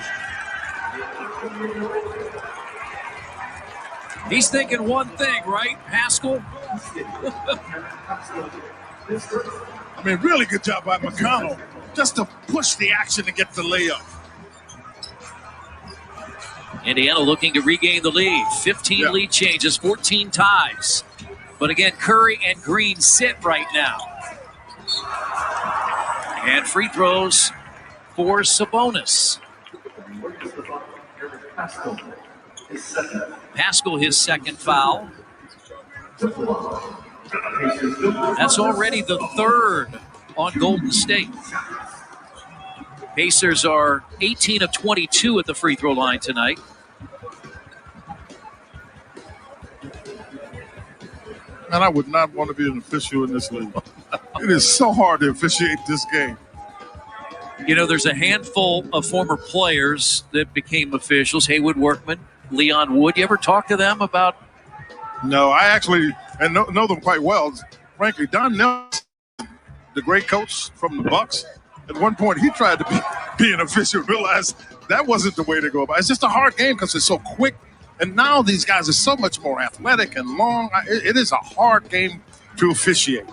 He's thinking one thing, right, Pascal?
I mean, really good job by McConnell just to push the action to get the layup.
Indiana looking to regain the lead. 15 lead changes, 14 ties. But again, Curry and Green sit right now. And free throws for Sabonis. Pascal, his second foul. That's already the third on Golden State. Pacers are 18 of 22 at the free throw line tonight.
And I would not want to be an official in this league. It is so hard to officiate this game.
You know, there's a handful of former players that became officials. Haywood Workman, Leon Wood. You ever talk to them about?
No, I actually know them quite well. Frankly, Don Nelson, the great coach from the Bucks, at one point he tried to be an official, realized that wasn't the way to go about it. It's just a hard game because it's so quick. And now these guys are so much more athletic and long. It is a hard game to officiate.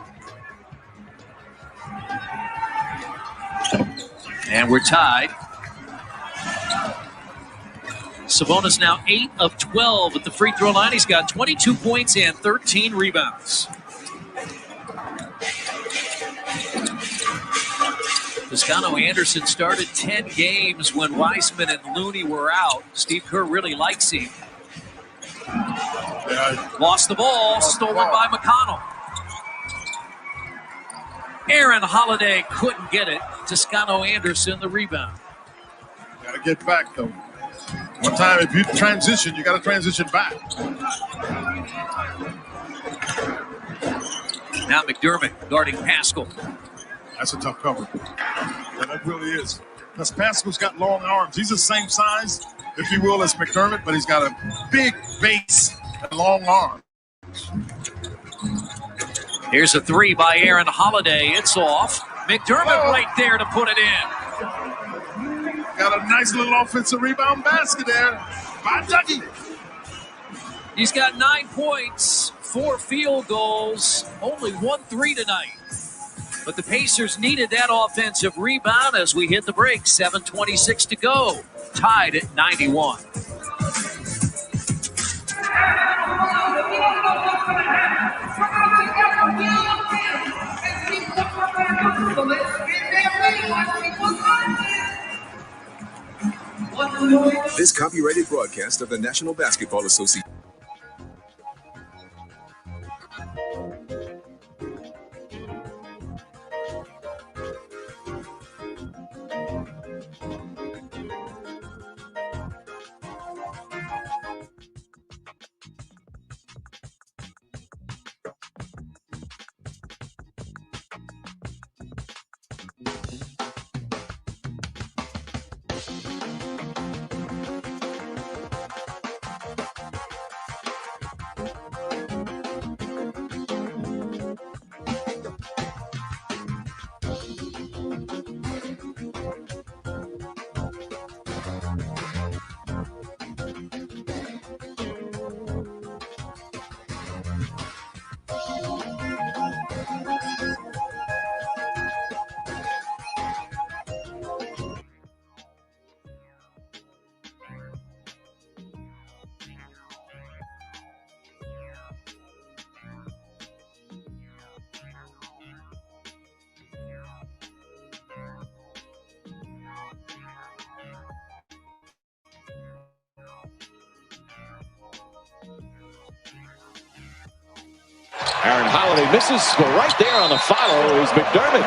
And we're tied. Sabonis now 8 of 12 at the free throw line. He's got 22 points and 13 rebounds. Toscano Anderson started 10 games when Weissman and Looney were out. Steve Kerr really likes him. Lost the ball, stolen by McConnell. Aaron Holiday couldn't get it. Toscano Anderson the rebound.
Got to get back, though. One time, if you transition, you got to transition back.
Now McDermott guarding Pascal.
That's a tough cover. Yeah, that really is. Because Pascal's got long arms. He's the same size, if you will, as McDermott, but he's got a big base and long arms.
Here's a three by Aaron Holiday. It's off. McDermott right there to put it in.
Got a nice little offensive rebound basket there by Dougie.
He's got 9 points, 4 field goals, only 1 3 tonight. But the Pacers needed that offensive rebound as we hit the break. 7:26 to go. Tied at 91.
This copyrighted broadcast of the National Basketball Association.
Aaron Holiday misses, but right there on the follow is McDermott.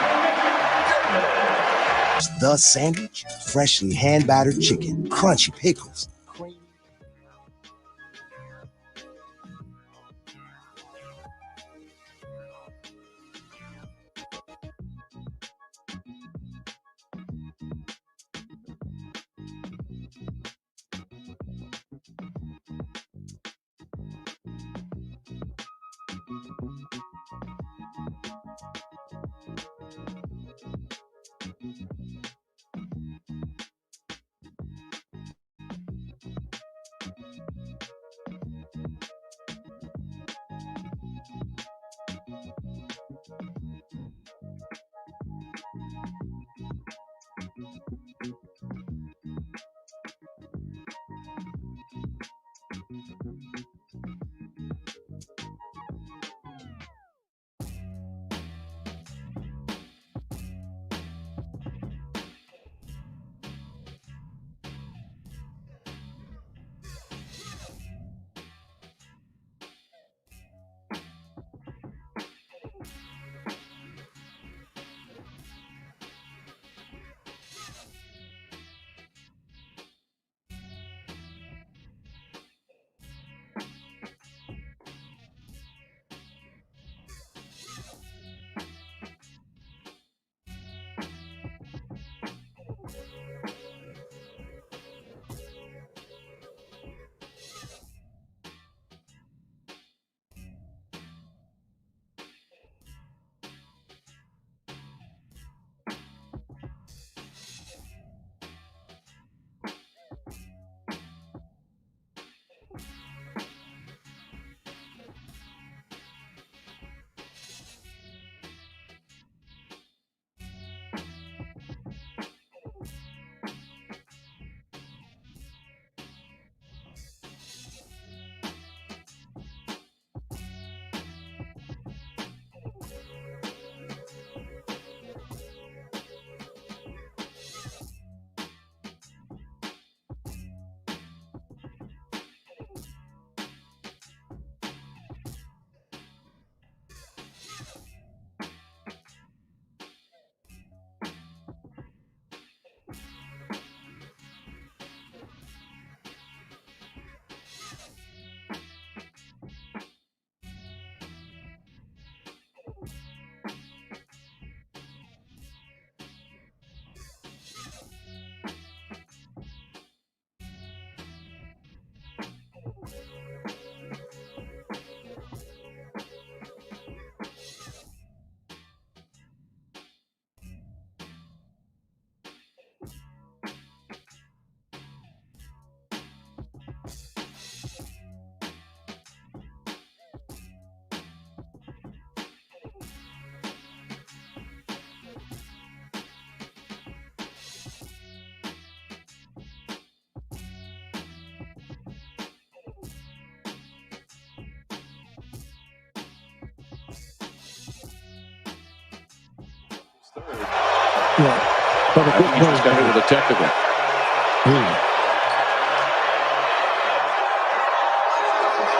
The sandwich, freshly hand-battered chicken, crunchy pickles.
Yeah. But a
I
good
think he just got hit with a technical.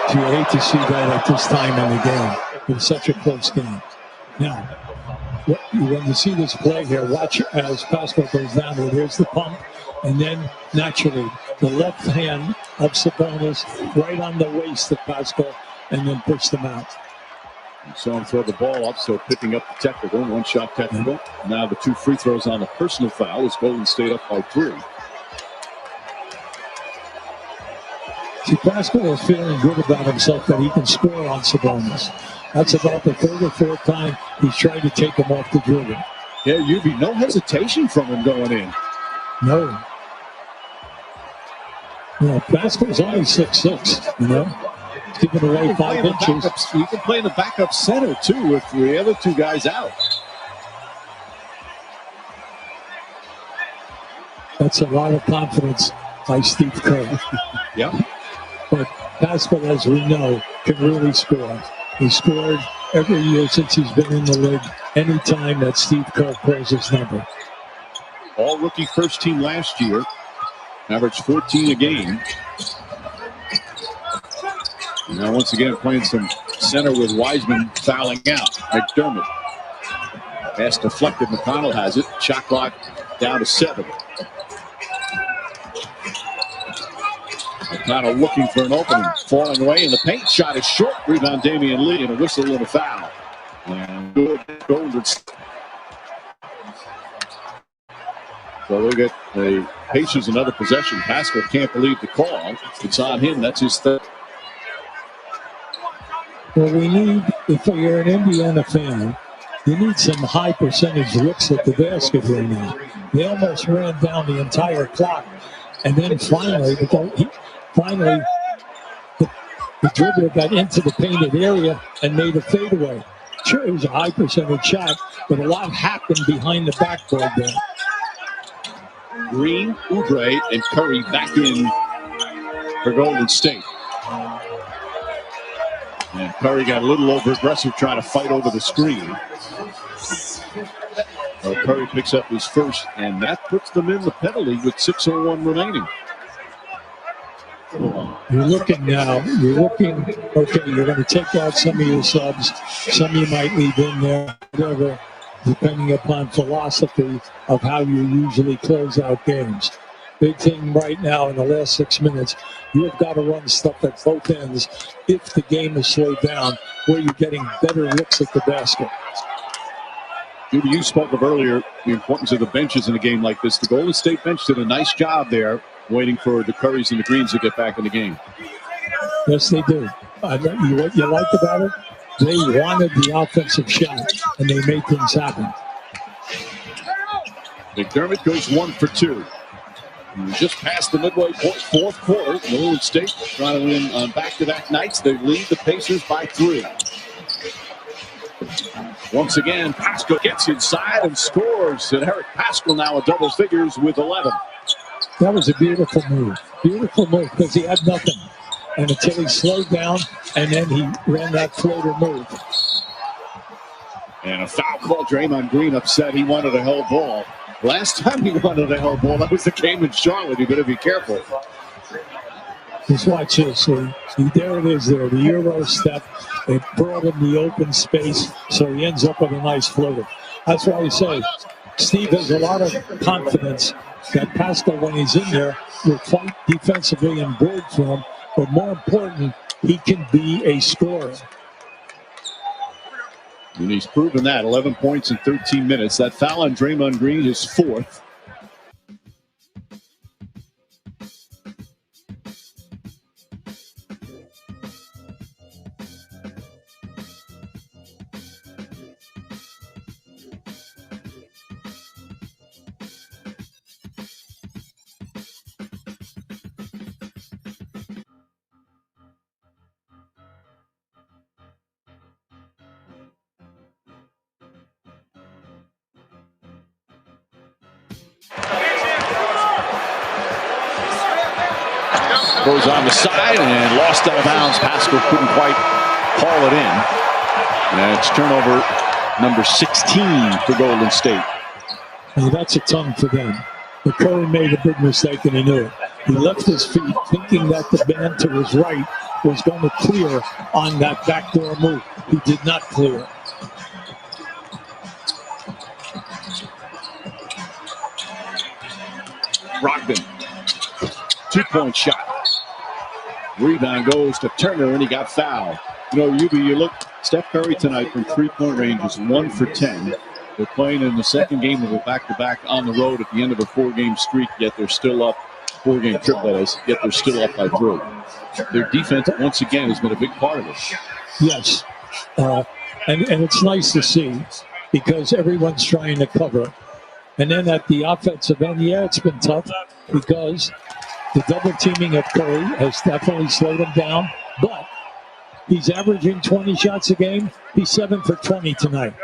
So you hate to see that at this time in the game. It's such a close game. Now, when you see this play here, watch as Pascal goes down there. There's the pump, and then naturally the left hand of Sabonis right on the waist of Pascal, and then push them out.
You saw him throw the ball up, so picking up the technical, one-shot technical. Now the 2 free throws on the personal foul as Golden State up by 3.
See, Pascal is feeling good about himself that he can score on Sabonis. That's about the 3rd or 4th time he's tried to take him off the dribble.
Yeah, Yubi, no hesitation from him going in.
No. You know, Pascal's only 6'6", you know. He's giving away 5 inches.
You can play in the backup center, too, with the other 2 guys out.
That's a lot of confidence by Steve Kerr.
Yep.
But Pascal, as we know, can really score. He scored every year since he's been in the league, any time that Steve Kerr calls his number.
All rookie first team last year. Averaged 14 a game. And now once again playing some center with Wiseman fouling out. McDermott. Pass deflected. McConnell has it. Shot clock down to 7. McConnell looking for an opening. Falling away in the paint. Shot is short. Rebound Damian Lee and a whistle and a foul. And good Golden State. So we get the Pacers another possession. Pascal can't believe the call. It's on him. That's his 3rd.
Well, we need, if you're an Indiana fan, you need some high percentage looks at the basket right now. They almost ran down the entire clock. And then finally, the dribbler got into the painted area and made a fadeaway. Sure, it was a high percentage shot, but a lot happened behind the backboard there.
Green, Oubre, and Curry back in for Golden State. And Curry got a little over aggressive trying to fight over the screen. So Curry picks up his first, and that puts them in the penalty with 6:01 remaining.
You're looking now. Okay, you're going to take out some of your subs. Some you might leave in there, whatever, depending upon philosophy of how you usually close out games. Big thing right now in the last 6 minutes, you've got to run stuff at both ends if the game is slowed down, where you're getting better looks at the basket.
You spoke of earlier the importance of the benches in a game like this. The Golden State bench did a nice job there, waiting for the Currys and the Greens to get back in the game.
Yes, they do. What you like about it, they wanted the offensive shot, and they made things happen.
McDermott goes 1 for 2. Just past the midway point, 4th quarter. Golden State trying to win on back-to-back nights. They lead the Pacers by 3. Once again, Pascal gets inside and scores. And Eric Pascal now a double figures with 11.
That was a beautiful move. Beautiful move because he had nothing. And until he slowed down, and then he ran that floater move.
And a foul call. Draymond Green upset. He wanted a held ball. Last time he wanted a held ball, that was the game in Charlotte. You better be careful.
Just watch this. There it is there. The Euro step. It brought him the open space, so he ends up with a nice floater. That's why I say Steve has a lot of confidence that Pascal, when he's in there, will fight defensively and board for him. But more important, he can be a scorer.
And he's proven that. 11 points in 13 minutes. That foul on Draymond Green is 4th. Goes on the side and lost out of bounds. Pascal couldn't quite haul it in. And it's turnover number 16 for Golden State.
And that's a ton for them. But Curry made a big mistake, and he knew it. He left his feet thinking that the man to his right was going to clear on that backdoor move. He did not clear.
Brogdon, 2-point shot. Rebound goes to Turner, and he got fouled. You look, Steph Curry tonight from three-point range is 1 for 10. They're playing in the second game of a back-to-back on the road at the end of a 4-game streak, yet they're still up, 4-game trip that is, yet they're still up by 3. Their defense, once again, has been a big part of it.
Yes. And it's nice to see because everyone's trying to cover. And then at the offensive end, it's been tough because the double teaming of Curry has definitely slowed him down. But he's averaging 20 shots a game. He's 7 for 20 tonight.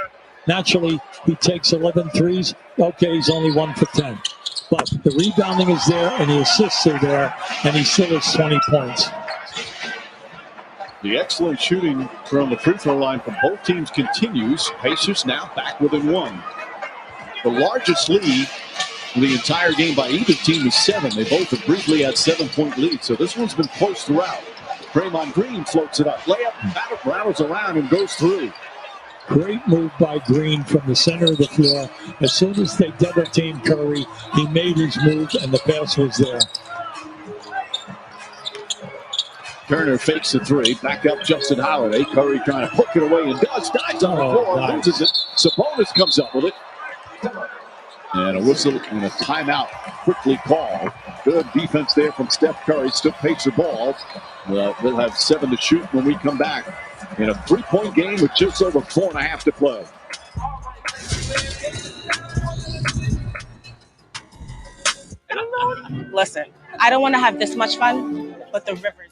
Naturally, he takes 11 threes. Okay, he's only 1 for 10. But the rebounding is there and the assists are there, and he still has 20 points.
The excellent shooting from the free throw line from both teams continues. Pacers now back within 1. The largest lead in the entire game by either team is 7. They both have briefly had 7-point leads, so this one's been close throughout. Draymond Green floats it up. Layup, rattles around and goes through.
Great move by Green from the center of the floor. As soon as they double teamed Curry, he made his move and the pass was there.
Turner fakes the 3. Back up Justin Holiday. Curry trying to hook it away and does. Dives on the floor.
Nice.
Loses it. Sabonis comes up with it. And a whistle and a timeout quickly called. Good defense there from Steph Curry. Still takes the ball. They'll have 7 to shoot when we come back in a 3-point game with just over 4.5 to play.
Listen, I don't want to have this much fun, but the Rivers.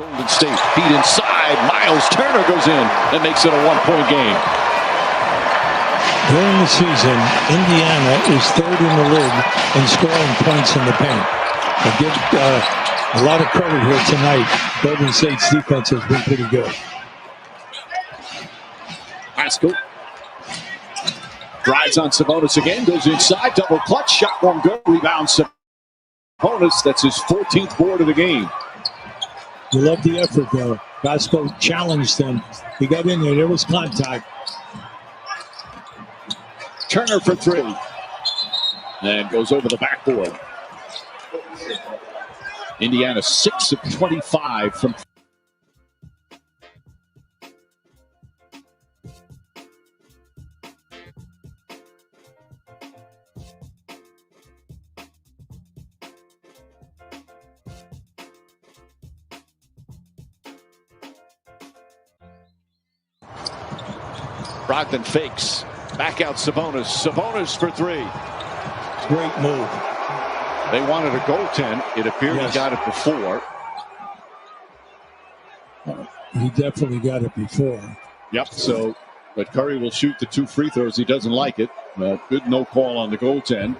Golden State feed inside. Miles Turner goes in and makes it a 1-point game.
During the season, Indiana is third in the league in scoring points in the paint. I give a lot of credit here tonight. Golden State's defense has been pretty good.
Haskell drives on Sabonis again, goes inside, double clutch, shot won't go, rebound Sabonis. That's his 14th board of the game.
You love the effort, though. Vasco challenged him. He got in there. There was contact.
Turner for three. And goes over the backboard. Indiana 6 of 25 from
Brogdon fakes. Back out Sabonis. Sabonis for three.
Great move.
They wanted a goaltend. It appeared he got it before.
He definitely got it before.
Yep. So, but Curry will shoot the 2 free throws. He doesn't like it. Good no call on the goaltend.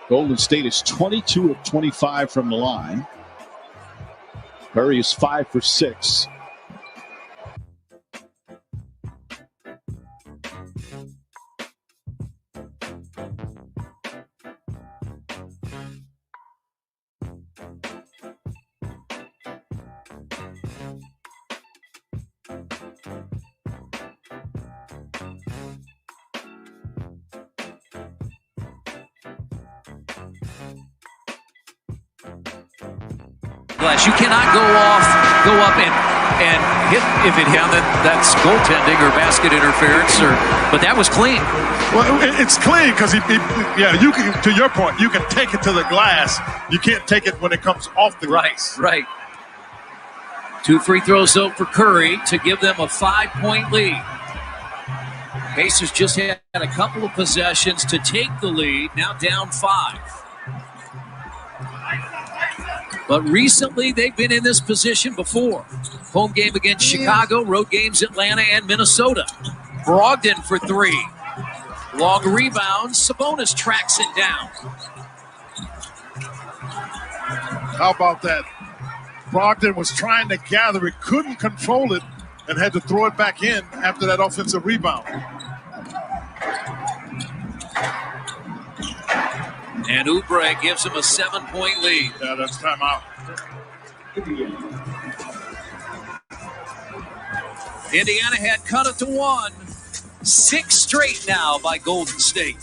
Golden State is 22 of 25 from the line. Curry is 5 for 6.
You cannot go up and hit. If it hit, that's goaltending or basket interference. But that was clean.
Well, it's clean because you can. To your point, you can take it to the glass. You can't take it when it comes off the glass.
Right. 2 free throws though for Curry to give them a 5-point lead. Pacers just had a couple of possessions to take the lead. Now down 5. But recently, they've been in this position before. Home game against Chicago, road games Atlanta and Minnesota. Brogdon for 3. Long rebound. Sabonis tracks it down.
How about that? Brogdon was trying to gather it, couldn't control it, and had to throw it back in after that offensive rebound.
And Oubre gives him a 7-point lead.
Yeah, that's timeout.
Indiana had cut it to 1. 6 straight now by Golden State.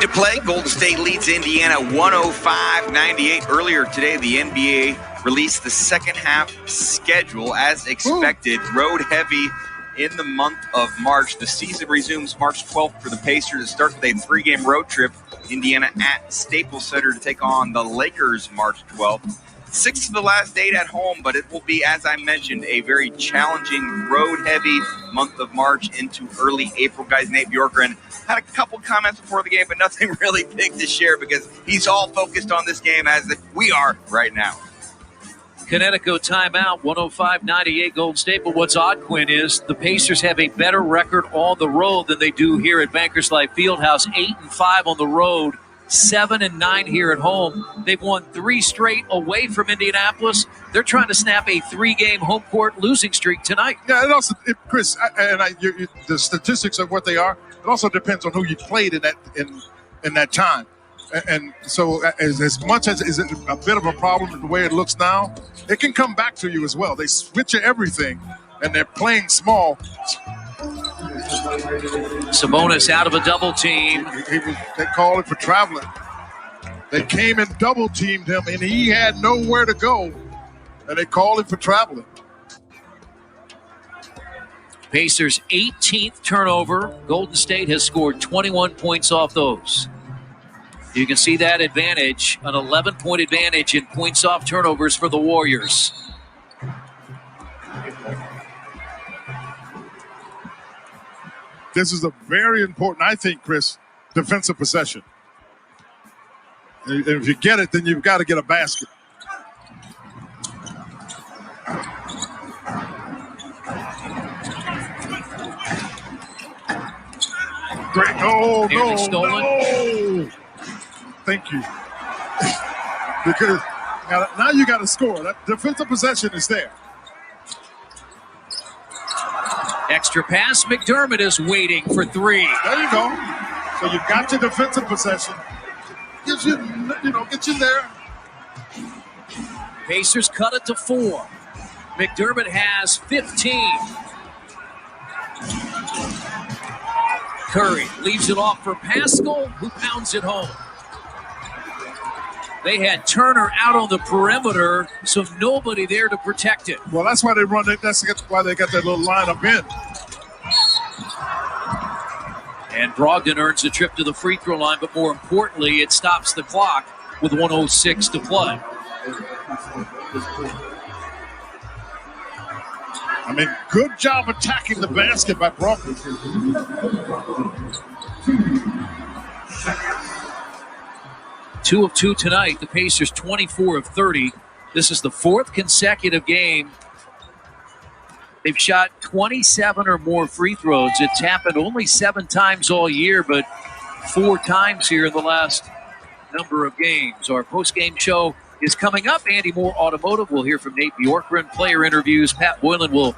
To play, Golden State leads Indiana 105-98. Earlier today, the NBA released the second half schedule as expected. Road heavy in the month of March. The season resumes March 12th for the Pacers to start with a 3-game road trip. Indiana at Staples Center to take on the Lakers March 12th. 6 of the last 8 at home, but it will be, as I mentioned, a very challenging road-heavy month of March into early April. Guys, Nate Bjorkgren had a couple comments before the game, but nothing really big to share because he's all focused on this game as we are right now.
Connecticut timeout, 105-98 Golden State. But what's odd, Quinn, is the Pacers have a better record on the road than they do here at Bankers Life Fieldhouse. 8-5 on the road, 7-9 here at home. They've won 3 straight away from Indianapolis. They're trying to snap a 3-game home court losing streak tonight.
Yeah, and also, Chris, the statistics of what they are, it also depends on who you played in that time. And so as much as is a bit of a problem the way it looks now, it can come back to you as well. They switch everything, and they're playing small.
Sabonis out of a double team.
They call it for traveling. They came and double teamed him, and he had nowhere to go, and they called him for traveling.
Pacers' 18th turnover. Golden State has scored 21 points off those. You can see that advantage, an 11-point advantage in points off turnovers for the Warriors.
This is a very important, I think, Chris, defensive possession. And if you get it, then you've got to get a basket. Great. Oh,
Nearly stolen.
No. Thank you. Because now you got to score. That defensive possession is there.
Extra pass. McDermott is waiting for three.
There you go. So you've got your defensive possession. Get you there.
Pacers cut it to 4. McDermott has 15. Curry leaves it off for Pascal, who pounds it home. They had Turner out on the perimeter, so nobody there to protect it.
Well, that's why they run it. That's why they got that little lineup in.
And Brogdon earns a trip to the free throw line, but more importantly, it stops the clock with 1:06 to play.
I mean, good job attacking the basket by Brogdon.
2 of 2 tonight. The Pacers 24 of 30. This is the 4th consecutive game. They've shot 27 or more free throws. It's happened only 7 times all year, but 4 times here in the last number of games. Our post-game show is coming up. Andy Moore Automotive. We'll hear from Nate Bjorkgren. Player interviews. Pat Boylan will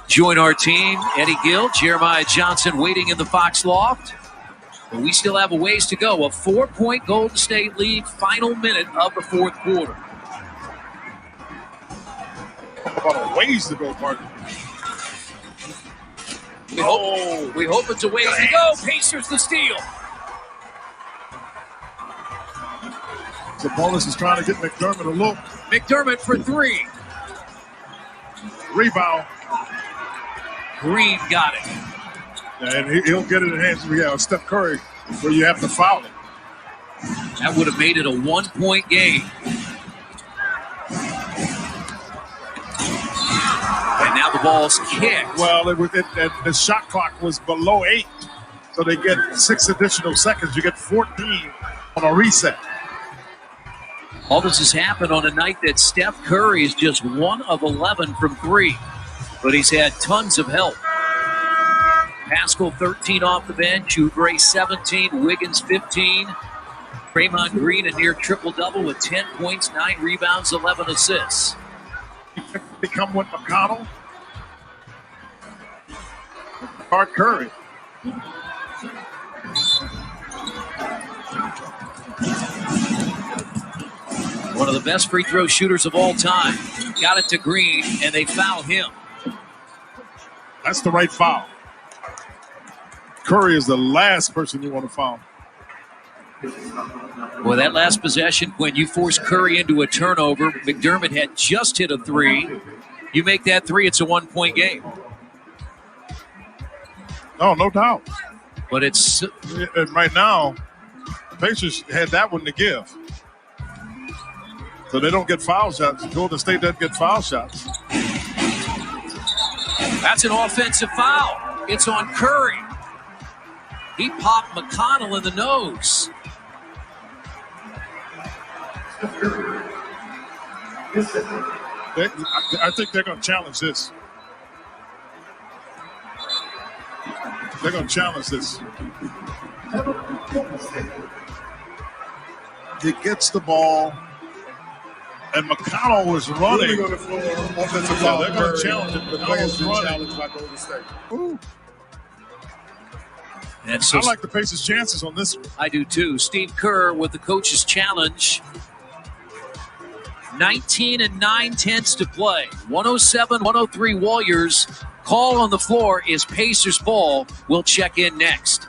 join our team. Eddie Gill, Jeremiah Johnson waiting in the Fox Loft. But we still have a ways to go. A 4-point Golden State lead, final minute of the 4th quarter.
About a ways to go, partner.
We hope it's a ways to go. Pacers the steal.
Sabonis is trying to get McDermott a look.
McDermott for 3.
Rebound.
Green got it.
And he'll get it in the hands of Steph Curry, where you have to foul it.
That would have made it a 1-point game. And now the ball's kicked.
Well, the shot clock was below 8, so they get 6 additional seconds. You get 14 on a reset.
All this has happened on a night that Steph Curry is just 1 of 11 from 3, but he's had tons of help. Pascal 13 off the bench, Oubre 17, Wiggins 15. Draymond Green a near triple-double with 10 points, 9 rebounds, 11 assists.
Become with McConnell. Guard Curry.
One of the best free throw shooters of all time. Got it to Green, and they foul him.
That's the right foul. Curry is the last person you want to foul.
Well, that last possession, when you force Curry into a turnover, McDermott had just hit a 3. You make that 3, it's a 1-point game.
Oh, no doubt.
But it's...
And right now, the Pacers had that one to give. So they don't get foul shots. Golden State doesn't get foul shots.
That's an offensive foul. It's on Curry. He popped McConnell in the nose.
I think they're going to challenge this. They're going to challenge this. He gets the ball, and McConnell was running. Offensive foul. They're going to challenge him. The ball's challenged by Golden State. Ooh. I like the Pacers' chances on this one.
I do too. Steve Kerr with the coach's challenge. 19 and 9/10 to play. 107-103 Warriors. Call on the floor is Pacers ball. We'll check in next.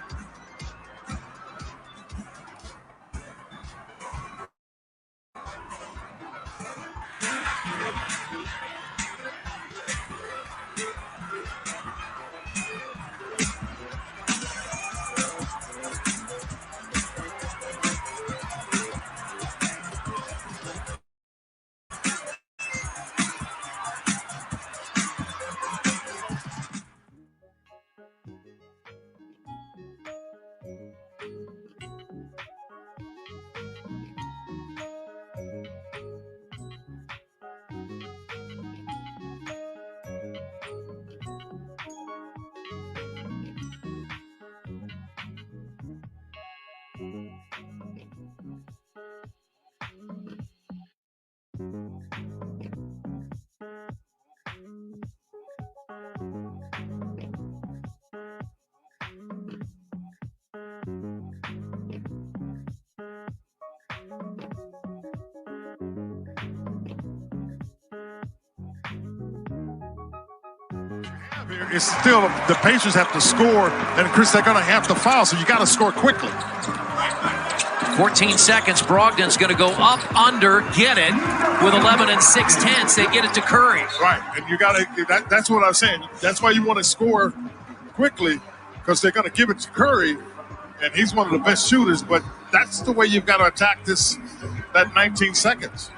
It's still the Pacers have to score, and Chris, they're going to have to foul, so you got to score quickly.
14 seconds. Brogdon's going to go up, under, get it with 11 and 6/10. They get it to Curry.
Right, and you got to. That's what I was saying. That's why you want to score quickly, because they're going to give it to Curry, and he's one of the best shooters. But that's the way you've got to attack that 19 seconds.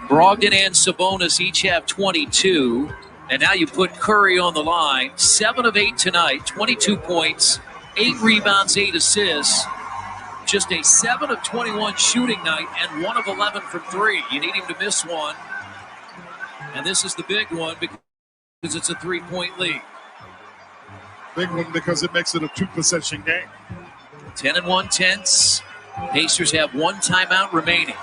Brogdon and Sabonis each have 22. And now you put Curry on the line. 7 of 8 tonight, 22 points, 8 rebounds, 8 assists. Just a 7 of 21 shooting night and 1 of 11 from 3. You need him to miss one. And this is the big one because it's a 3-point lead.
Big one because it makes it a 2-possession game.
10 and 1/10. Pacers have 1 timeout remaining.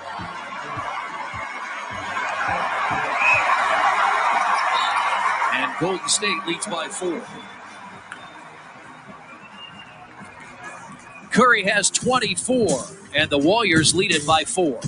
And Golden State leads by 4. Curry has 24, and the Warriors lead it by 4.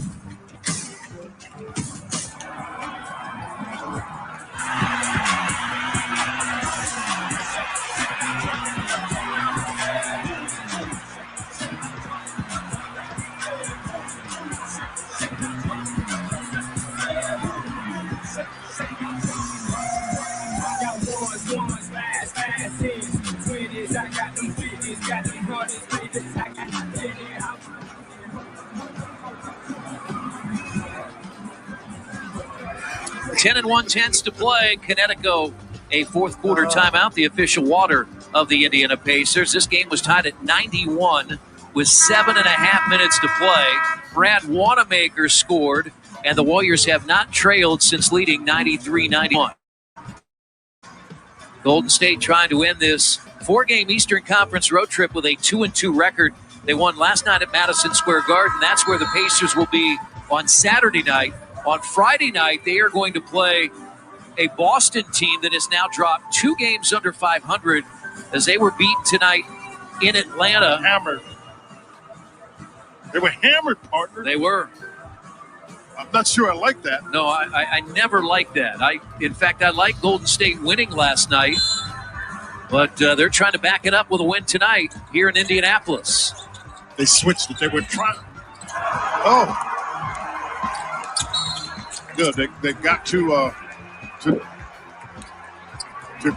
Ten and 1/10 to play. Connecticut, a fourth quarter timeout, the official water of the Indiana Pacers. This game was tied at 91 with 7.5 minutes to play. Brad Wanamaker scored, and the Warriors have not trailed since leading 93-91. Golden State trying to end this 4-game Eastern Conference road trip with a 2-2 record. They won last night at Madison Square Garden. That's where the Pacers will be on Saturday night. On Friday night, they are going to play a Boston team that has now dropped 2 games under 500 as they were beaten tonight in Atlanta.
Hammered. They were hammered, partner.
They were.
I'm not sure I like that.
No, I never liked that. In fact, I like Golden State winning last night, but they're trying to back it up with a win tonight here in Indianapolis.
They switched it. They were trying. Oh. Good. They got to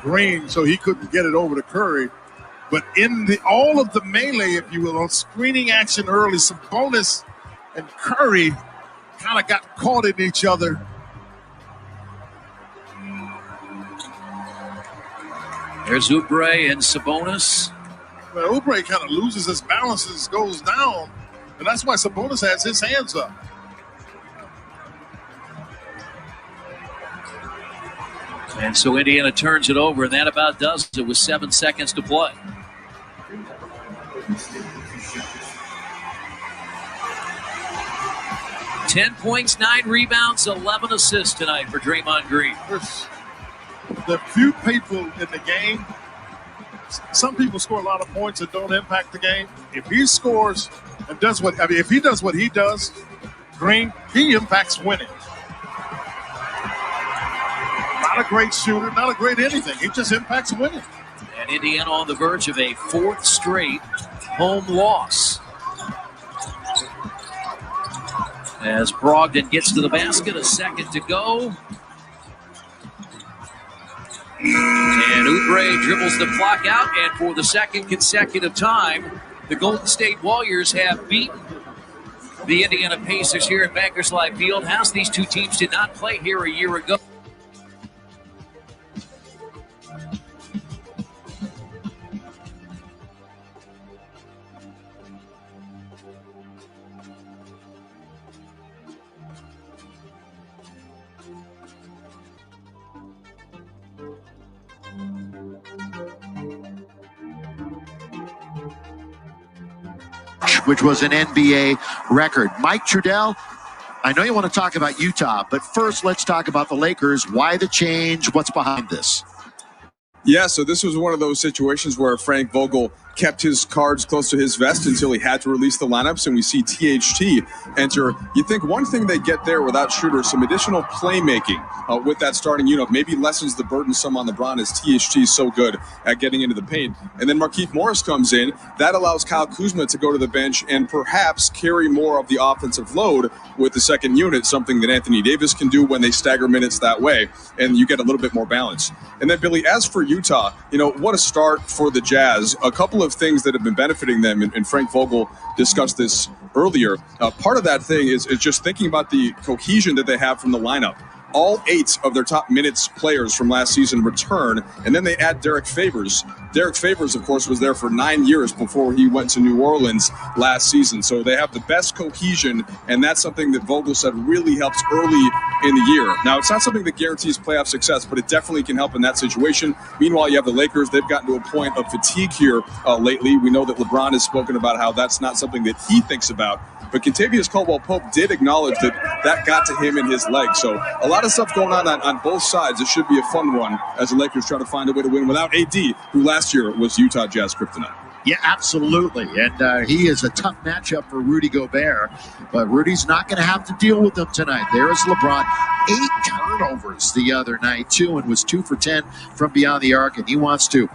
Green, so he couldn't get it over to Curry. But in all of the melee, if you will, on screening action early, Sabonis and Curry kind of got caught in each other.
There's Oubre and Sabonis.
Well, Oubre kind of loses his balance as goes down, and that's why Sabonis has his hands up.
And so Indiana turns it over, and that about does it with 7 seconds to play. Ten points, 9 rebounds, 11 assists tonight for Draymond Green.
The few people in the game, some people score a lot of points that don't impact the game. If he scores and does if he does what he does, Green, he impacts winning. Not a great shooter, not a great anything. He just impacts winning.
And Indiana on the verge of a 4th straight home loss. As Brogdon gets to the basket, a second to go. And Oubre dribbles the clock out, and for the second consecutive time, the Golden State Warriors have beaten the Indiana Pacers here at Bankers Life Field. House, these two teams did not play here a year ago.
Which was an NBA record. Mike Trudell
I know you want to talk about Utah, but first let's talk about the Lakers. Why the change? What's behind this?
Yeah, so this was one of those situations where Frank Vogel kept his cards close to his vest until he had to release the lineups, and we see THT enter. You think one thing they get there without Schroeder, some additional playmaking with that starting unit, maybe lessens the burden some on LeBron as THT is so good at getting into the paint. And then Markieff Morris comes in. That allows Kyle Kuzma to go to the bench and perhaps carry more of the offensive load with the second unit, something that Anthony Davis can do when they stagger minutes that way, and you get a little bit more balance. And then, Billy, as for Utah, what a start for the Jazz. A couple of things that have been benefiting them, and Frank Vogel discussed this earlier. Part of that thing is just thinking about the cohesion that they have from the lineup. All 8 of their top minutes players from last season return, and then they add Derek Favors. Derek Favors, of course, was there for 9 years before he went to New Orleans last season. So they have the best cohesion, and that's something that Vogel said really helps early in the year. Now, it's not something that guarantees playoff success, but it definitely can help in that situation. Meanwhile, you have the Lakers. They've gotten to a point of fatigue here lately. We know that LeBron has spoken about how that's not something that he thinks about. But Kentavious Caldwell-Pope did acknowledge that got to him in his leg. So a lot of stuff going on both sides. It should be a fun one as the Lakers try to find a way to win without AD, who last year was Utah Jazz kryptonite.
Yeah, absolutely. And he is a tough matchup for Rudy Gobert. But Rudy's not going to have to deal with them tonight. There is LeBron. 8 turnovers the other night, too, and was 2 for 10 from beyond the arc. And he wants to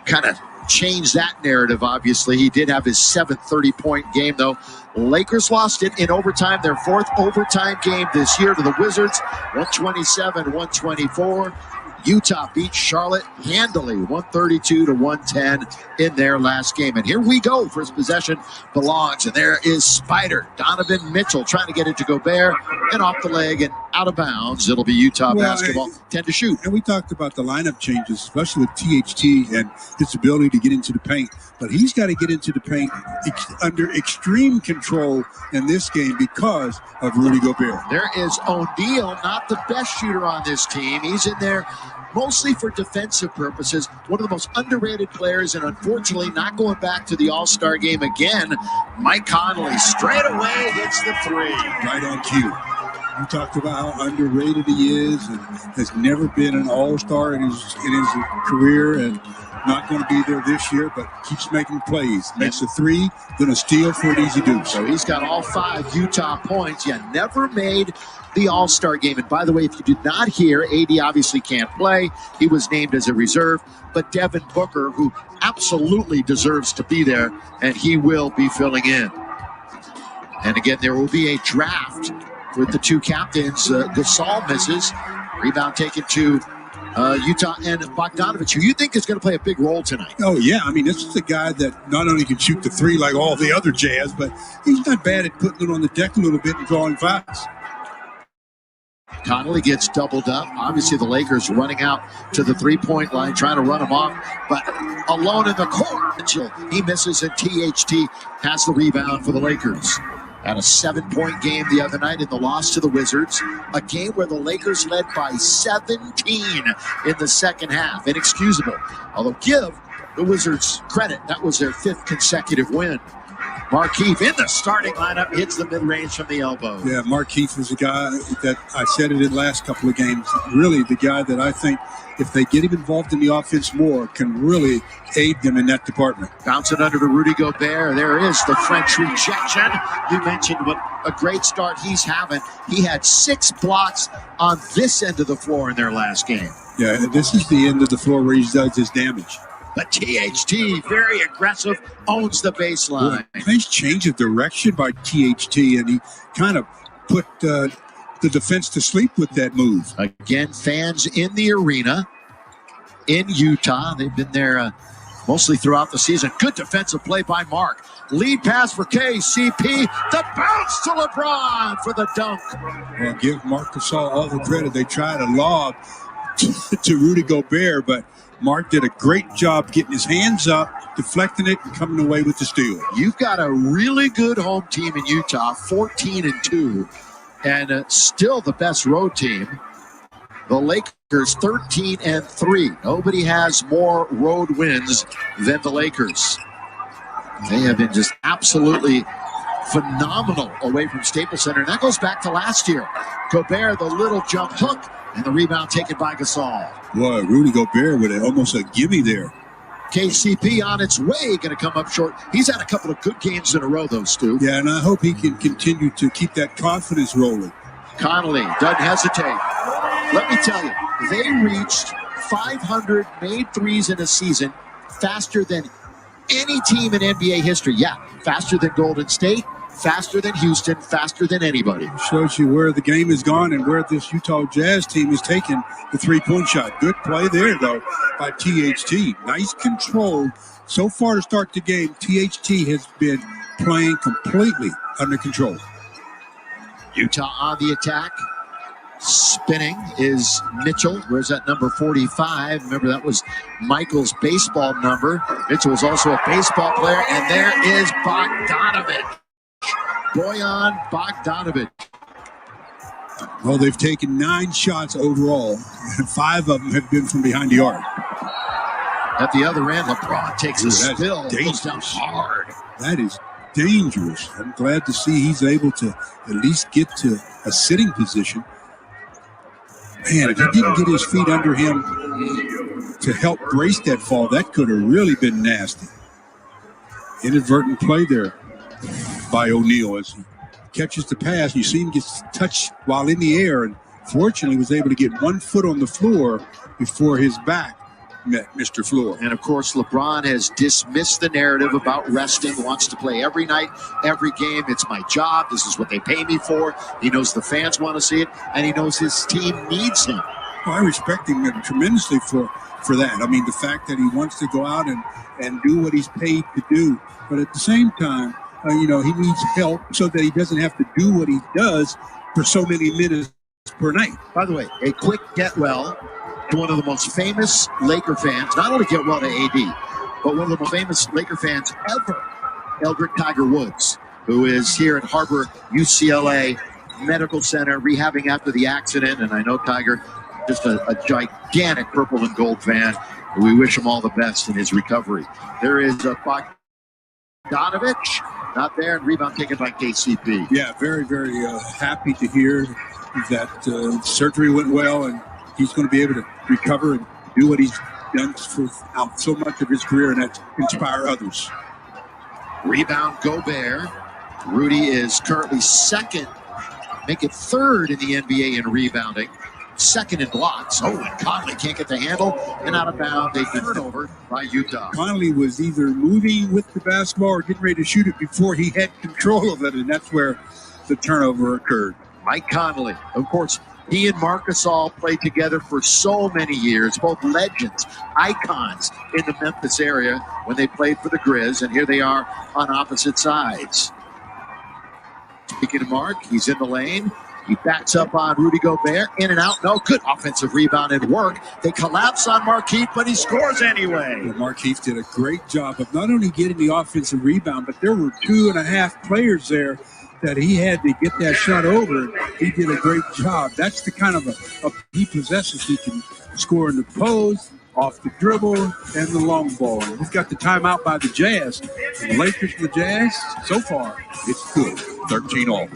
kind of change that narrative, obviously. He did have his 7th 30-point game, though. Lakers lost it in overtime, their 4th overtime game this year to the Wizards, 127-124. Utah beat Charlotte handily, 132-110 in their last game. And here we go. First possession belongs, and there is Spider. Donovan Mitchell trying to get it to Gobert, and off the leg and out of bounds. It'll be Utah basketball, 10 to shoot.
And we talked about the lineup changes, especially with THT and his ability to get into the paint. But he's got to get into the paint under extreme control in this game because of Rudy Gobert.
There is O'Neal, not the best shooter on this team. He's in there mostly for defensive purposes. One of the most underrated players, and unfortunately not going back to the All-Star game again. Mike Conley straight away hits the 3.
Right on cue. You talked about how underrated he is and has never been an All-Star in his career, and not going to be there this year, but keeps making plays. Makes a 3, then a steal for an easy deuce.
So he's got all 5 Utah points. Never made the All-Star game. And by the way, if you did not hear, AD obviously can't play. He was named as a reserve. But Devin Booker, who absolutely deserves to be there, and he will be filling in. And again, there will be a draft with the 2 captains. Gasol misses. Rebound taken to Utah and Bogdanovich, who you think is going to play a big role tonight.
Oh, yeah. I mean, this is a guy that not only can shoot the 3 like all the other Jazz, but he's not bad at putting it on the deck a little bit and drawing fouls.
Conley gets doubled up. Obviously, the Lakers running out to the 3-point line, trying to run him off, but alone in the corner. He misses, and THT has the rebound for the Lakers. Had a 7-point game the other night in the loss to the Wizards, a game where the Lakers led by 17 in the second half. Inexcusable. Although give the Wizards credit, that was their 5th consecutive win. Markieff in the starting lineup, hits the mid-range from the elbow.
Yeah, Markieff is a guy that I said it in the last couple of games. Really the guy that I think, if they get him involved in the offense more, can really aid them in that department.
Bouncing under to Rudy Gobert. There is the French rejection. You mentioned what a great start he's having. He had 6 blocks on this end of the floor in their last game.
Yeah, this is the end of the floor where he does his damage.
But THT, very aggressive, owns the baseline.
Boy, nice change of direction by THT, and he kind of put the defense to sleep with that move.
Again, fans in the arena in Utah. They've been there mostly throughout the season. Good defensive play by Mark. Lead pass for KCP. The bounce to LeBron for the dunk.
Well, give Marc Gasol all the credit. They tried to lob to Rudy Gobert, but Mark did a great job getting his hands up, deflecting it, and coming away with the steal.
You've got a really good home team in Utah, 14-2, and still the best road team. The Lakers 13-3. Nobody has more road wins than the Lakers. They have been just absolutely phenomenal away from Staples Center. And that goes back to last year. Gobert, the little jump hook, and the rebound taken by Gasol.
Boy, Rudy Gobert with almost a gimme there.
KCP on its way, going to come up short. He's had a couple of good games in a row, though, Stu.
Yeah, and I hope he can continue to keep that confidence rolling.
Connolly doesn't hesitate. Let me tell you, they reached 500 made threes in a season faster than any team in NBA history. Yeah, faster than Golden State, faster than Houston, faster than anybody.
Shows you where the game has gone and where this Utah Jazz team has taken the three-point shot. Good play there, though, by THT. Nice control. So far to start the game, THT has been playing completely under control.
Utah on the attack. Spinning is Mitchell. Where's that number 45? Remember, that was Michael's baseball number. Mitchell was also a baseball player. And there is Bogdanovic. Bojan Bogdanovic.
Well, they've taken 9 shots overall, and 5 of them have been from behind the arc.
At the other end, LeBron takes a spill.
Goes
down hard.
That is dangerous. I'm glad to see he's able to at least get to a sitting position. Man, if he didn't get his feet under him to help brace that fall, that could have really been nasty. Inadvertent play there by O'Neal as he catches the pass. You see him get touched while in the air, and fortunately was able to get 1 foot on the floor before his back met Mr. Floor.
And of course, LeBron has dismissed the narrative about resting, wants to play every night, every game. It's my job. This is what they pay me for. He knows the fans want to see it, and he knows his team needs him.
Well, I respect him tremendously for that. I mean, the fact that he wants to go out and do what he's paid to do. But at the same time, he needs help so that he doesn't have to do what he does for so many minutes per night.
By the way, a quick get well to one of the most famous Laker fans, not only get well to AD, but one of the most famous Laker fans ever, Eldrick Tiger Woods, who is here at Harbor UCLA Medical Center rehabbing after the accident. And I know Tiger, just a gigantic purple and gold fan. We wish him all the best in his recovery. There is Bogdanovic, not there, and rebound taken by KCP.
Yeah, very, very happy to hear that surgery went well, and he's going to be able to recover and do what he's done for so much of his career, and that's inspire others.
Rebound Gobert. Rudy is currently second, make it third in the NBA in rebounding. Second in blocks. Oh, and Conley can't get the handle, and out of bounds. A turnover by Utah.
Conley was either moving with the basketball or getting ready to shoot it before he had control of it, and that's where the turnover occurred.
Mike Conley, of course, he and Marc Gasol played together for so many years, both legends, icons in the Memphis area when they played for the Grizz, and here they are on opposite sides. Speaking of Mark, he's in the lane. He backs up on Rudy Gobert, in and out. No, good offensive rebound and work. They collapse on Markieff, but he scores anyway.
Well, Markieff did a great job of not only getting the offensive rebound, but there were 2.5 players there that he had to get that shot over. He did a great job. That's the kind of a he possesses. He can score in the post, off the dribble, and the long ball. And he's got the timeout by the Jazz. And the Lakers and the Jazz, so far, it's good. 13-all.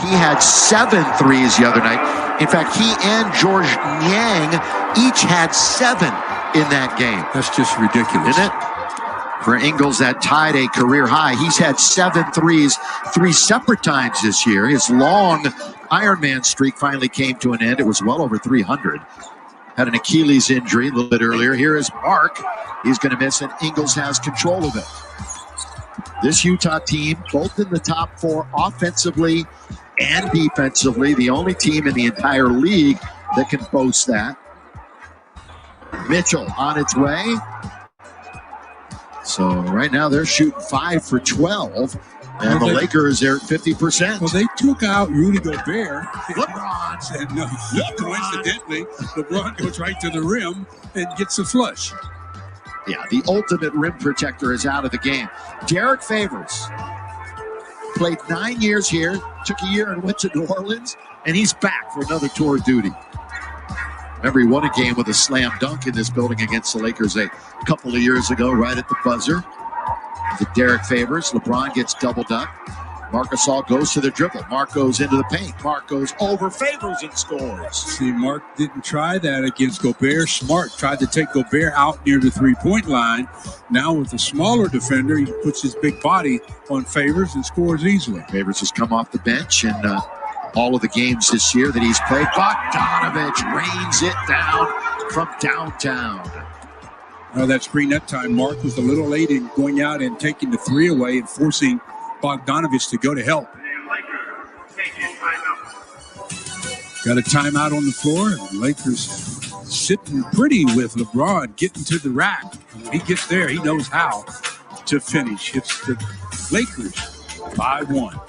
He had 7 threes the other night. In fact, he and George Niang each had 7 in that game.
That's just ridiculous.
Isn't it? For Ingles, that tied a career high. He's had 7 threes 3 separate times this year. His long Ironman streak finally came to an end. It was well over 300. Had an Achilles injury a little bit earlier. Here is Mark. He's going to miss, and Ingles has control of it. This Utah team, both in the top 4 offensively and defensively, the only team in the entire league that can boast that. Mitchell on its way. So right now they're shooting 5 for 12, and the Lakers are at 50%.
Well, they took out Rudy Gobert.
LeBron.
And coincidentally, LeBron goes right to the rim and gets a flush.
Yeah, the ultimate rim protector is out of the game. Derek Favors played 9 years here, took a year and went to New Orleans, and he's back for another tour of duty. Remember, he won a game with a slam dunk in this building against the Lakers a couple of years ago, right at the buzzer. To Derek Favors. LeBron gets doubled up. Marc Gasol goes to the dribble. Mark goes into the paint. Mark goes over Favors and scores.
See, Mark didn't try that against Gobert. Smart tried to take Gobert out near the three-point line. Now with a smaller defender, he puts his big body on Favors and scores easily.
Favors has come off the bench in all of the games this year that he's played. Bogdanovich rains it down from downtown.
That screen that time, Mark was a little late in going out and taking the 3 away and forcing Bogdanovich to go to help. Got a timeout on the floor, and the Lakers sitting pretty with LeBron getting to the rack. When he gets there, he knows how to finish. It's the Lakers 5-1.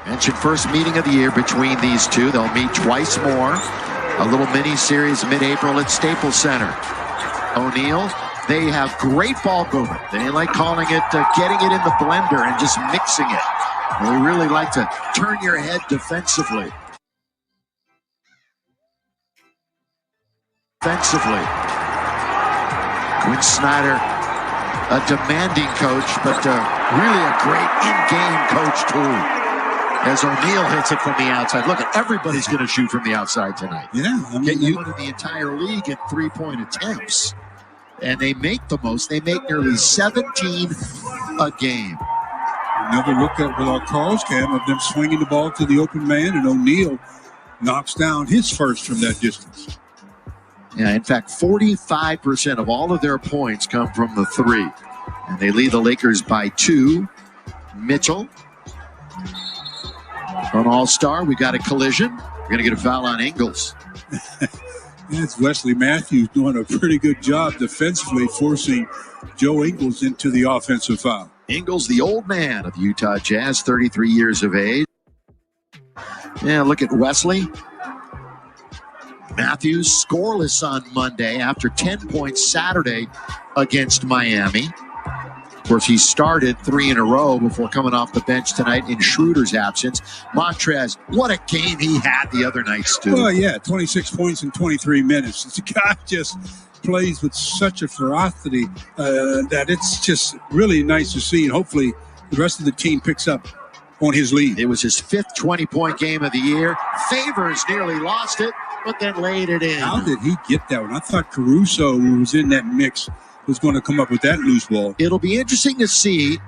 Mentioned first meeting of the year between these two. They'll meet twice more. A little mini-series mid-April at Staples Center. O'Neal, they have great ball movement. They like calling it getting it in the blender and just mixing it. And they really like to turn your head defensively. Quinn Snyder, a demanding coach, but really a great in-game coach too. As O'Neal hits it from the outside. Look, everybody's going to shoot from the outside tonight.
Yeah. I mean,
you in the entire league in three-point attempts. And they make the most. They make nearly 17 a game.
Another look at with our calls, Cam, of them swinging the ball to the open man, and O'Neal knocks down his first from that distance.
Yeah, in fact, 45% of all of their points come from the three. And they lead the Lakers by 2. Mitchell. On All-Star, we got a collision. We're going to get a foul on Ingles.
That's Wesley Matthews doing a pretty good job defensively, forcing Joe Ingles into the offensive foul.
Ingles, the old man of the Utah Jazz, 33 years of age. Yeah, look at Wesley. Matthews scoreless on Monday after 10 points Saturday against Miami. Of course, he started 3 in a row before coming off the bench tonight in Schroeder's absence. Montrez, what a game he had the other night, Stu.
Oh, yeah, 26 points in 23 minutes. The guy just plays with such a ferocity that it's just really nice to see. And hopefully the rest of the team picks up on his lead.
It was his 5th 20-point game of the year. Favors nearly lost it, but then laid it in.
How did he get that one? I thought Caruso, who was in that mix, was going to come up with that loose ball.
It'll be interesting to see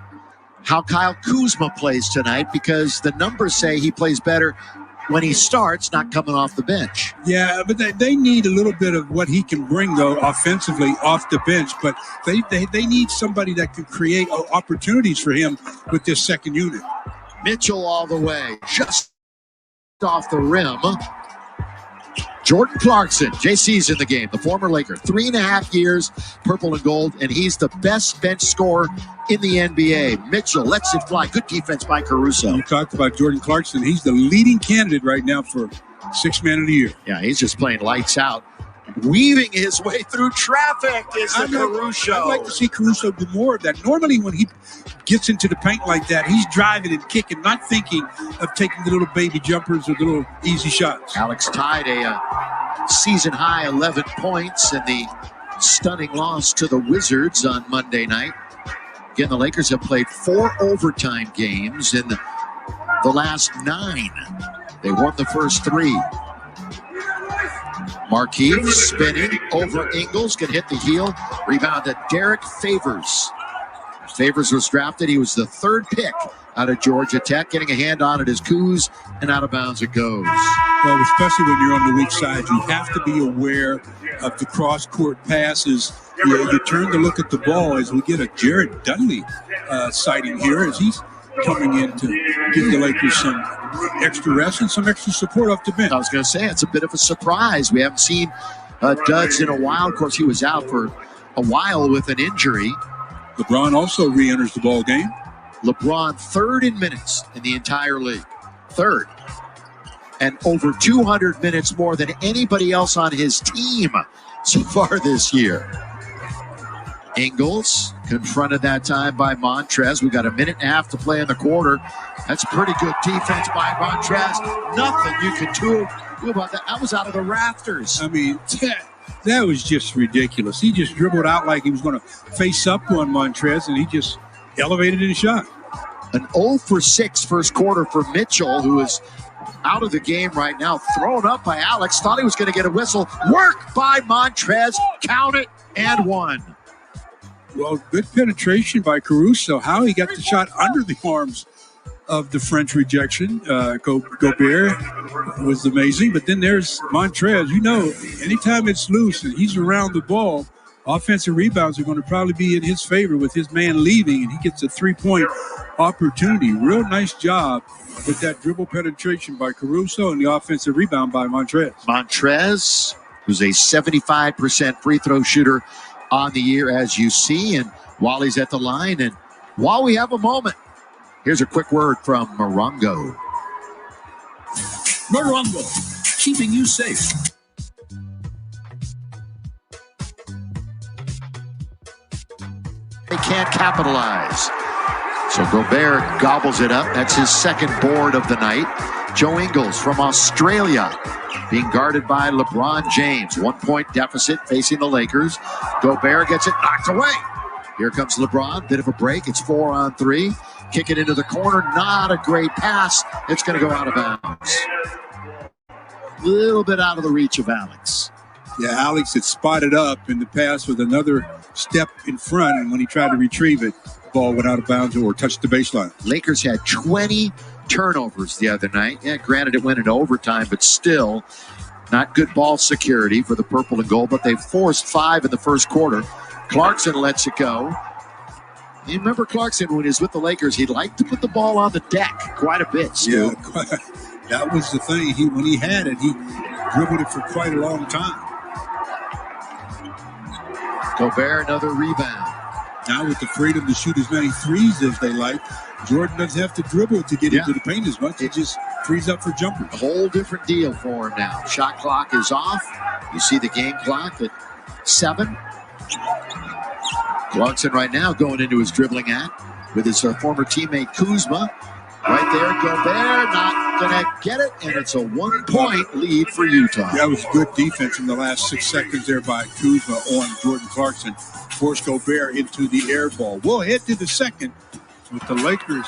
how Kyle Kuzma plays tonight, because the numbers say he plays better when he starts, not coming off the bench.
Yeah, but they need a little bit of what he can bring, though, offensively off the bench. But they need somebody that can create opportunities for him with this second unit.
Mitchell all the way, just off the rim. Jordan Clarkson, JC's in the game, the former Laker, 3.5 years, purple and gold, and he's the best bench scorer in the NBA. Mitchell lets it fly. Good defense by Caruso.
You talked about Jordan Clarkson. He's the leading candidate right now for Sixth Man of the Year.
Yeah, he's just playing lights out. Weaving his way through traffic is the Caruso.
I'd like to see Caruso do more of that. Normally when he gets into the paint like that, he's driving and kicking, not thinking of taking the little baby jumpers or the little easy shots.
Alex tied a season-high 11 points in the stunning loss to the Wizards on Monday night. Again, the Lakers have played 4 overtime games in the last 9. They won the first 3. Markieff spinning over Ingles, can hit the heel. Rebound to Derek Favors. Favors was drafted. He was the 3rd pick out of Georgia Tech, getting a hand on it as Kuz, and out of bounds it goes.
Well, especially when you're on the weak side, you have to be aware of the cross-court passes. You turn to look at the ball as we get a Jared Dudley sighting here as he's coming in to give the Lakers some extra rest and some extra support off the bench.
I was going to say, it's a bit of a surprise. We haven't seen Duds in a while. Of course, he was out for a while with an injury.
LeBron also re-enters the ball game.
LeBron 3rd in minutes in the entire league. 3rd. And over 200 minutes more than anybody else on his team so far this year. Ingles confronted that time by Montrez. We got 1.5 minutes to play in the quarter. That's pretty good defense by Montrez. Nothing you can do about that. That was out of the rafters.
I mean, that was just ridiculous. He just dribbled out like he was going to face up on Montrez, and he just elevated his shot.
An 0 for 6 first quarter for Mitchell, who is out of the game right now. Thrown up by Alex. Thought he was going to get a whistle. Work by Montrez. Count it, and 1.
Well, good penetration by Caruso. How he got the shot under the arms of the French rejection. Gobert was amazing. But then there's Montrez. You know, anytime it's loose and he's around the ball, offensive rebounds are going to probably be in his favor with his man leaving, and he gets a 3-point opportunity. Real nice job with that dribble penetration by Caruso and the offensive rebound by Montrez.
Montrez, who's a 75% free throw shooter on the year, as you see, and while he's at the line, and while we have a moment, here's a quick word from Morongo.
Morongo, keeping you safe.
They can't capitalize. So Gobert gobbles it up. That's his second board of the night. Joe Ingles from Australia being guarded by LeBron James. 1 point deficit facing the Lakers. Gobert gets it knocked away. Here comes LeBron. Bit of a break. It's 4-on-3. Kick it into the corner. Not a great pass. It's going to go out of bounds. A little bit out of the reach of Alex.
Yeah, Alex had spotted up in the pass with another step in front, and when he tried to retrieve it, the ball went out of bounds or touched the baseline.
Lakers had 20 turnovers the other night. Yeah, granted it went into overtime, but still not good ball security for the purple and gold, but they forced 5 in the first quarter. Clarkson lets it go. You remember Clarkson, when he was with the Lakers, he liked to put the ball on the deck quite a bit. Still.
Yeah, that was the thing. When he had it, he dribbled it for quite a long time.
Gobert, another rebound.
Now with the freedom to shoot as many threes as they like, Jordan doesn't have to dribble to get into the paint as much. It just frees up for jumpers.
A whole different deal for him now. Shot clock is off. You see the game clock at 7. Clarkson right now going into his dribbling act with his former teammate Kuzma. Right there, Gobert not going to get it, and it's a 1 point lead for Utah.
That was good defense in the last 6 seconds there by Kuzma on Jordan Clarkson. Forced Gobert into the air ball. We'll head to the second with the Lakers.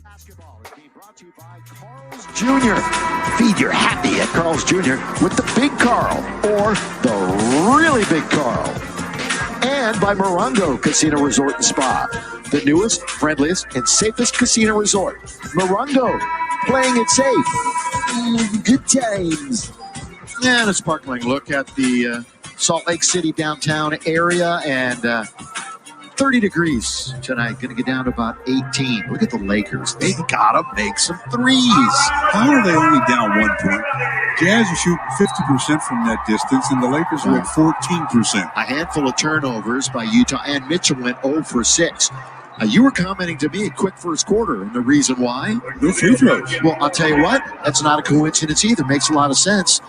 Basketball is being brought to you by Carl's Jr. Feed your happy at Carl's Jr. with the Big Carl or the really Big Carl. And by Morongo Casino Resort and Spa, the newest, friendliest, and safest casino resort. Morongo, playing it safe. Good times. And a sparkling look at the Salt Lake City downtown area, and 30 degrees tonight. Going to get down to about 18. Look at the Lakers. They got to make some threes.
How are they only down 1 point? Jazz are shooting 50% from that distance, and the Lakers are at 14%.
A handful of turnovers by Utah, and Mitchell went 0 for 6. You were commenting to me a quick first quarter, and the reason why?
No free throws.
Well, I'll tell you what, that's not a coincidence either. Makes a lot of sense.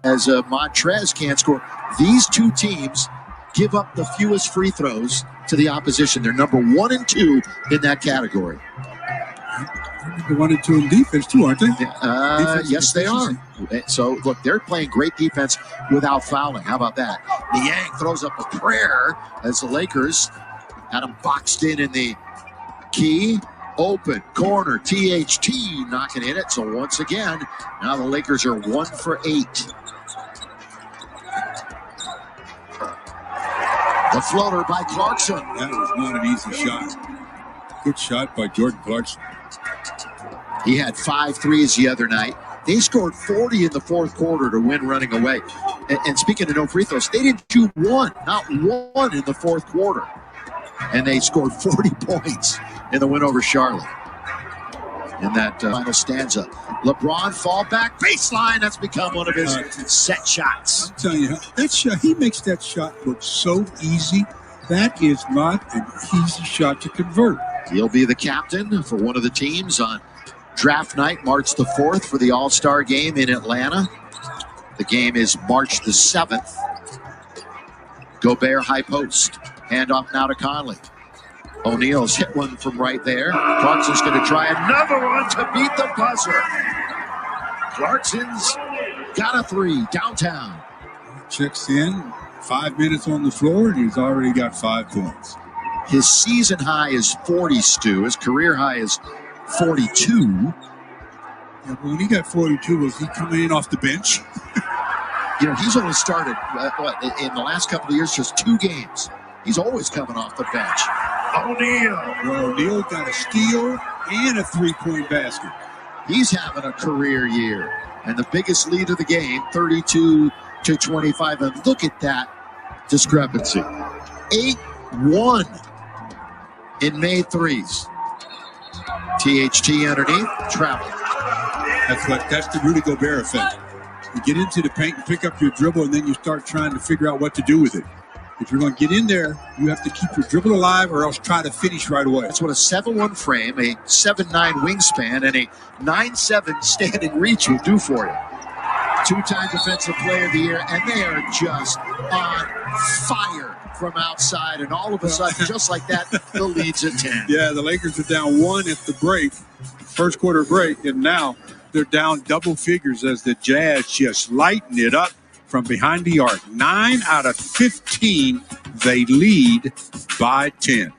As Montrez can't score. These two teams give up the fewest free throws to the opposition. They're number 1 and 2 in that category.
Number 1 and 2 in defense, too, aren't they?
Yes, they are. So, look, they're playing great defense without fouling. How about that? Niang throws up a prayer as the Lakers had him boxed in the key. Open corner, THT knocking in it. So once again, now the Lakers are 1 for 8. The floater by Clarkson.
That was not an easy shot. Good shot by Jordan Clarkson.
He had 5 threes the other night. They scored 40 in the fourth quarter to win running away. And speaking of no free throws, they didn't shoot one, not one in the fourth quarter. And they scored 40 points in the win over Charlotte. In that final stanza. LeBron fall back baseline. That's become one of his set shots.
I'm telling you, that shot, he makes that shot look so easy. That is not an easy shot to convert.
He'll be the captain for one of the teams on draft night, March the 4th, for the All-Star game in Atlanta. The game is March the 7th. Gobert high post. Handoff now to Conley. O'Neal's hit one from right there. Clarkson's going to try another one to beat the buzzer. Clarkson's got a 3 downtown.
Checks in, 5 minutes on the floor, and he's already got 5 points.
His season high is 40, Stu. His career high is 42.
Yeah, when he got 42, was he coming in off the bench?
He's only started, in the last couple of years, just 2 games. He's always coming off the bench. O'Neal.
Well, O'Neal got a steal and a 3-point basket.
He's having a career year. And the biggest lead of the game, 32-25. And look at that discrepancy. 8-1 in made threes. THT underneath, travel.
That's the Rudy Gobert effect. You get into the paint and pick up your dribble, and then you start trying to figure out what to do with it. If you're going to get in there, you have to keep your dribble alive or else try to finish right away.
That's what a 7'1 frame, a 7'9 wingspan, and a 9'7 standing reach will do for you. 2-time Defensive Player of the Year, and they are just on fire from outside. And all of a sudden, just like that, the lead's at 10.
Yeah, the Lakers are down 1 at the break, first quarter break, and now they're down double figures as the Jazz just lighten it up from behind the arc. 9 out of 15, they lead by 10.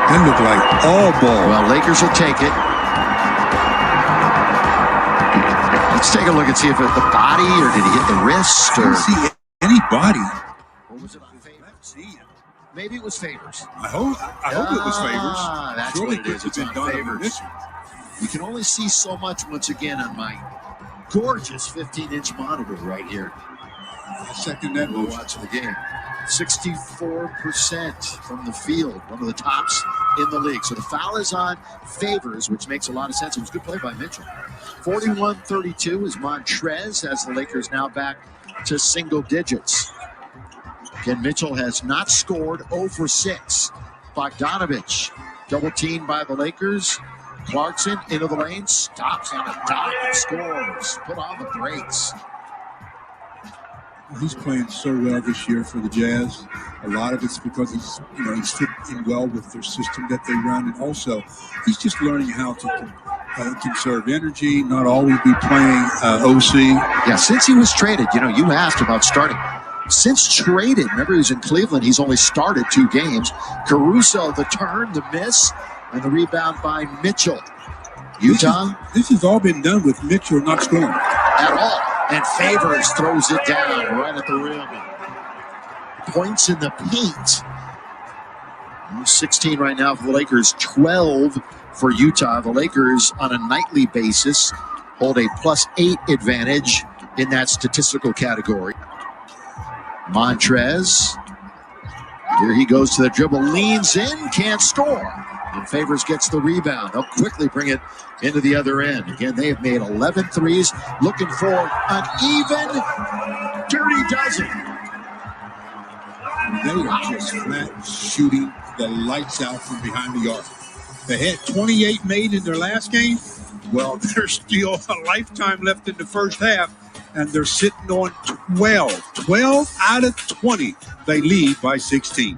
That looked like all ball.
Well, Lakers will take it. Let's take a look and see if it the body or did he hit the wrist or
I didn't see any body.
Or was it on Favors? Maybe it was Favors.
I hope it was Favors.
That's
Surely
what it is. It's
been
on
done
Favors.
this.
You can only see so much once again on my gorgeous 15-inch monitor right here.
I second that
We'll
motion.
watch the game. 64% from the field, one of the tops in the league. So the foul is on Favors, which makes a lot of sense. It was a good play by Mitchell. 41-32 is Montrez as the Lakers now back to single digits. Again, Mitchell has not scored, 0 for 6. Bogdanovich, double teamed by the Lakers. Clarkson into the lane, stops on a dot and scores. Put on the brakes.
He's playing so well this year for the Jazz. A lot of it's because he's fit in well with their system that they run, and also he's just learning how to conserve energy, not always be playing OC.
Yeah, since he was traded, you asked about starting. Since traded, remember he was in Cleveland, he's only started 2 games. Caruso, the turn, the miss, and the rebound by Mitchell. Utah?
This has all been done with Mitchell not scoring.
At all. And Favors throws it down right at the rim. Points in the paint. 16 right now for the Lakers, 12 for Utah. The Lakers, on a nightly basis, hold a +8 advantage in that statistical category. Montrez, here he goes to the dribble, leans in, can't score. And Favors gets the rebound. They'll quickly bring it into the other end. Again, they have made 11 threes, looking for an even dirty dozen.
They are just flat shooting the lights out from behind the arc. They had 28 made in their last game. Well, there's still a lifetime left in the first half, and they're sitting on 12. 12 out of 20. They lead by 16.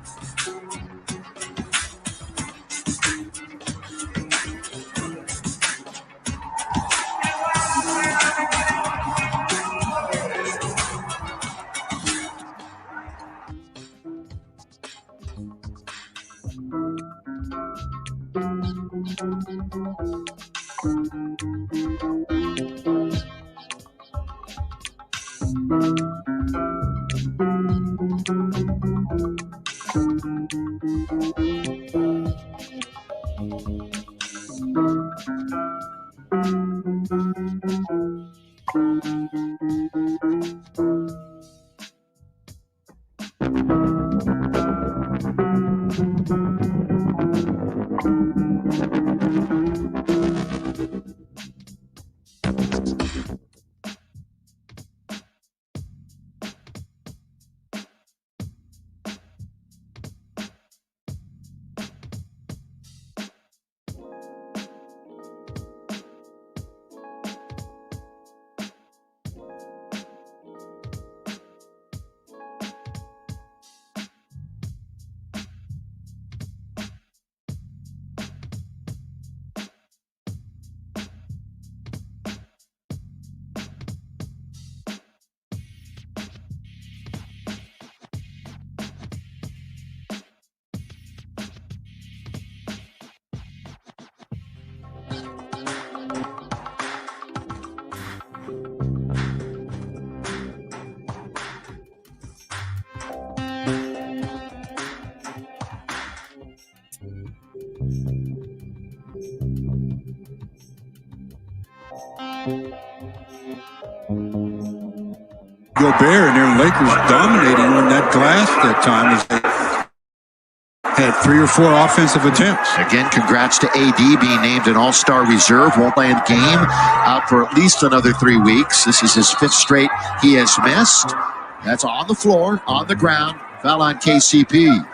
Gobert and their Lakers dominating on that glass that time as they had 3 or 4 offensive attempts.
Again, congrats to AD being named an all-star reserve. Won't play in the game. Out for at least another 3 weeks. This is his 5th straight he has missed. That's on the floor, on the ground. Foul on KCP.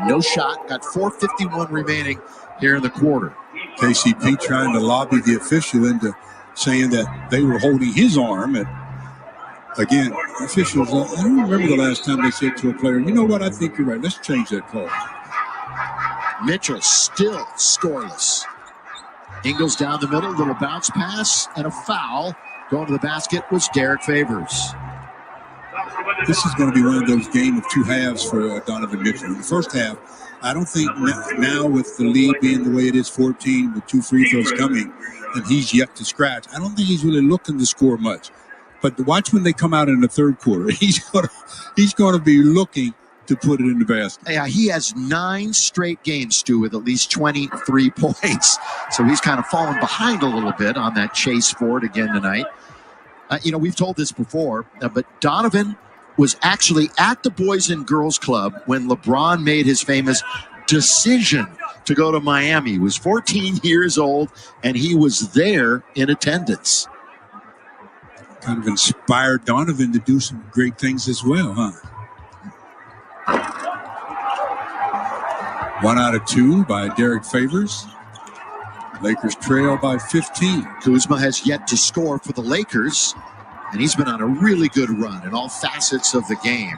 No shot. Got 4:51 remaining here in the quarter.
KCP trying to lobby the official into saying that they were holding his arm. And again, officials, I don't remember the last time they said to a player, you know what, I think you're right. Let's change that call.
Mitchell still scoreless. Ingles down the middle, little bounce pass, and a foul. Going to the basket was Derek Favors.
This is going to be one of those game of two halves for Donovan Mitchell. In the first half, I don't think now with the lead being the way it is, 14 with 2 free throws coming, and he's yet to scratch. I don't think he's really looking to score much. But watch when they come out in the third quarter. He's going to be looking to put it in the basket.
Yeah, he has 9 straight games, Stu, with at least 23 points. So he's kind of fallen behind a little bit on that chase for it again tonight. We've told this before, but Donovan was actually at the Boys and Girls Club when LeBron made his famous decision to go to Miami. He was 14 years old, and he was there in attendance.
Kind of inspired Donovan to do some great things as well, huh? 1 out of 2 by Derek Favors. Lakers trail by 15.
Kuzma has yet to score for the Lakers, and he's been on a really good run in all facets of the game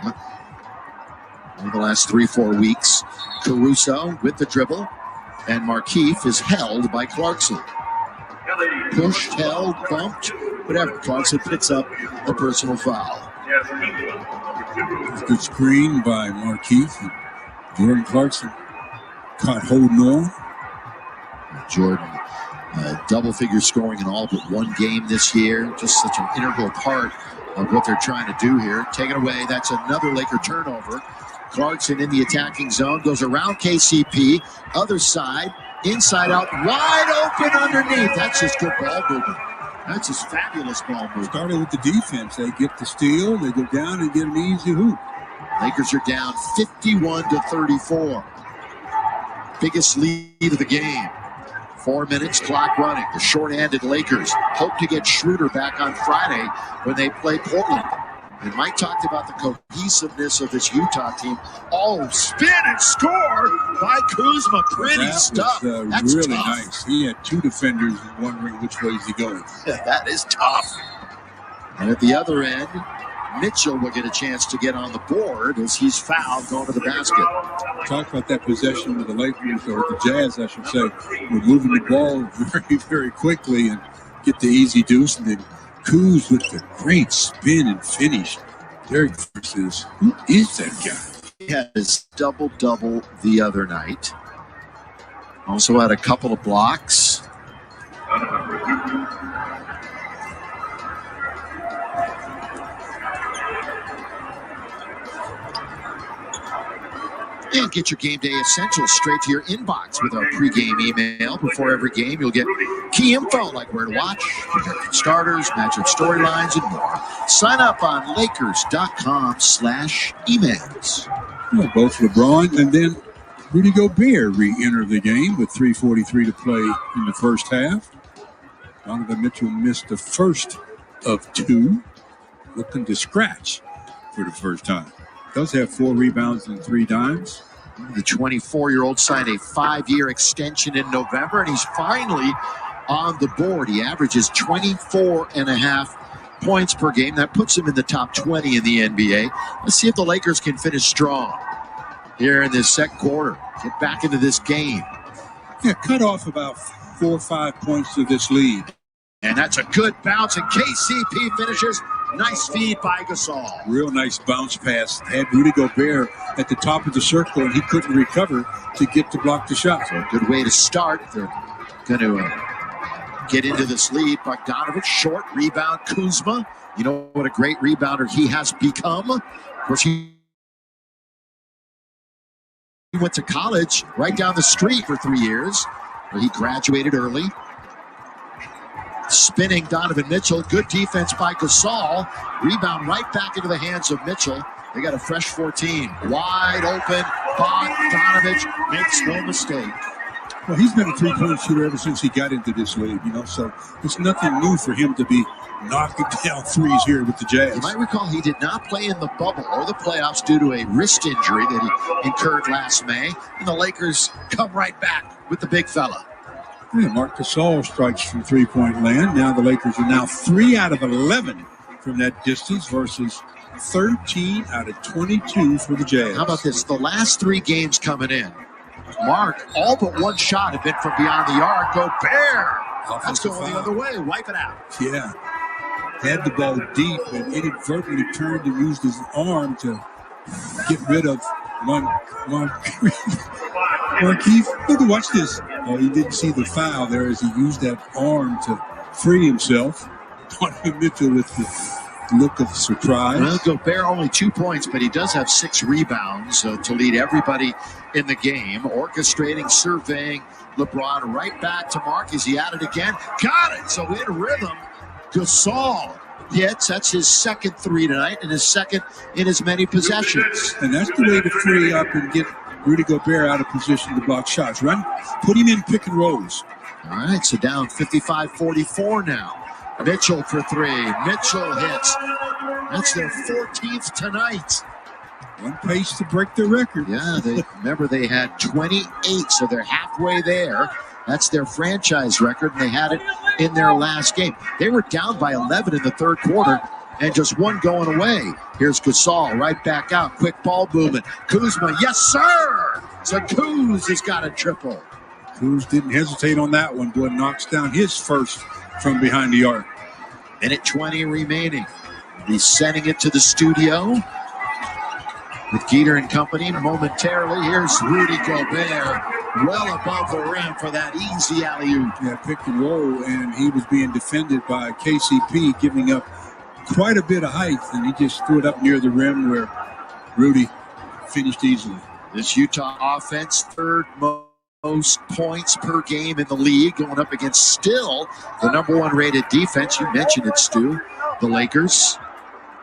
over the last 3-4 weeks. Caruso with the dribble, and Markieff is held by Clarkson. Pushed, held, bumped, whatever. Clarkson picks up a personal foul.
Good screen by Markieff. And Jordan Clarkson caught holding on.
Jordan, double-figure scoring in all but one game this year. Just such an integral part of what they're trying to do here. Taken away, that's another Laker turnover. Clarkson in the attacking zone, goes around KCP, other side, inside out, wide open underneath. That's just good ball movement. That's just fabulous ball movement.
Started with the defense. They get the steal, they go down and get an easy hoop.
Lakers are down 51-34. Biggest lead of the game. 4 minutes, clock running. The short-handed Lakers hope to get Schroeder back on Friday when they play Portland. And Mike talked about the cohesiveness of this Utah team. Oh, spin and score by Kuzma. Pretty stuff. That's
really
tough.
nice. He had 2 defenders wondering which way is he going.
That is tough. And at the other end, Mitchell will get a chance to get on the board as he's fouled going to the basket.
Talk about that possession with the Lakers, or the Jazz, I should say. We're moving the ball very, very quickly and get the easy deuce, and then Kuz with the great spin and finish. Derek says, who is that guy?
He had his double-double the other night. Also had a couple of blocks. And get your game day essentials straight to your inbox with our pregame email. Before every game, you'll get key info like where to watch, projected starters, matchup storylines, and more. Sign up on Lakers.com/emails.
Well, both LeBron and then Rudy Gobert re-enter the game with 3:43 to play in the first half. Donovan Mitchell missed the first of 2, looking to scratch for the first time. Does have 4 rebounds and 3 dimes.
The 24-year-old signed a 5-year extension in November, and he's finally on the board. He averages 24.5 points per game. That puts him in the top 20 in the NBA. Let's see if the Lakers can finish strong here in this second quarter. Get back into this game.
Yeah, cut off about 4 or 5 points to this lead.
And that's a good bounce, and KCP finishes. Nice feed by Gasol.
Real nice bounce pass. Had Rudy Gobert at the top of the circle, and he couldn't recover to get to block the shot.
So a good way to start. They're going to get into this lead. Bogdanovich, short rebound. Kuzma, you know what a great rebounder he has become. Of course, he went to college right down the street for 3 years, where he graduated early. Spinning Donovan Mitchell. Good defense by Gasol. Rebound right back into the hands of Mitchell. They got a fresh 14. Wide open. Bogdanovich makes no mistake.
Well, he's been a three-point shooter ever since he got into this league, so it's nothing new for him to be knocking down threes here with the Jazz.
You might recall he did not play in the bubble or the playoffs due to a wrist injury that he incurred last May. And the Lakers come right back with the big fella.
Yeah, Marc Gasol strikes from three-point land. Now the Lakers are now 3 out of 11 from that distance versus 13 out of 22 for the Jazz.
How about this? The last 3 games coming in, Mark, all but one shot have been from beyond the arc. Gobert! That's going the other way. Wipe it out.
Yeah. Had the ball deep and inadvertently turned and used his arm to get rid of Markieff. Look, watch this. Oh, he didn't see the foul there as he used that arm to free himself. Donovan Mitchell with the look of surprise.
Well, Gobert only 2 points, but he does have 6 rebounds to lead everybody in the game. Orchestrating, surveying LeBron right back to Mark. Is he at it again? Got it. So in rhythm, Gasol hits. That's his second 3 tonight and his second in as many possessions.
And that's the way to free up and get Rudy Gobert out of position to block shots. Put him in pick and rolls.
All right, so down 55-44 now. Mitchell for 3. Mitchell hits. That's their 14th tonight.
One pace to break their record.
Yeah, remember they had 28, so they're halfway there. That's their franchise record, and they had it in their last game. They were down by 11 in the third quarter, and just one going away. Here's Gasol right back out. Quick ball movement. Kuzma, yes, sir! So Kuz has got a triple.
Kuz didn't hesitate on that one. Boy, knocks down his first from behind the arc.
Minute 20 remaining. He's sending it to the studio with Geeter and company momentarily. Here's Rudy Gobert, well above the rim for that easy alley-oop.
Yeah, pick and roll, and he was being defended by KCP, giving up quite a bit of height, and he just threw it up near the rim where Rudy finished easily.
This Utah offense, third most points per game in the league, going up against still the number 1 rated defense. You mentioned it, Stu. The Lakers,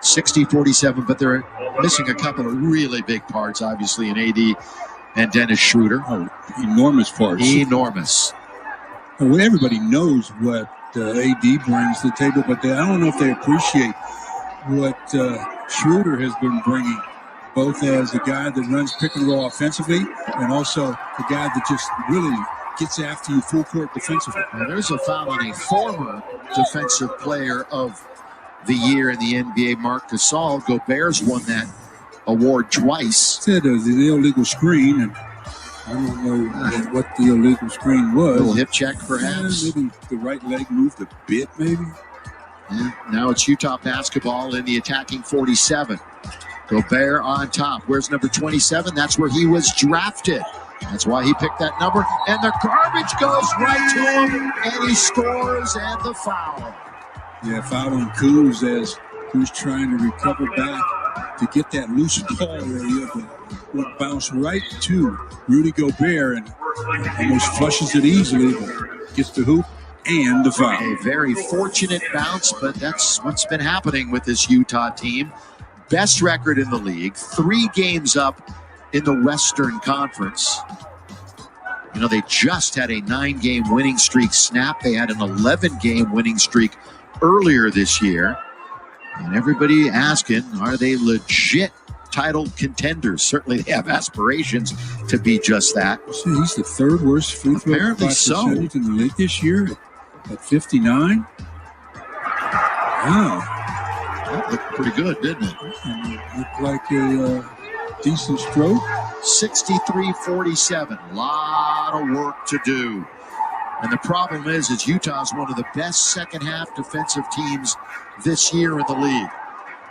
60-47, but they're missing a couple of really big parts, obviously, in AD and Dennis Schroeder.
Oh, enormous parts.
Enormous.
Well, everybody knows what AD brings to the table, but I don't know if they appreciate what Schroeder has been bringing, both as a guy that runs pick and roll offensively and also a guy that just really gets after you full court defensively.
Now, there's a foul on a former defensive player of the year in the NBA, Marc Gasol. Gobert's won that award twice.
Said it was an illegal screen, and I don't know what the illegal screen was.
A little hip check, perhaps.
Yeah, maybe the right leg moved a bit, maybe.
Yeah, now it's Utah basketball in the attacking 47. Gobert on top. Where's number 27? That's where he was drafted. That's why he picked that number. And the garbage goes right to him, and he scores, and the foul.
Yeah, foul on Kuz as Kuz trying to recover back to get that loose ball area, but bounce right to Rudy Gobert and almost flushes it easily, but gets the hoop and the foul.
A very fortunate bounce, but that's what's been happening with this Utah team. Best record in the league, 3 games up in the Western Conference. You know, they just had a 9-game winning streak snap. They had an 11-game winning streak earlier this year. And everybody asking, are they legit title contenders? Certainly they have aspirations to be just that.
So he's the 3rd worst free throw percentage in the league this year at 59. Wow.
That looked pretty good, didn't it?
Looked like a decent stroke.
63-47. A lot of work to do. And the problem is Utah's one of the best second-half defensive teams this year in the league.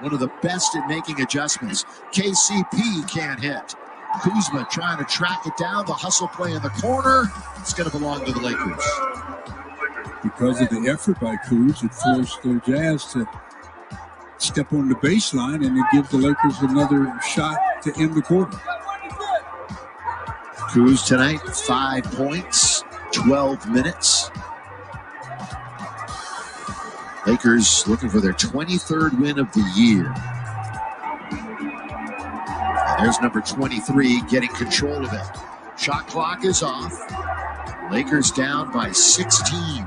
One of the best at making adjustments. KCP can't hit. Kuzma trying to track it down. The hustle play in the corner. It's going to belong to the Lakers.
Because of the effort by Kuz, it forced the Jazz to step on the baseline and then give the Lakers another shot to end the quarter.
Kuz tonight, 5 points, 12 minutes. Lakers looking for their 23rd win of the year. And there's number 23 getting control of it. Shot clock is off. Lakers down by 16.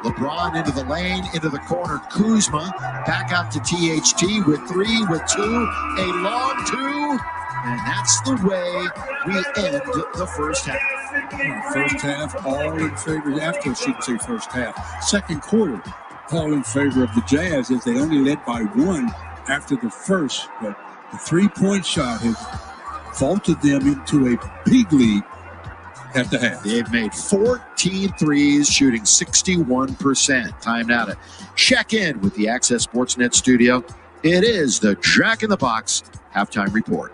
LeBron into the lane, into the corner. Kuzma back out to THT with 3, with 2. A long 2. And that's the way we end the first half.
First half, all in favor. After, I shouldn't say first half. Second quarter, all in favor of the Jazz as they only led by one after the first. But the three-point shot has vaulted them into a big lead at the half.
They've made 14 threes, shooting 61%. Time now to check in with the Access Sportsnet studio. It is the Jack in the Box halftime report.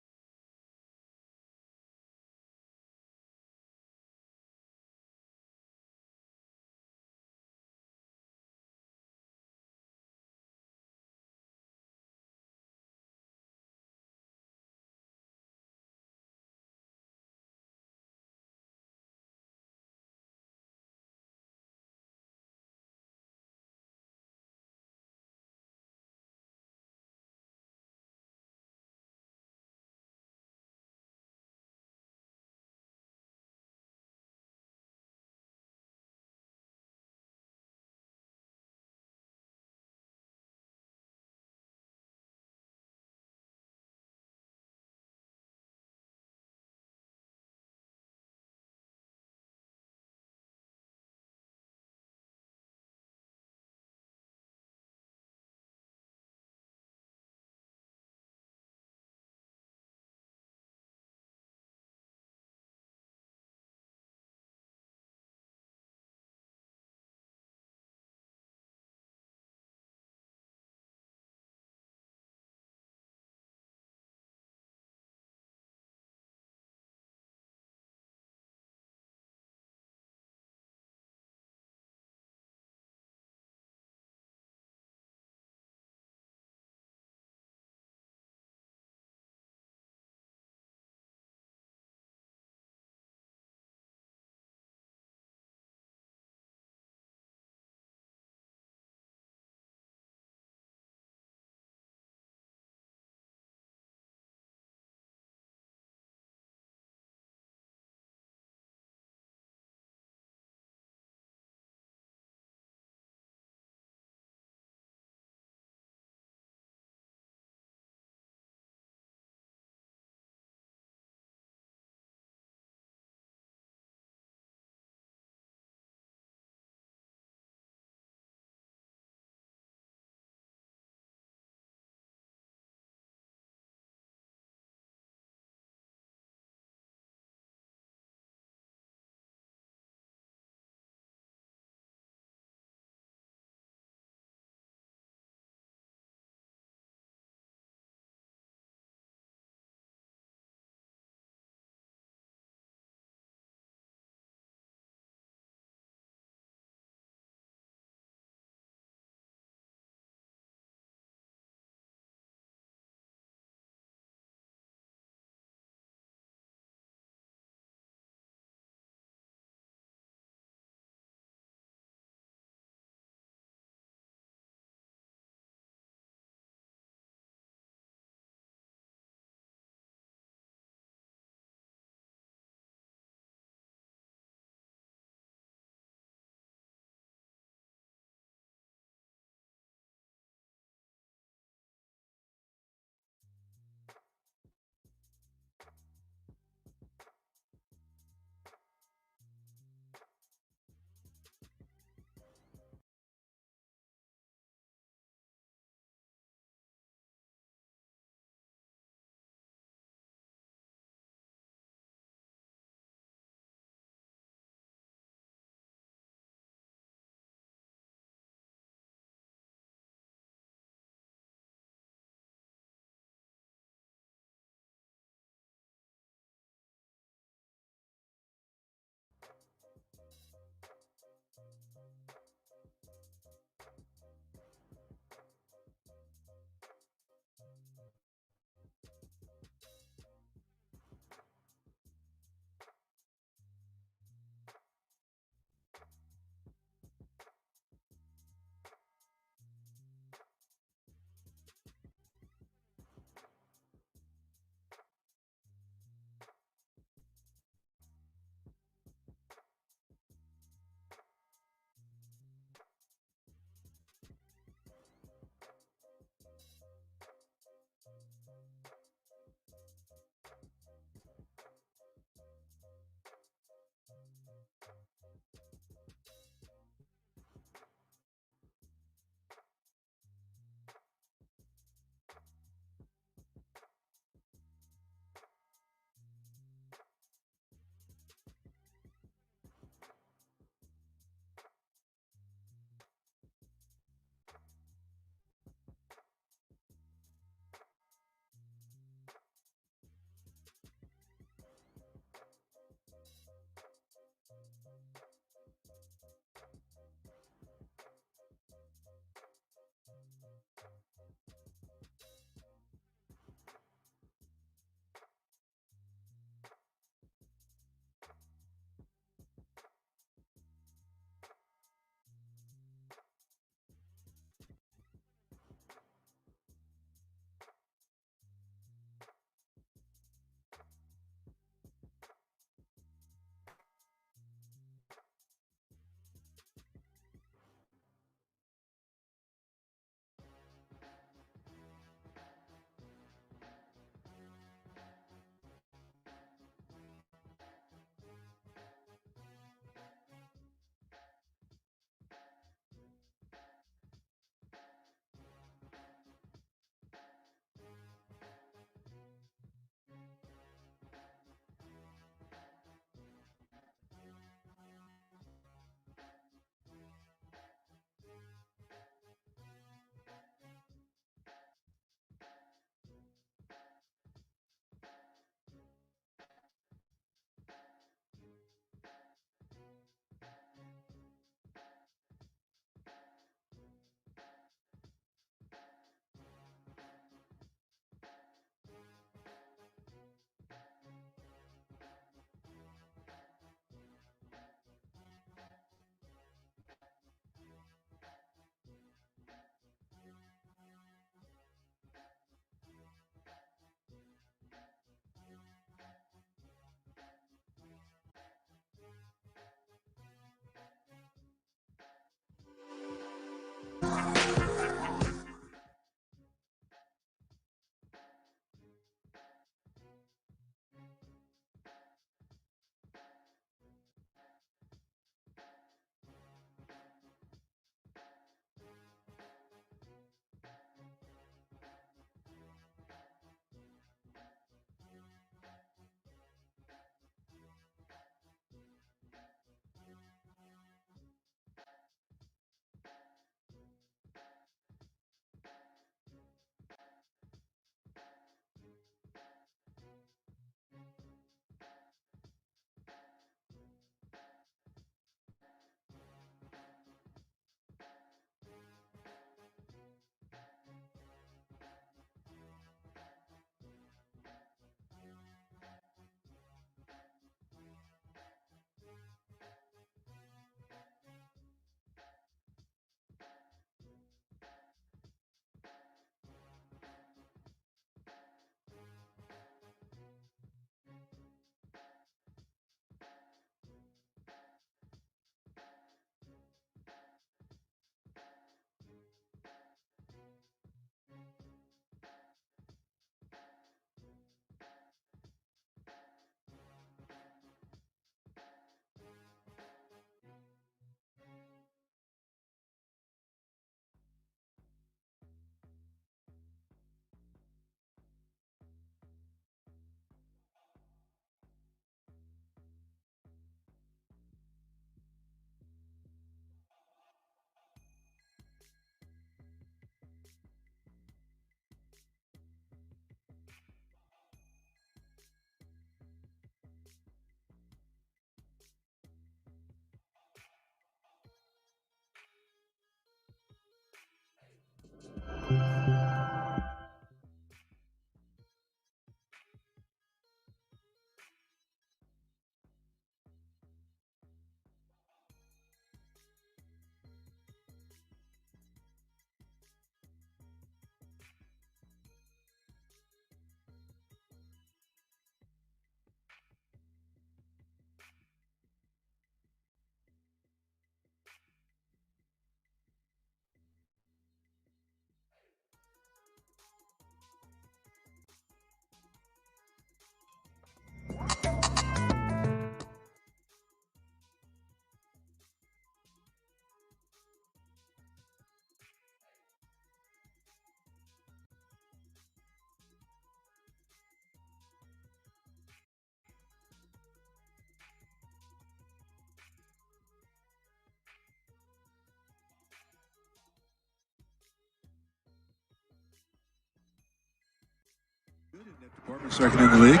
Second in the league,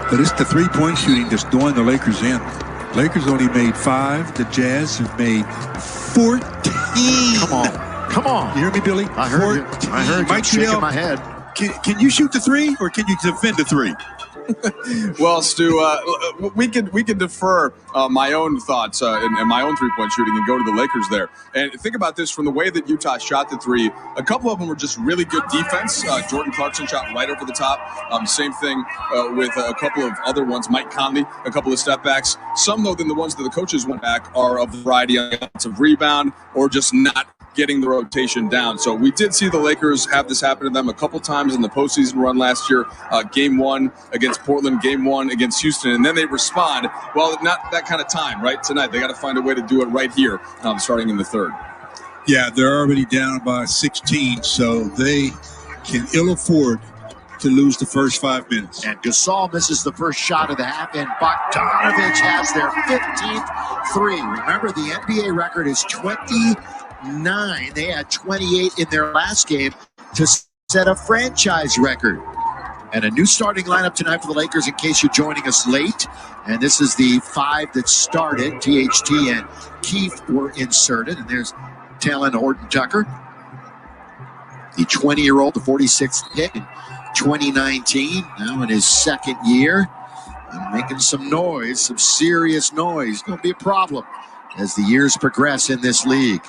but it's the three-point shooting that's doing the Lakers in. Lakers only made 5. The Jazz have made 14.
Come on.
You hear me, Billy?
I heard you. I heard you. I'm shaking my head.
Can you shoot the three, or can you defend the three?
Well, Stu, we could defer my own thoughts and my own three-point shooting and go to the Lakers there. And think about this from the way that Utah shot the three. A couple of them were just really good defense. Jordan Clarkson shot right over the top. Same thing with a couple of other ones. Mike Conley, a couple of step backs. Some, though, than the ones that the coaches went back are of the variety of rebound or just not getting the rotation down. So we did see the Lakers have this happen to them a couple times in the postseason run last year. Game 1 against Portland, game 1 against Houston, and then they respond. Well, not that kind of time, right? Tonight, they got to find a way to do it right here, starting in the third.
Yeah, they're already down by 16, so they can ill afford to lose the first 5 minutes.
And Gasol misses the first shot of the half, and Bogdanovich has their 15th three. Remember, the NBA record is 29. They had 28 in their last game to set a franchise record. And a new starting lineup tonight for the Lakers in case you're joining us late. And this is the 5 that started. THT and Keith were inserted. And there's Talon Horton Tucker, the 20-year-old, the 46th pick in 2019, now in his second year. And making some noise, some serious noise. Going to be a problem as the years progress in this league.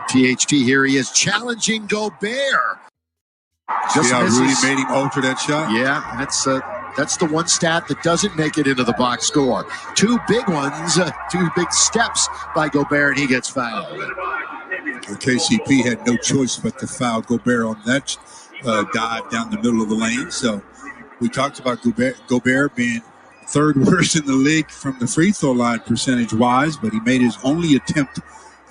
THT, here he is challenging Gobert.
See how Rudy made him alter that shot?
Yeah, that's the one stat that doesn't make it into the box score. 2 big ones, 2 big steps by Gobert, and he gets fouled.
Well, KCP had no choice but to foul Gobert on that dive down the middle of the lane. So we talked about Gobert being third worst in the league from the free throw line percentage-wise, but he made his only attempt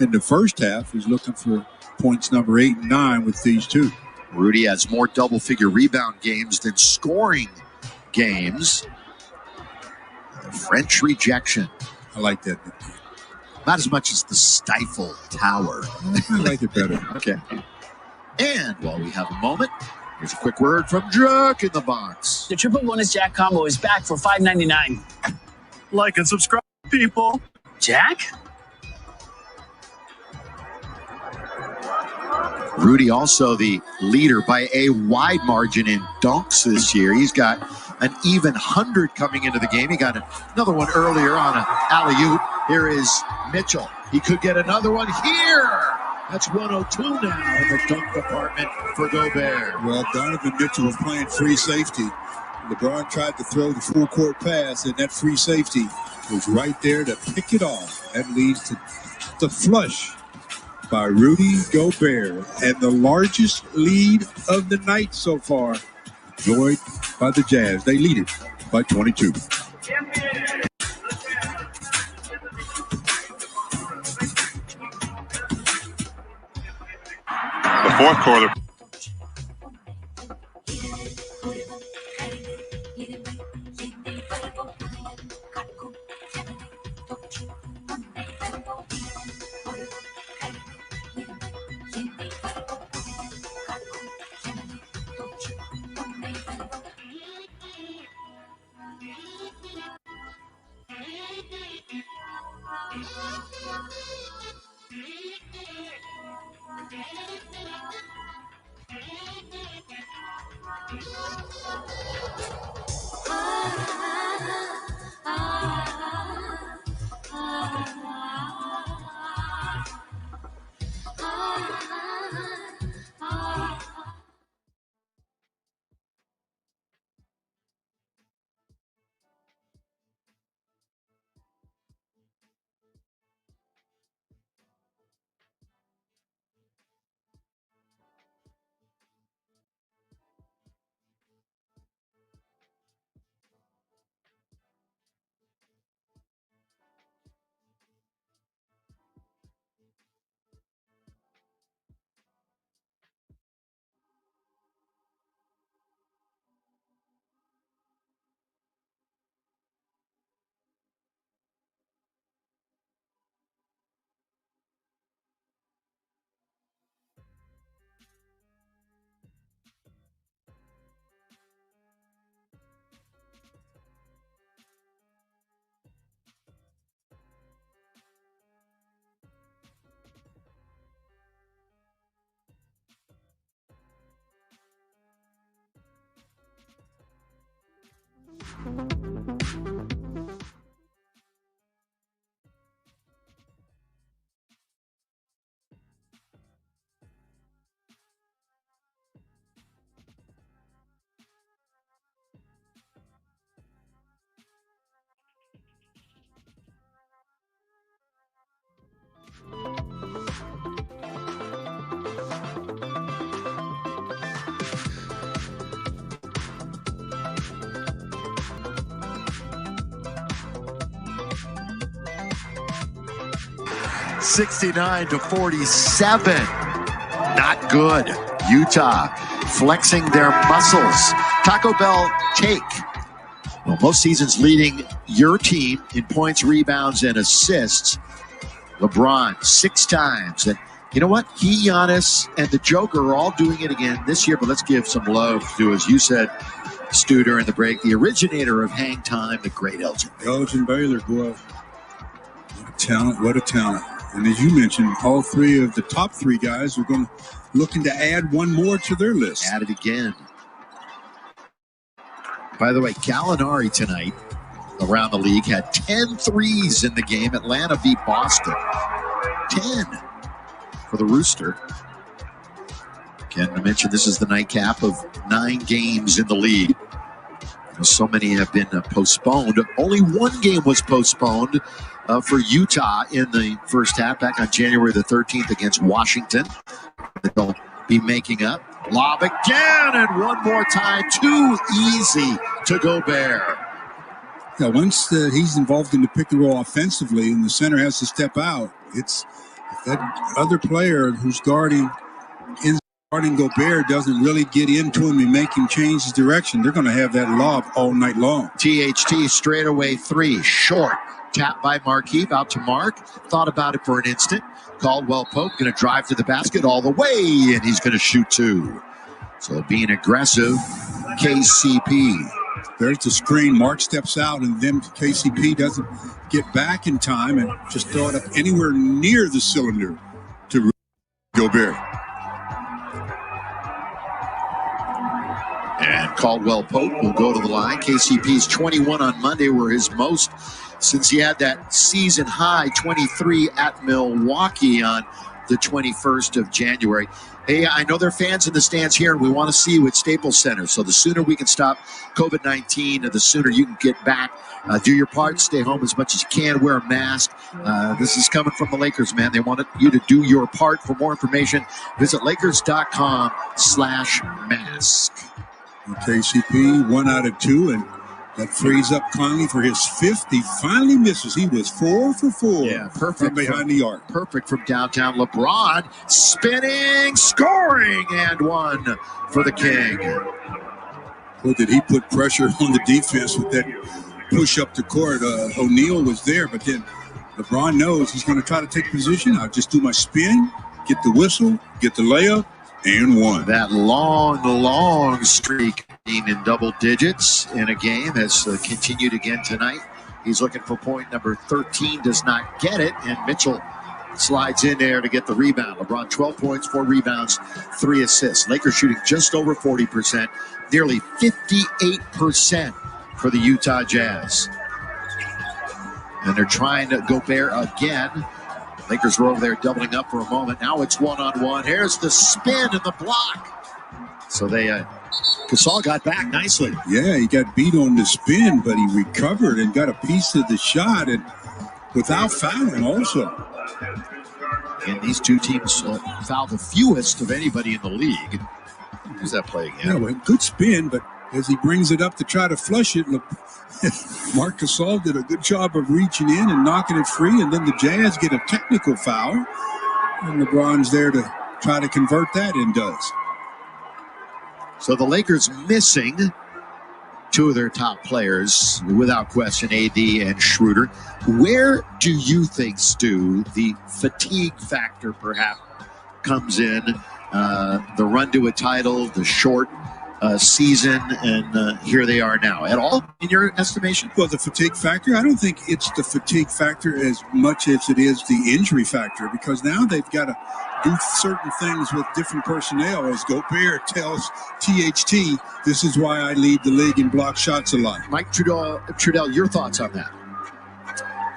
in the first half. He's looking for points number 8 and 9 with these 2.
Rudy has more double-figure rebound games than scoring games. The French rejection.
I like that.
Not as much as the Stifle Tower.
I like it better.
Okay. And while we have a moment, here's a quick word from Jack in the Box.
The triple bonus Jack combo is back for $5.99.
Like and subscribe, people.
Jack?
Rudy also the leader by a wide margin in dunks this year. He's got an even 100 coming into the game. He got another one earlier on an alley-oop. Here is Mitchell. He could get another one here. That's 102 now in the dunk department for Gobert.
Well, Donovan Mitchell was playing free safety. LeBron tried to throw the full court pass, and that free safety was right there to pick it off. That leads to the flush by Rudy Gobert, and the largest lead of the night so far enjoyed by the Jazz. They lead it by 22.
The fourth quarter.
69-47. Not good. Utah flexing their muscles. Taco Bell take. Well, most seasons leading your team in points, rebounds, and assists. LeBron 6 times. And you know what? He, Giannis, and the Joker are all doing it again this year. But let's give some love to, as you said, Stu, during the break, the originator of Hang Time, the great Elgin.
Elgin Baylor, boy. What a talent, what a talent. And as you mentioned, all 3 of the top 3 guys are looking to add one more to their list.
Add it again. By the way, Gallinari tonight around the league had 10 threes in the game. Atlanta v. Boston. 10 for the Rooster. Again, I mentioned this is the nightcap of 9 games in the league. So many have been postponed. Only 1 game was postponed for Utah in the first half back on January the 13th against Washington. They'll be making up. Lob again, and one more time. Too easy to Gobert.
Yeah, once he's involved in the pick and roll offensively and the center has to step out, it's that other player who's guarding Gobert doesn't really get into him and make him change his direction. They're going to have that lob all night long.
THT straightaway 3, short. Tap by Markieff, out to Mark. Thought about it for an instant. Caldwell Pope going to drive to the basket all the way, and he's going to shoot 2. So being aggressive, KCP.
There's the screen. Mark steps out, and then KCP doesn't get back in time and just throw it up anywhere near the cylinder to Gobert.
And Caldwell Pope will go to the line. KCP's 21 on Monday were his most since he had that season high 23 at Milwaukee on the 21st of January. Hey, I know there are fans in the stands here, and we want to see you at Staples Center. So the sooner we can stop COVID-19, the sooner you can get back. Do your part. Stay home as much as you can. Wear a mask. This is coming from the Lakers, man. They want you to do your part. For more information, visit Lakers.com/mask.
KCP 1 out of 2, and that frees up Conley for his 5th. He finally misses. He was 4 for 4.
Yeah, perfect
from behind the arc.
Perfect from downtown. LeBron spinning, scoring, and 1 for the King.
Well, did he put pressure on the defense with that push up the court? O'Neal was there, but then LeBron knows he's going to try to take position. I'll just do my spin, get the whistle, get the layup, and 1.
That long streak in double digits in a game has continued again tonight. He's looking for point number 13, does not get it, and Mitchell slides in there to get the rebound. LeBron 12 points, 4 rebounds, 3 assists. Lakers shooting just over 40%, nearly 58% for the Utah Jazz. And they're trying to Gobert again. Lakers were over there doubling up for a moment. Now it's 1-on-1. Here's the spin and the block. So Gasol got back nicely.
Yeah, he got beat on the spin, but he recovered and got a piece of the shot, and without fouling also.
And these two teams foul the fewest of anybody in the league. Who's that play again?
Yeah, well, good spin, but as he brings it up to try to flush it, Marc Gasol did a good job of reaching in and knocking it free, and then the Jazz get a technical foul, and LeBron's there to try to convert that and does.
So the Lakers missing 2 of their top players, without question, AD and Schroeder. Where do you think, Stu, the fatigue factor perhaps comes in? The run to a title, the short season, and here they are now. At all, in your estimation?
Well, the fatigue factor, I don't think it's the fatigue factor as much as it is the injury factor, because now they've got to do certain things with different personnel. As Gobert tells THT, this is why I lead the league in block shots a lot.
Mike Trudell, your thoughts on that?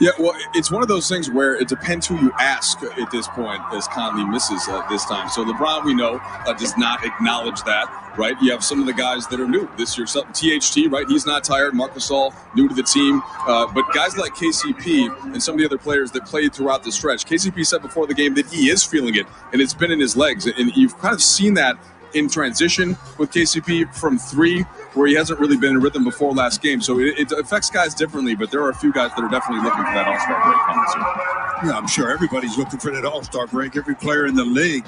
Yeah, well, it's one of those things where it depends who you ask at this point, as Conley misses this time. So LeBron, we know, does not acknowledge that, right? You have some of the guys that are new this year. THT, right? He's not tired. Marc Gasol, new to the team. But guys like KCP and some of the other players that played throughout the stretch. KCP said before the game that he is feeling it, and it's been in his legs. And you've kind of seen that in transition with KCP from 3, where he hasn't really been in rhythm before last game. So it affects guys differently, but there are a few guys that are definitely looking for that all-star break coming soon.
Yeah, I'm sure everybody's looking for that All-Star break. Every player in the league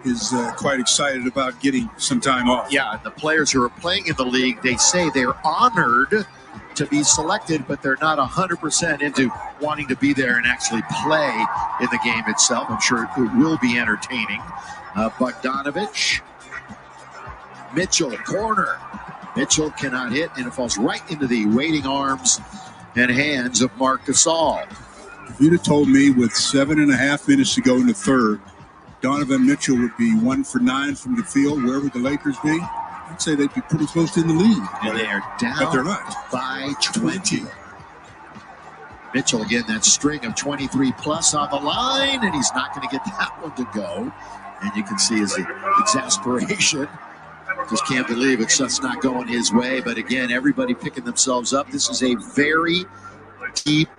is quite excited about getting some time off.
Yeah, and the players who are playing in the league, they say they're honored to be selected, but they're not 100% into wanting to be there and actually play in the game itself. I'm sure it will be entertaining. Bogdanovich, Mitchell, corner. Mitchell cannot hit, and it falls right into the waiting arms and hands of Marc Gasol.
If you'd have told me with 7.5 minutes to go in the third, Donovan Mitchell would be 1 for 9 from the field, where would the Lakers be? I'd say they'd be pretty close to in the lead.
And they are down
but they're not.
by 20. Mitchell, again, that string of 23 plus on the line, and he's not going to get that one to go. And you can see his exasperation. Just can't believe it's just not going his way. But again, everybody picking themselves up. This is a very deep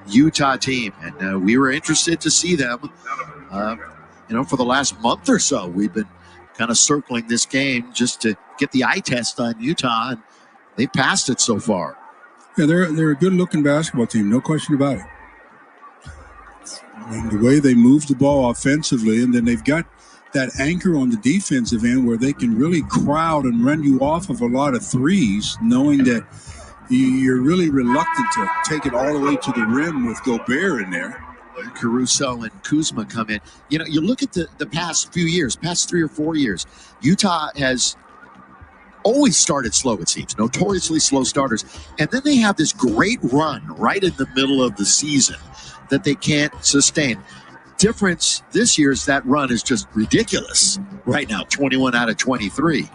Utah team, and we were interested to see them. For the last month or so, we've been kind of circling this game just to get the eye test on Utah, and they passed it so far.
Yeah, they're a good-looking basketball team, no question about it. And the way they move the ball offensively, and then they've got that anchor on the defensive end where they can really crowd and run you off of a lot of threes, knowing that you're really reluctant to take it all the way to the rim with Gobert in there.
Caruso and Kuzma come in. You know, you look at the past few years, past 3 or 4 years, Utah has always started slow, it seems, notoriously slow starters. And then they have this great run right in the middle of the season that they can't sustain. Difference this year is that run is just ridiculous right now, 21 out of 23.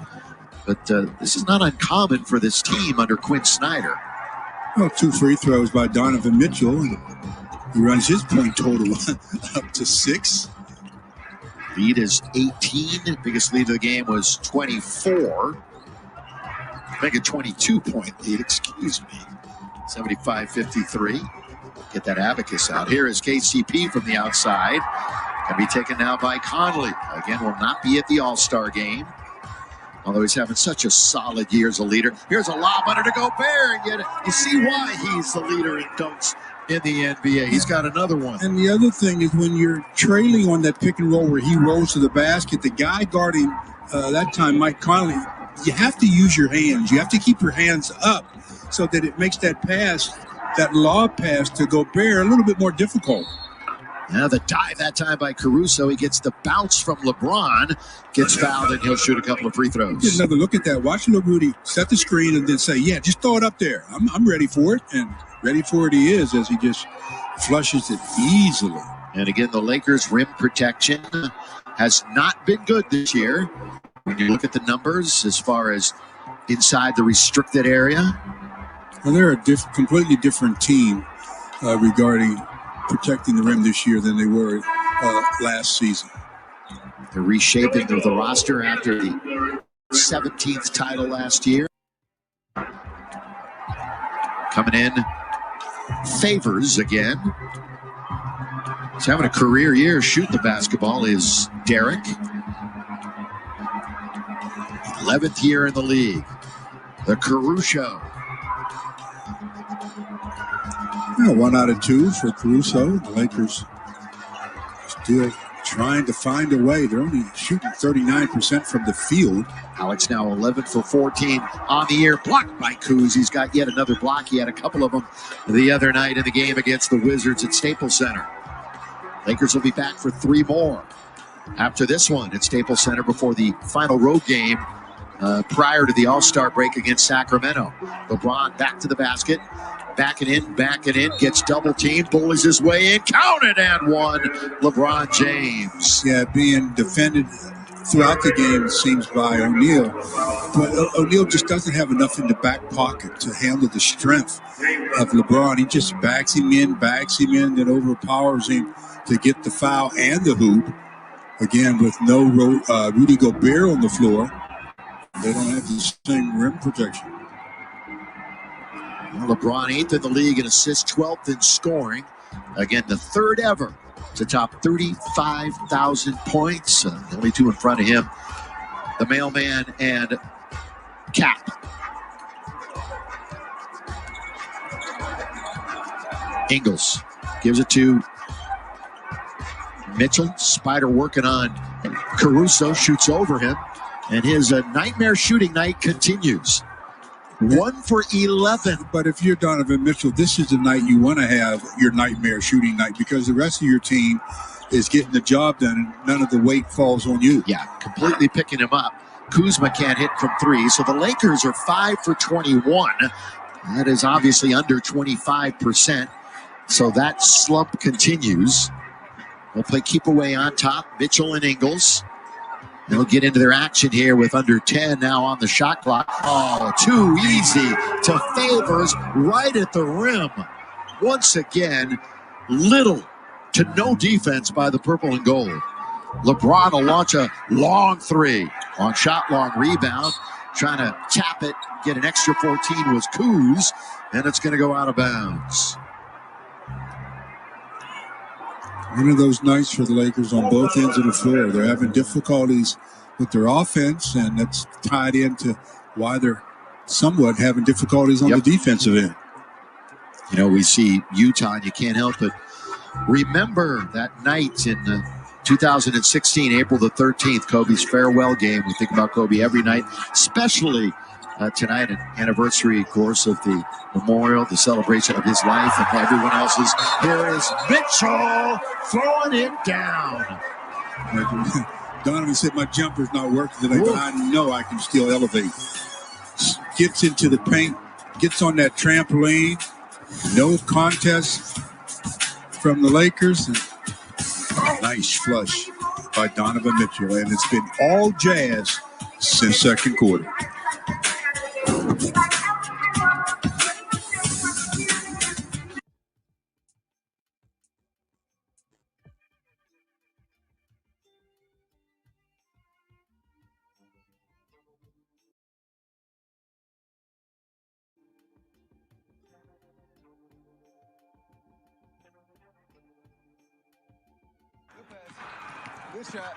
But this is not uncommon for this team under Quinn Snyder.
Well, 2 free throws by Donovan Mitchell. He runs his point total up to 6.
Lead is 18. Biggest lead of the game was 24. Make a 22-point lead, excuse me. 75-53. Get that abacus out. Here is KCP from the outside. Can be taken now by Conley. Again, will not be at the All-Star game. Although he's having such a solid year as a leader. Here's a lob under to Gobert, and yet you see why he's the leader in dunks in the NBA. He's got another one.
And the other thing is when you're trailing on that pick and roll where he rolls to the basket, the guy guarding that time, Mike Conley, you have to use your hands. You have to keep your hands up so that it makes that pass, that lob pass to Gobert, a little bit more difficult.
Now the dive that time by Caruso. He gets the bounce from LeBron, gets fouled, and he'll shoot a couple of free throws.
Get another look at that. Watch Lil Rudy set the screen and then say, yeah, just throw it up there. I'm ready for it. And ready for it he is as he just flushes it easily.
And again, the Lakers' rim protection has not been good this year. When you look at the numbers as far as inside the restricted area.
Well, they're a completely different team regarding protecting the rim this year than they were last season.
They're reshaping the roster after the 17th title last year. Coming in, Favors again. He's having a career year shooting the basketball is Derek. 11th year in the league. The Caruso.
Yeah, 1 out of 2 for Caruso. The Lakers still trying to find a way. They're only shooting 39% from the field.
Alex now 11 for 14 on the year. Blocked by Kuz. He's got yet another block. He had a couple of them the other night in the game against the Wizards at Staples Center. Lakers will be back for 3 more after this one at Staples Center before the final road game prior to the All-Star break against Sacramento. LeBron back to the basket. Backing in, gets double teamed, bullies his way in, counted and one. LeBron James.
Yeah, being defended throughout the game, it seems, by O'Neal. But O'Neal just doesn't have enough in the back pocket to handle the strength of LeBron. He just backs him in, then overpowers him to get the foul and the hoop. Again, with no Rudy Gobert on the floor, they don't have the same rim protection.
LeBron 8th in the league in assists, 12th in scoring. Again, the 3rd ever to top 35,000 points. The only 2 in front of him, the mailman and Cap. Ingles gives it to Mitchell, Spider working on Caruso, shoots over him, and his nightmare shooting night continues. 1 for 11.
But if you're Donovan Mitchell, this is the night you want to have your nightmare shooting night, because the rest of your team is getting the job done and none of the weight falls on you.
Yeah, completely picking him up. Kuzma can't hit from 3, so the Lakers are 5 for 21. That is obviously under 25%. So that slump continues. They'll play keep away on top, Mitchell and Ingles. They'll get into their action here with under 10 now on the shot clock. Oh, too easy to Favors right at the rim. Once again, little to no defense by the purple and gold. LeBron will launch a long 3 on shot long rebound. Trying to tap it, get an extra 14 was Kuz, and it's going to go out of bounds.
One of those nights for the Lakers on both ends of the floor. They're having difficulties with their offense, and that's tied into why they're somewhat having difficulties on the defensive end.
You know, we see Utah, and you can't help but remember that night in 2016, April the 13th, Kobe's farewell game. We think about Kobe every night, especially tonight, an anniversary, of course, of the memorial, the celebration of his life and everyone else's. Here is Mitchell throwing it down.
Donovan said my jumper's not working today, but I know I can still elevate. Gets into the paint, gets on that trampoline. No contest from the Lakers. And nice flush by Donovan Mitchell, and it's been all Jazz since second quarter.
Good shot.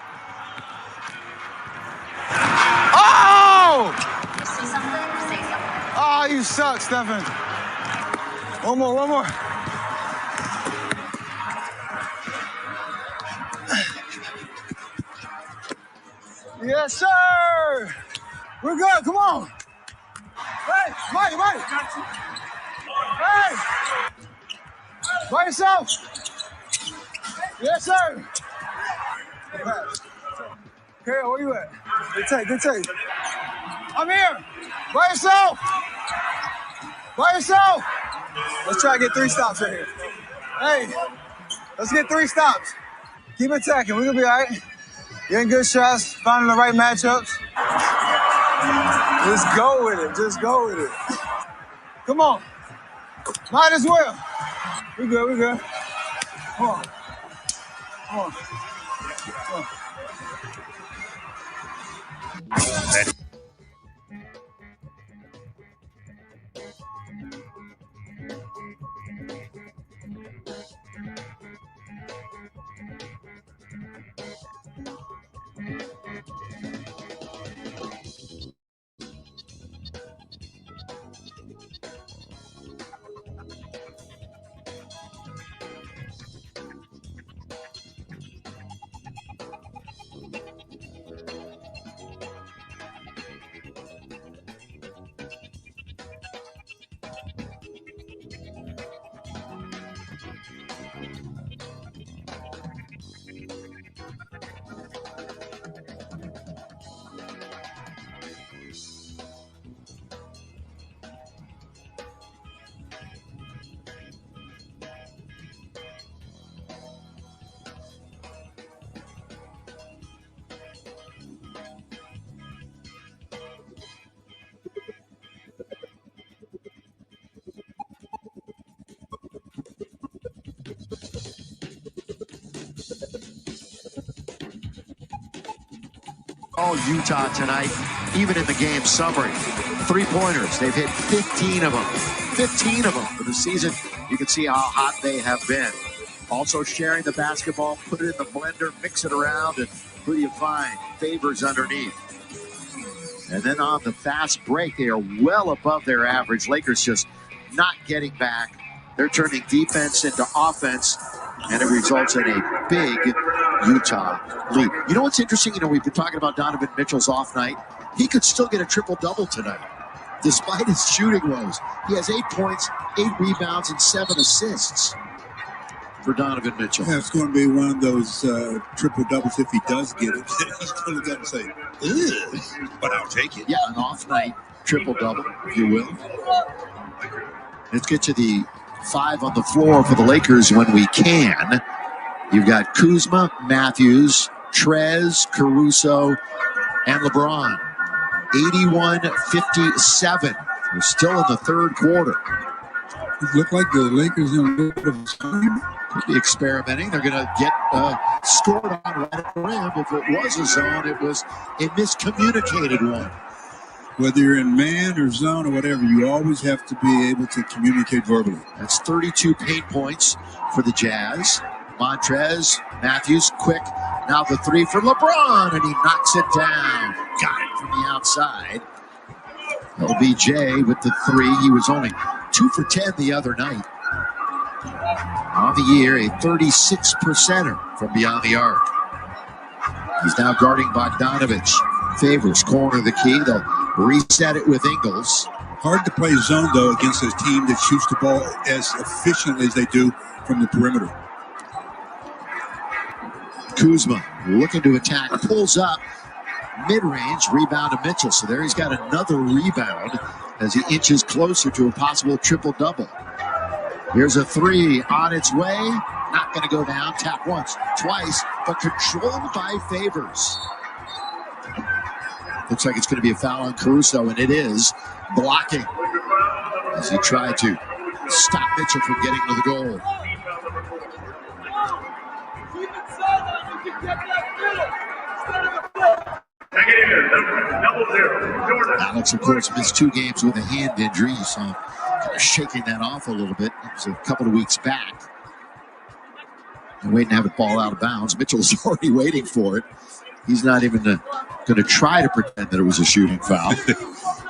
Oh!
See something? Say something.
Oh, you suck, Stephen. One more. Yes, sir. We're good. Come on. Hey, Mike. Hey. By yourself. Yes, sir. Carol, where you at? Good take. I'm here. By yourself. Let's try to get 3 stops right here. Hey, let's get 3 stops. Keep attacking. We're going to be all right. Getting good shots, finding the right matchups. Just go with it. Come on. Might as well. We're good. Come on.
All Utah tonight, even in the game summary. 3-pointers, they've hit 15 of them. 15 of them for the season. You can see how hot they have been. Also sharing the basketball, put it in the blender, mix it around, and who do you find? Favors underneath. And then on the fast break, they are well above their average. Lakers just not getting back. They're turning defense into offense, and it results in a big Utah lead. You know what's interesting? We've been talking about Donovan Mitchell's off night. He could still get a triple-double tonight, despite his shooting woes. He has 8 points, 8 rebounds, and 7 assists for Donovan Mitchell.
Yeah, it's going to be one of those triple-doubles if he does get it. He's going to say, ugh, but I'll take it.
Yeah, an off night triple-double, if you will. Let's get to the 5 on the floor for the Lakers when we can. You've got Kuzma, Matthews, Trez, Caruso, and LeBron. 81-57. We're still in the third quarter.
It looked like the Lakers in a little bit of time.
Could be experimenting. They're going to get scored on right at the rim. If it was a zone, it was a miscommunicated one.
Whether you're in man or zone or whatever, you always have to be able to communicate verbally.
That's 32 paint points for the Jazz. Montrez, Matthews, quick. Now the 3 for LeBron, and he knocks it down. Got it from the outside. LBJ with the 3. He was only 2 for 10 the other night. On the year, a 36%er from beyond the arc. He's now guarding Bogdanovich. Favors corner the key. They'll reset it with Ingles.
Hard to play zone, though, against a team that shoots the ball as efficiently as they do from the perimeter.
Kuzma looking to attack, pulls up, mid-range, rebound to Mitchell. So there he's got another rebound as he inches closer to a possible triple-double. Here's a 3 on its way. Not going to go down. Tap once, twice, but controlled by Favors. Looks like it's going to be a foul on Caruso, and it is. Blocking as he tried to stop Mitchell from getting to the goal. Alex, of course, missed 2 games with a hand injury. You saw him kind of shaking that off a little bit. It was a couple of weeks back. And waiting to have it ball out of bounds. Mitchell's already waiting for it. He's not even going to try to pretend that it was a shooting foul.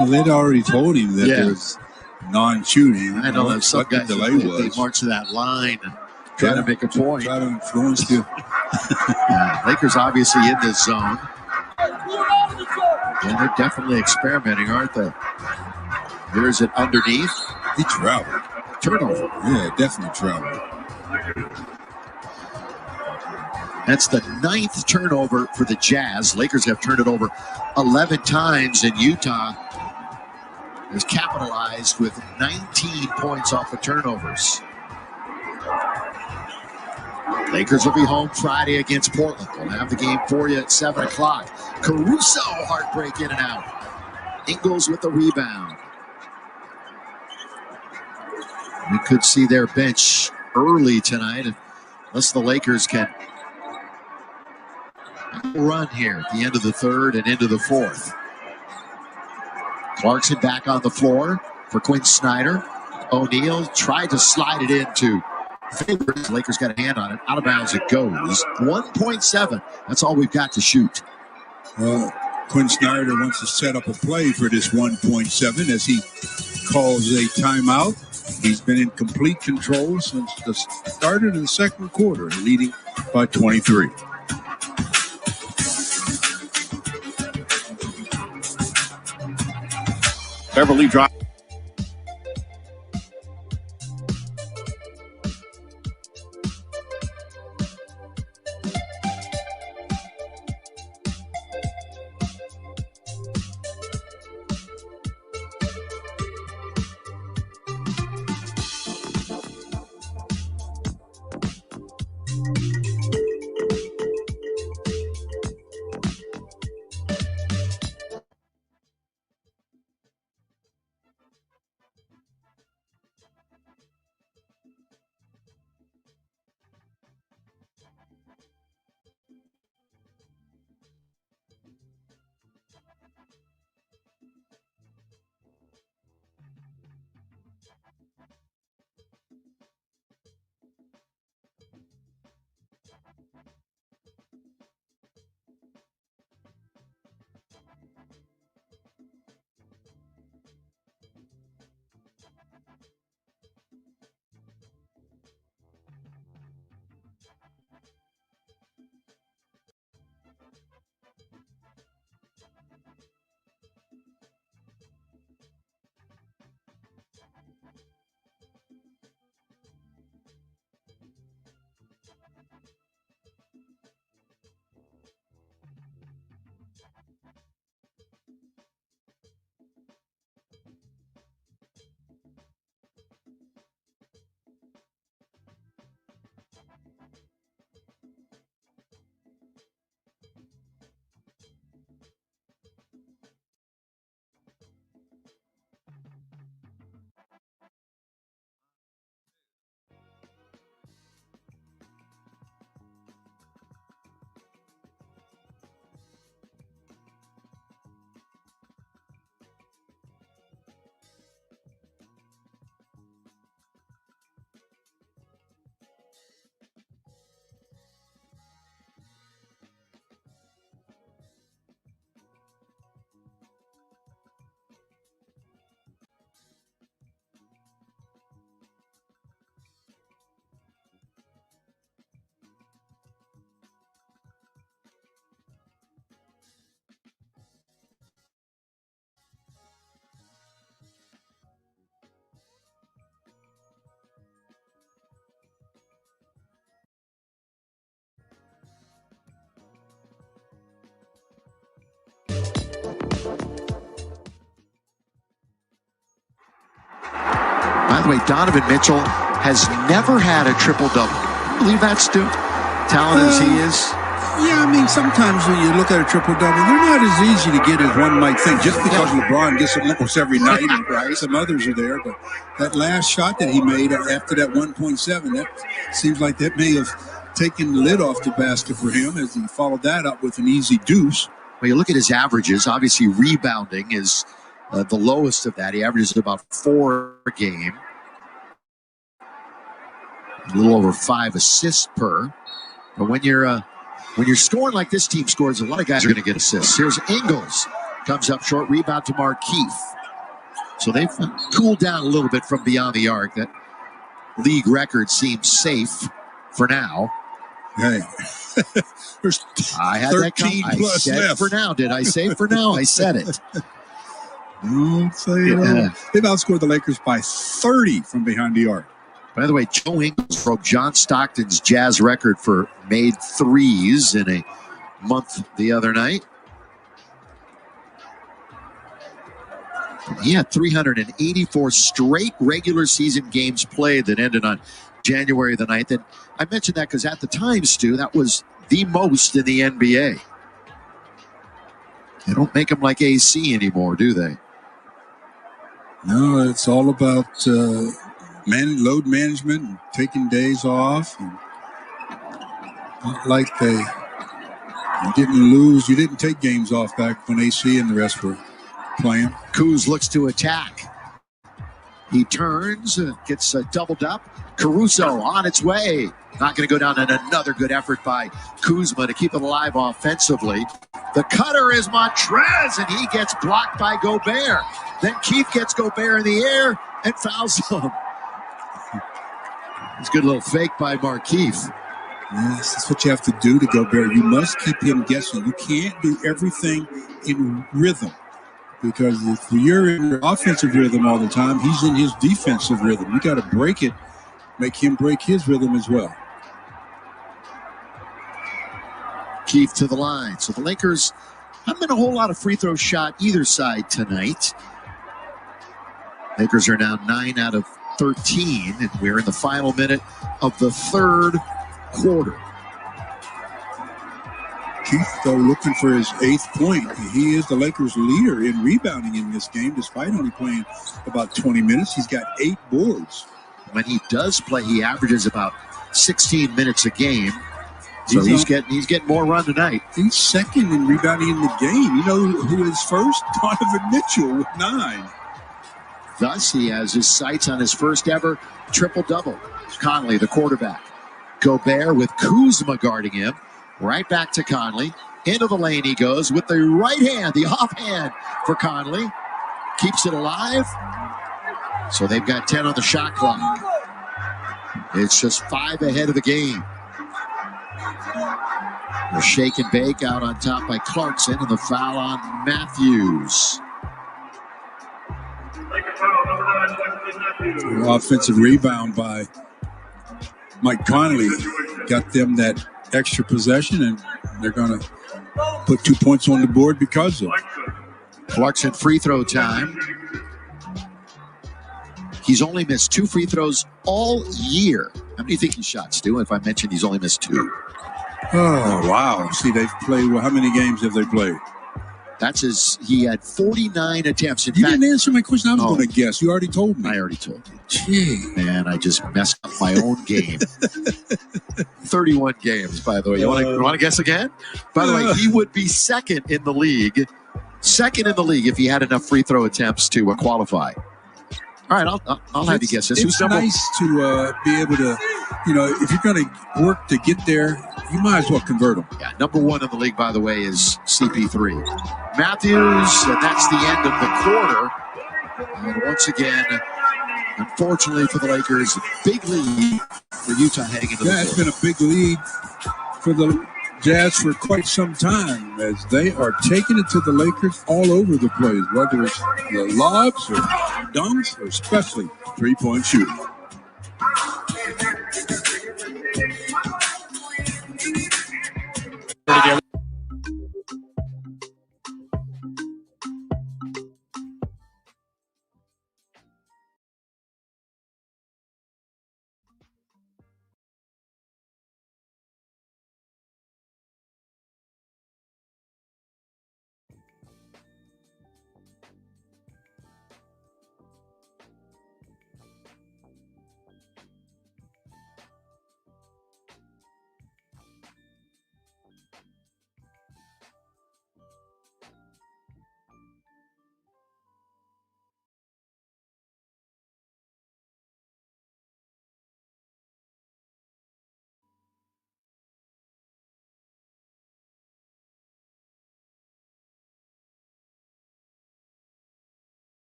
Well, they'd already told him that it was non-shooting.
I know that some guys
delay
they march to that line and try to make a point.
Try to influence you.
Lakers obviously in this zone. And they're definitely experimenting, aren't they? Here's it underneath.
He traveled.
Turnover.
Yeah, definitely traveled.
That's the 9th turnover for the Jazz. Lakers have turned it over 11 times, and Utah has capitalized with 19 points off of turnovers. Lakers will be home Friday against Portland. We'll have the game for you at 7 o'clock. Caruso, heartbreak in and out. Ingles with the rebound. We could see their bench early tonight unless the Lakers can run here at the end of the third and into the fourth. Clarkson back on the floor for Quinn Snyder. O'Neal tried to slide it into Favors. Lakers got a hand on it. Out of bounds it goes. 1.7. That's all we've got to shoot.
Well, Quinn Snyder wants to set up a play for this 1.7 as he calls a timeout. He's been in complete control since the start of the second quarter, leading by 23.
Beverly drop.
By the way, Donovan Mitchell has never had a triple-double. Believe that, Stu? Talented as he is.
Yeah, I mean, sometimes when you look at a triple-double, they're not as easy to get as one might think. Just because LeBron gets it almost every night, and some others are there. But that last shot that he made after that 1.7, that seems like that may have taken the lid off the basket for him as he followed that up with an easy deuce.
Well, you look at his averages. Obviously, rebounding is the lowest of that. He averages about 4 a game. A little over 5 assists per. But when you're scoring like this team scores, a lot of guys are going to get assists. Here's Ingles. Comes up short. Rebound to Markeith. So they've cooled down a little bit from beyond the arc. That league record seems safe for now.
Hey.
I had
13
that.
plus
I said
left.
For now. Did I say for now? I said it.
Don't say it. They've outscored the Lakers by 30 from behind the arc.
By the way, Joe Ingles broke John Stockton's Jazz record for made threes in a month the other night. He had 384 straight regular season games played that ended on January the 9th. And I mentioned that because at the time, Stu, that was the most in the NBA. They don't make them like AC anymore, do they?
No, it's all about load management and taking days off. And not like you didn't lose. You didn't take games off back when AC and the rest were playing.
Kuz looks to attack. He turns, gets doubled up. Caruso on its way. Not going to go down, and another good effort by Kuzma to keep it alive offensively. The cutter is Montrez, and he gets blocked by Gobert. Then Keith gets Gobert in the air and fouls him. It's a good little fake by Markeith.
Yes, that's what you have to do to Gobert. You must keep him guessing. You can't do everything in rhythm. Because if you're in your offensive rhythm all the time, he's in his defensive rhythm. You got to break it, make him break his rhythm as well.
Keith to the line. So the Lakers haven't been a whole lot of free throw shot either side tonight. Lakers are now 9 out of 13, and we're in the final minute of the third quarter.
Keith, though, looking for his 8th point. He is the Lakers' leader in rebounding in this game, despite only playing about 20 minutes. He's got 8 boards.
When he does play, he averages about 16 minutes a game. So he's getting more run tonight.
He's second in rebounding in the game. You know who is first? Donovan Mitchell with 9.
Thus, he has his sights on his first ever triple-double. Conley, the quarterback. Gobert with Kuzma guarding him. Right back to Conley. Into the lane he goes with the right hand, the offhand for Conley. Keeps it alive. So they've got 10 on the shot clock. It's just 5 ahead of the game. The shake and bake out on top by Clarkson, and the foul on Matthews.
Offensive rebound by Mike Conley got them that extra possession, and they're going to put 2 points on the board because of
Clarkson free throw time. He's only missed 2 free throws all year. How many think he shot, Stu? If I mentioned he's only missed 2.
Oh, wow. See, they've played, well, how many games have they played?
He had 49 attempts. In
you
fact,
didn't answer my question. I was going to guess. You already told me.
I already told you.
Gee.
Man, I just messed up my own game. 31 games, by the way. You want to guess again? By the way, he would be second in the league. Second in the league if he had enough free throw attempts to qualify. All right, I'll have you guess this.
It's nice to be able to, if you're going to work to get there, you might as well convert them.
Yeah, number 1 in the league, by the way, is CP3. Matthews, and that's the end of the quarter. And once again, unfortunately for the Lakers, big lead for Utah heading into the fourth.
It's been a big lead for the Jazz for quite some time, as they are taking it to the Lakers all over the place, whether it's the lobs or dunks or especially three-point shooting.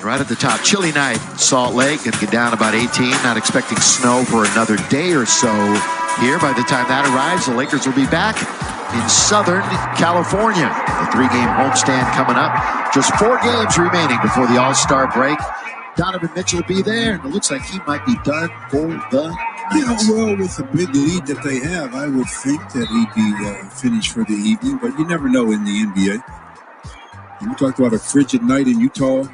Right at the top, chilly night, Salt Lake, going to get down about 18. Not expecting snow for another day or so here. By the time that arrives, the Lakers will be back in Southern California. The 3-game homestand coming up. Just 4 games remaining before the All-Star break. Donovan Mitchell will be there, and it looks like he might be done for the night.
Well, with the big lead that they have, I would think that he'd be finished for the evening, but you never know in the NBA. We talked about a frigid night in Utah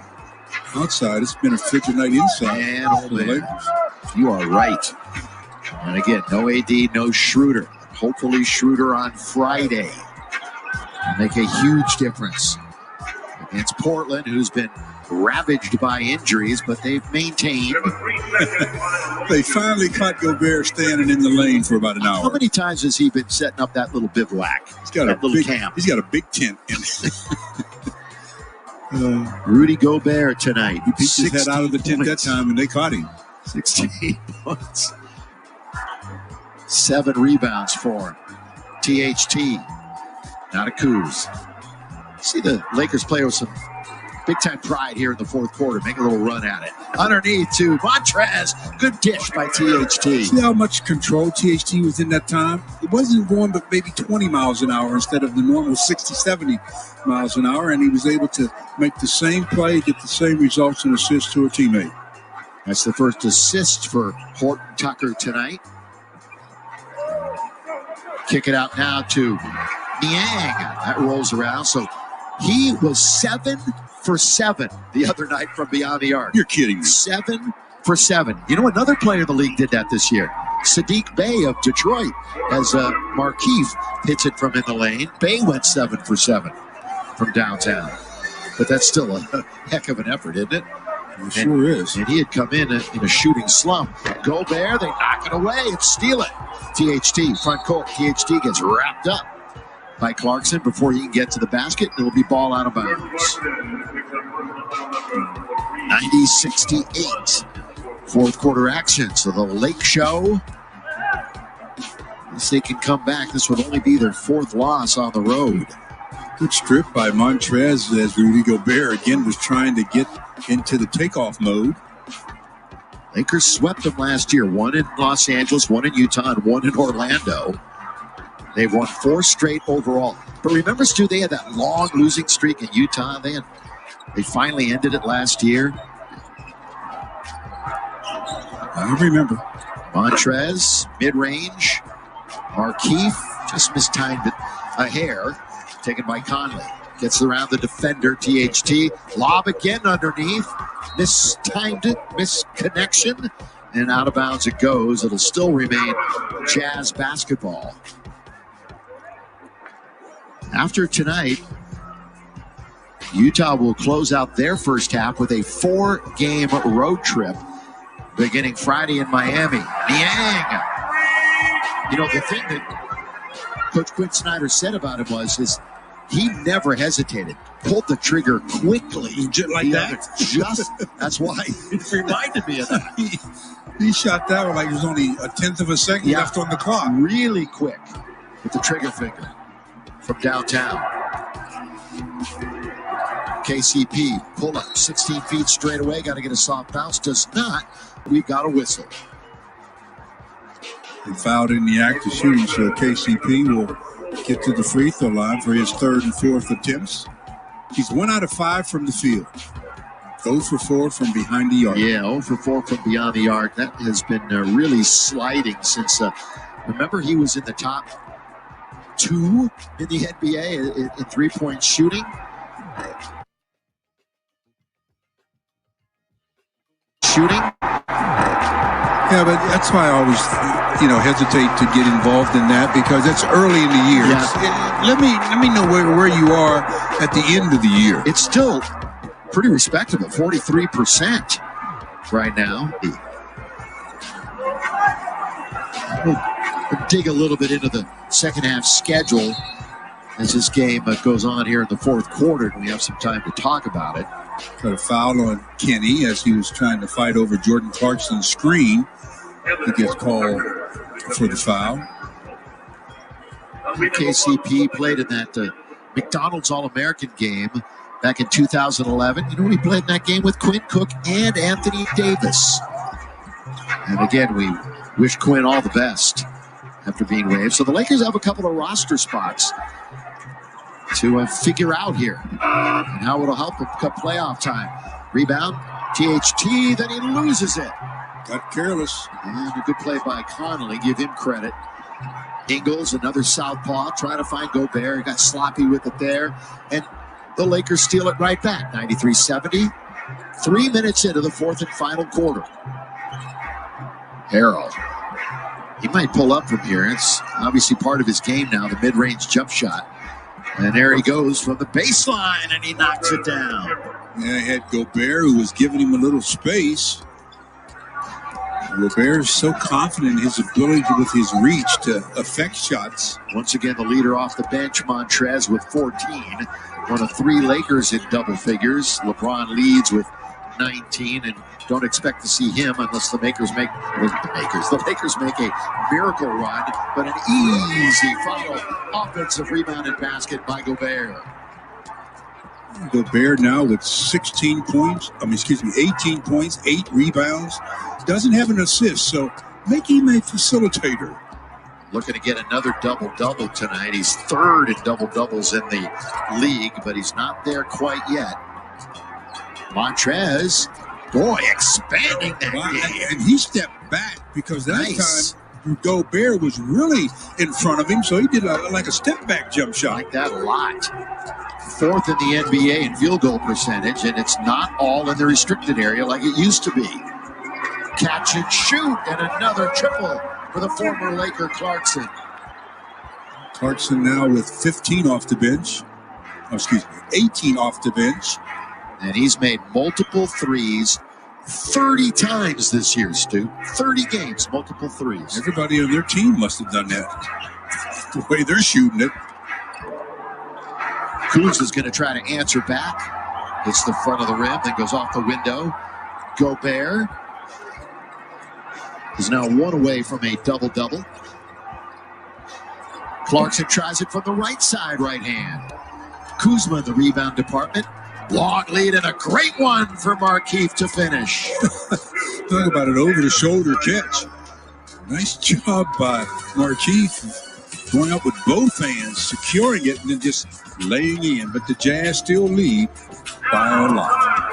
outside. It's been a frigid night inside.
And oh man, you are right. And again, no AD, no Schroeder. Hopefully Schroeder on Friday will make a huge difference against Portland, who's been ravaged by injuries, but they've maintained.
They finally caught Gobert standing in the lane for about an hour.
How many times has he been setting up that little bivouac?
He's got a little camp. He's got a big tent in it.
Rudy Gobert tonight.
He peeked his head out of the tent that time, and they caught him.
16 points. 7 rebounds for him. THT. Not a Kuz. See the Lakers play with some big-time pride here in the fourth quarter. Make a little run at it. Underneath to Montrez. Good dish by THT.
See how much control THT was in that time? It wasn't going but maybe 20 miles an hour instead of the normal 60, 70 miles an hour, and he was able to make the same play, get the same results and assists to a teammate.
That's the first assist for Horton Tucker tonight. Kick it out now to Niang. That rolls around. So he was 7 for 7 the other night from beyond the arc.
You're kidding me.
7 for 7. You know, another player in the league did that this year. Sadiq Bey of Detroit, as Markeith hits it from in the lane. Bey went 7 for 7 from downtown. But that's still a heck of an effort, isn't it?
It sure is.
And he had come in a shooting slump. Gobert, they knock it away and steal it. THT, front court. THT gets wrapped up by Clarkson before he can get to the basket. It'll be ball out of bounds. 90-68. Fourth quarter action. So the Lake Show, if they can come back, this would only be their 4th loss on the road.
Good strip by Montrez as Rudy Gobert again was trying to get into the takeoff mode.
Lakers swept them last year. 1 in Los Angeles, 1 in Utah, and 1 in Orlando. They've won 4 straight overall. But remember, Stu, they had that long losing streak in Utah. They finally ended it last year.
I remember.
Montrez, mid-range. Markeith just mistimed it a hair. Taken by Conley. Gets around the defender, THT. Lob again underneath. Mistimed it. Misconnection. And out of bounds it goes. It'll still remain Jazz basketball. After tonight, Utah will close out their first half with a 4-game road trip beginning Friday in Miami. Niang. You know, the thing that Coach Quinn Snyder said about him was he never hesitated. Pulled the trigger quickly.
Just like that?
That's why it reminded me of that.
He shot that one like it was only a 1/10 of a second left on the clock.
Really quick with the trigger finger from downtown. KCP, pull up 16 feet straight away. Got to get a soft bounce. Does not. We've got a whistle.
He fouled in the act of shooting, so KCP will get to the free throw line for his 3rd and 4th attempts. He's 1 out of 5 from the field. 0 for 4 from behind the arc.
Yeah, 0 for 4 from beyond the arc. That has been really sliding since, remember, he was in the top 2 in the NBA in 3-point shooting.
Yeah, but that's why I always, hesitate to get involved in that because it's early in the year.
Yeah.
Let me know where you are at the end of the year.
It's still pretty respectable, 43% right now. We'll dig a little bit into the second half schedule as this game goes on here in the fourth quarter, and we have some time to talk about it.
Got a foul on Kenny as he was trying to fight over Jordan Clarkson's screen. He gets called for the foul.
KCP played in that McDonald's All-American game back in 2011. You know, he played in that game with Quinn Cook and Anthony Davis. And again, we wish Quinn all the best after being waived. So the Lakers have a couple of roster spots to figure out here and how it'll help them come playoff time. Rebound, THT, then he loses it.
Got careless.
And a good play by Connolly, give him credit. Ingles, another southpaw, trying to find Gobert. He got sloppy with it there. And the Lakers steal it right back, 93-70. 3 minutes into the fourth and final quarter. Harrell. He might pull up from here. It's obviously part of his game now, the mid-range jump shot. And there he goes from the baseline, and he knocks it down.
Yeah, he had Gobert, who was giving him a little space. Gobert is so confident in his ability with his reach to affect shots.
Once again, the leader off the bench, Montrez with 14. One of 3 Lakers in double figures. LeBron leads with 19, and don't expect to see him unless the Lakers make a miracle run, but an easy final offensive rebound and basket by Gobert.
Gobert now with 18 points, 8 rebounds. Doesn't have an assist, so make him a facilitator.
Looking to get another double-double tonight. He's 3rd in double-doubles in the league, but he's not there quite yet. Montrez, boy, expanding that game.
And he stepped back because that time Gobert was really in front of him, so he did like a step-back jump shot.
I like that a lot. 4th in the NBA in field goal percentage, and it's not all in the restricted area like it used to be. Catch and shoot, and another triple for the former Laker Clarkson.
Clarkson now with 15 off the bench. 18 off the bench.
And he's made multiple threes 30 times this year, Stu. 30 games, multiple threes.
Everybody on their team must have done that. The way they're shooting it.
Kuz is going to try to answer back. Hits the front of the rim, then goes off the window. Gobert is now 1 away from a double-double. Clarkson tries it from the right side, right hand. Kuzma in the rebound department. Long lead and a great one for Markieff to finish.
Talk about an over-the-shoulder catch. Nice job by Markieff. Going up with both hands, securing it, and then just laying in. But the Jazz still lead by a lot.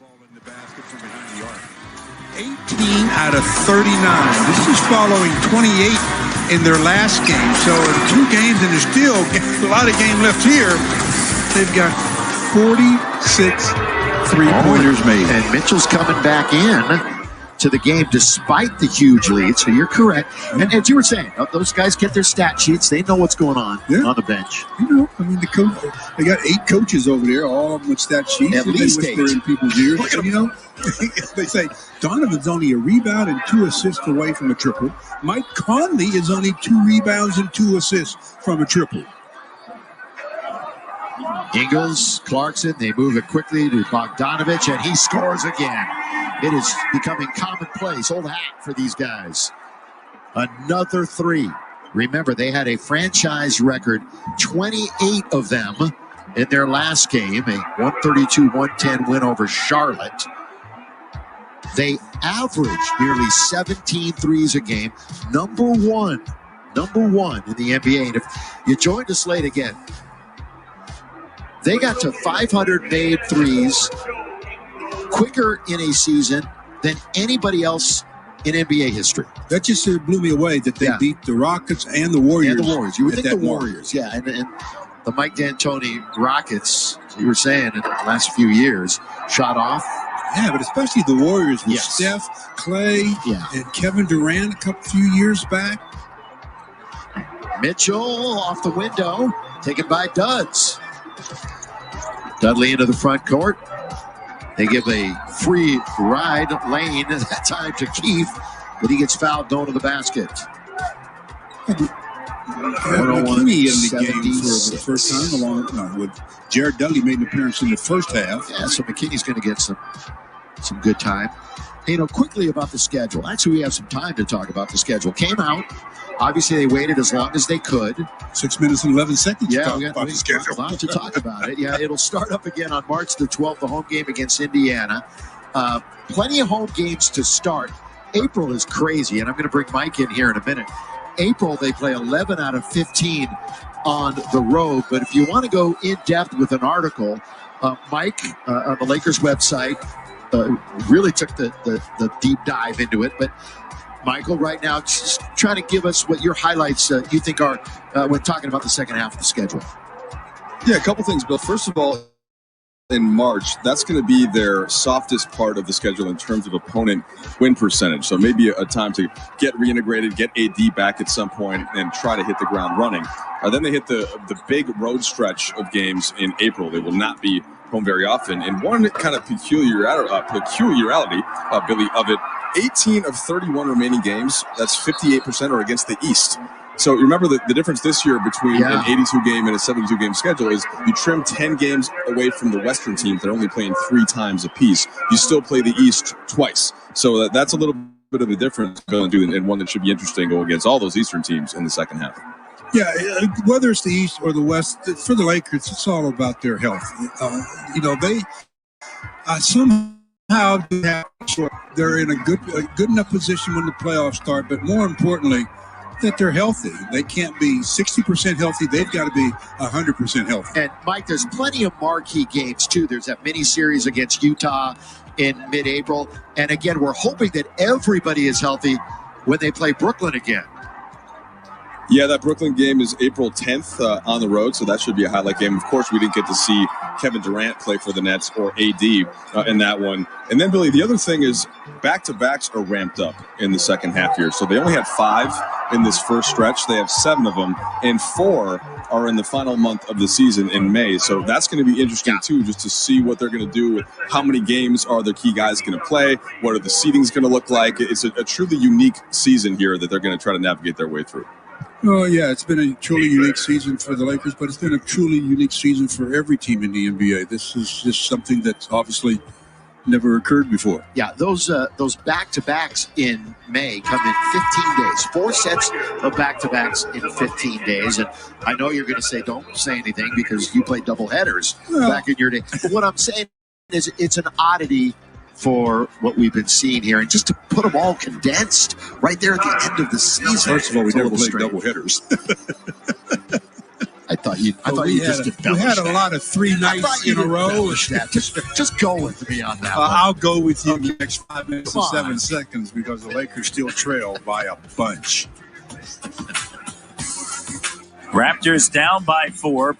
in the basket from behind the arc. 18 out of 39. This is following 28 in their last game. So in 2 games, and there's still a lot of game left here. They've got 46 three-pointers made.
And Mitchell's coming back in to the game despite the huge lead. So you're correct. And as you were saying, those guys get their stat sheets. They know what's going on the bench.
You know, I mean, they got 8 coaches over there, all of them with stat sheets.
At least 8.
In people's ears. You know, they say Donovan's only a rebound and 2 assists away from a triple. Mike Conley is only 2 rebounds and 2 assists from a triple.
Ingles, Clarkson, they move it quickly to Bogdanovich, and he scores again. It is becoming commonplace, old hat for these guys. Another 3. Remember, they had a franchise record, 28 of them in their last game, a 132-110 win over Charlotte. They average nearly 17 threes a game, number one in the NBA. And if you joined us late again, they got to 500 made threes quicker in a season than anybody else in NBA history.
That just blew me away that they beat the Rockets and the Warriors.
You would think the Warriors, and the Mike D'Antoni Rockets, you were saying, in the last few years, shot off.
Yeah, but especially the Warriors with Steph, Clay, and Kevin Durant a few years back.
Mitchell off the window, taken by Duds. Dudley into the front court. They give a free ride lane at that time to Keefe, but he gets fouled going to the basket.
McKinney in the game for the first time, along with Jared Dudley made an appearance in the first half.
Yeah, so McKinney's going to get some good time. Hey, quickly about the schedule. Actually, we have some time to talk about the schedule. Came out. Obviously, they waited as long as they could.
6 minutes and 11 seconds
to
talk about the schedule.
A lot to talk about it. Yeah, it'll start up again on March the 12th, the home game against Indiana. Plenty of home games to start. April is crazy, and I'm going to bring Mike in here in a minute. April, they play 11 out of 15 on the road. But if you want to go in-depth with an article, Mike on the Lakers website really took the deep dive into it. But Michael, right now, just trying to give us what your highlights you think are when talking about the second half of the schedule.
Yeah, a couple things, Bill. First of all, in March, that's going to be their softest part of the schedule in terms of opponent win percentage. So maybe a time to get reintegrated, get AD back at some point, and try to hit the ground running. Then they hit the big road stretch of games in April. They will not be home very often. And one kind of peculiarity, Billy, of it, 18 of 31 remaining games, that's 58%, are against the East. So you remember the difference this year between an 82-game and a 72-game schedule is you trim 10 games away from the Western teams. They're only playing 3 times apiece. You still play the East twice. So that's a little bit of a difference going to do, and one that should be interesting going against all those Eastern teams in the second half.
Yeah, whether it's the East or the West, for the Lakers, it's all about their health. They somehow they're in a good enough position when the playoffs start, but more importantly, that they're healthy. They can't be 60% healthy. They've got to be 100% healthy.
And, Mike, there's plenty of marquee games, too. There's that mini-series against Utah in mid-April. And, again, we're hoping that everybody is healthy when they play Brooklyn again.
Yeah, that Brooklyn game is April 10th on the road, so that should be a highlight game. Of course, we didn't get to see Kevin Durant play for the Nets or AD in that one. And then, Billy, the other thing is back-to-backs are ramped up in the second half here. So they only had 5 in this first stretch. They have 7 of them, and 4 are in the final month of the season in May. So that's going to be interesting, too, just to see what they're going to do with how many games are their key guys going to play, what are the seedings going to look like. It's a truly unique season here that they're going to try to navigate their way through.
Oh, yeah, it's been a truly unique season for the Lakers, but it's been a truly unique season for every team in the NBA. This is just something that's obviously never occurred before.
Yeah, those back-to-backs in May come in 15 days. 4 sets of back-to-backs in 15 days. And I know you're going to say, don't say anything because you played doubleheaders back in your day. But what I'm saying is it's an oddity for what we've been seeing here, and just to put them all condensed right there at the end of the season.
First of all, we never played double hitters.
I thought thought you just embellished
we had a
that.
lot of 3 nights in a row.
That. Just go with me on that.
I'll go with you in the next 5 minutes and 7 seconds because the Lakers still trail by a bunch.
Raptors down by 4.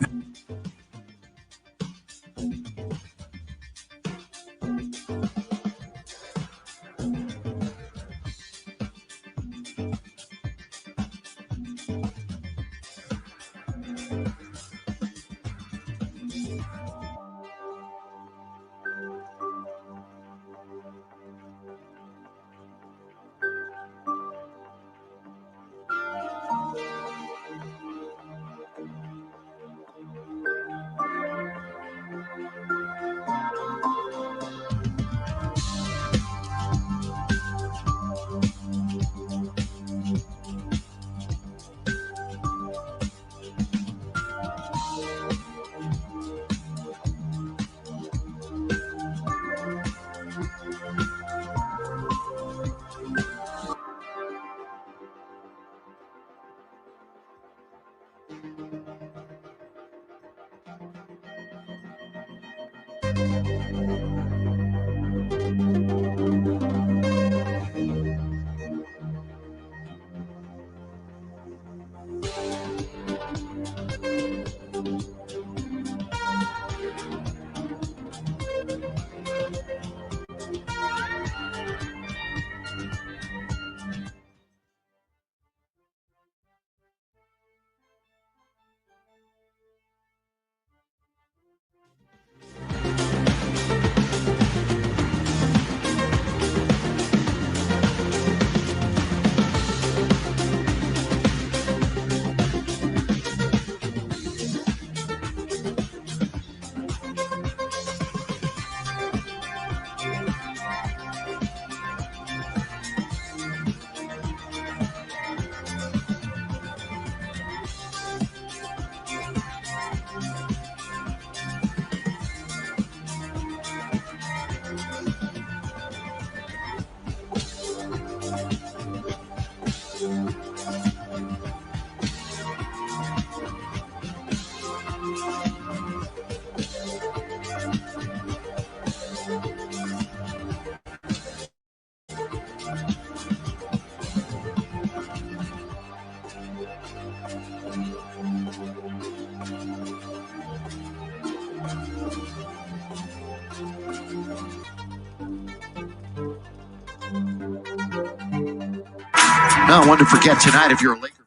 No, one to forget tonight if you're a Laker fan.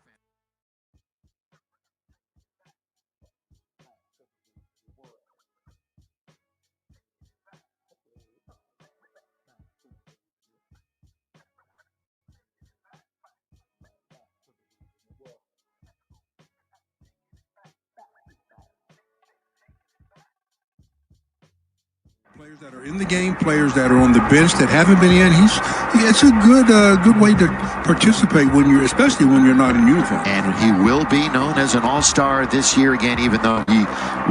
Players that are in the game, players that are on the bench that haven't been in. It's a good way to participate especially when you're not in uniform.
And he will be known as an all-star this year again, even though he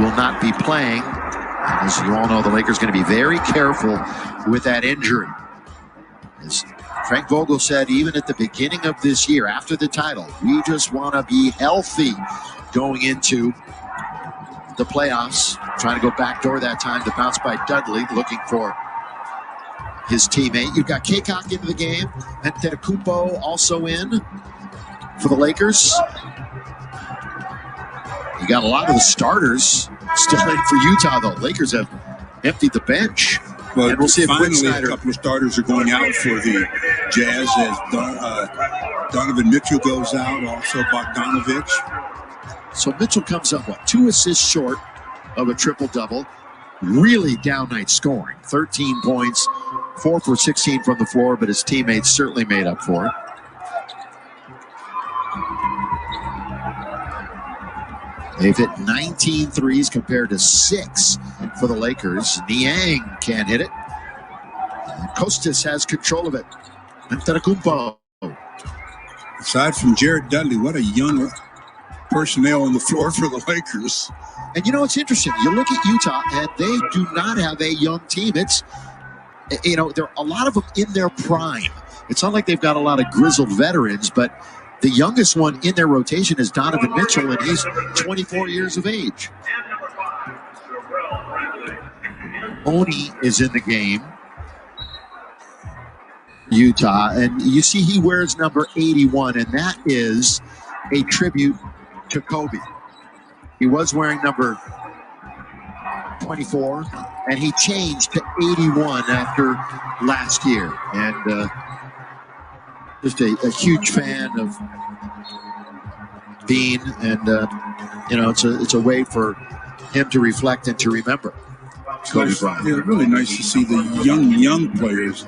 will not be playing. And as you all know, the Lakers are going to be very careful with that injury. As Frank Vogel said, even at the beginning of this year, after the title, we just want to be healthy going into the playoffs. Trying to go backdoor that time to bounce by Dudley, looking for his teammate. You've got Kaycock into the game, and Antetokounmpo also in for the Lakers. You got a lot of the starters still in for Utah, though. Lakers have emptied the bench.
Well,
and we'll see if
finally a couple of starters are going out for the Jazz as Donovan Mitchell goes out, also Bogdanovich.
So Mitchell comes up, 2 assists short of a triple-double. Really down night scoring. 13 points, 4 for 16 from the floor, but his teammates certainly made up for it. They've hit 19 threes compared to 6 for the Lakers. Niang can't hit it. And Kostas has control of it. Antetokounmpo.
Aside from Jared Dudley, what a young personnel on the floor for the Lakers.
And you know, it's interesting. You look at Utah, and they do not have a young team. It's, there are a lot of them in their prime. It's not like they've got a lot of grizzled veterans, but The youngest one in their rotation is Donovan Mitchell, and he's 24 years of age. Oni is in the game. Utah, and you see he wears number 81, and that is a tribute to Kobe. He was wearing number 24, and he changed to 81 after last year. And just a huge fan of Bean, and it's a way for him to reflect and to remember Kobe Bryant.
Yeah, really nice to see the young players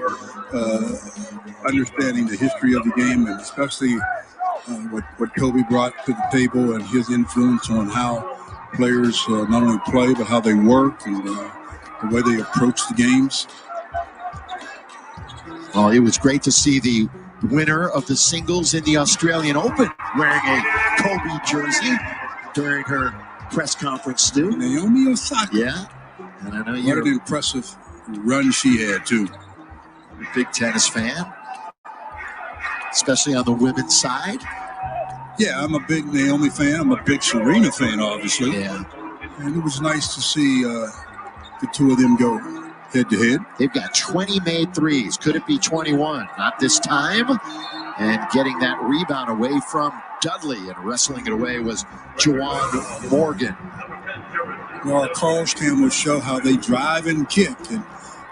understanding the history of the game, and especially what Kobe brought to the table and his influence on how players not only play but how they work and the way they approach the games.
Well, it was great to see the winner of the singles in the Australian Open wearing a Kobe jersey during her press conference too.
Naomi Osaka.
Yeah. And I know
What
you're
an impressive run she had too.
a big tennis fan, especially on the women's side.
Yeah, I'm a big Naomi fan. I'm a big Serena fan, obviously.
Yeah.
And it was nice to see the two of them go head-to-head.
They've got 20 made threes. Could it be 21? Not this time. And getting that rebound away from Dudley and wrestling it away was Juwan Morgan.
Our calls can will show how they drive and kick, and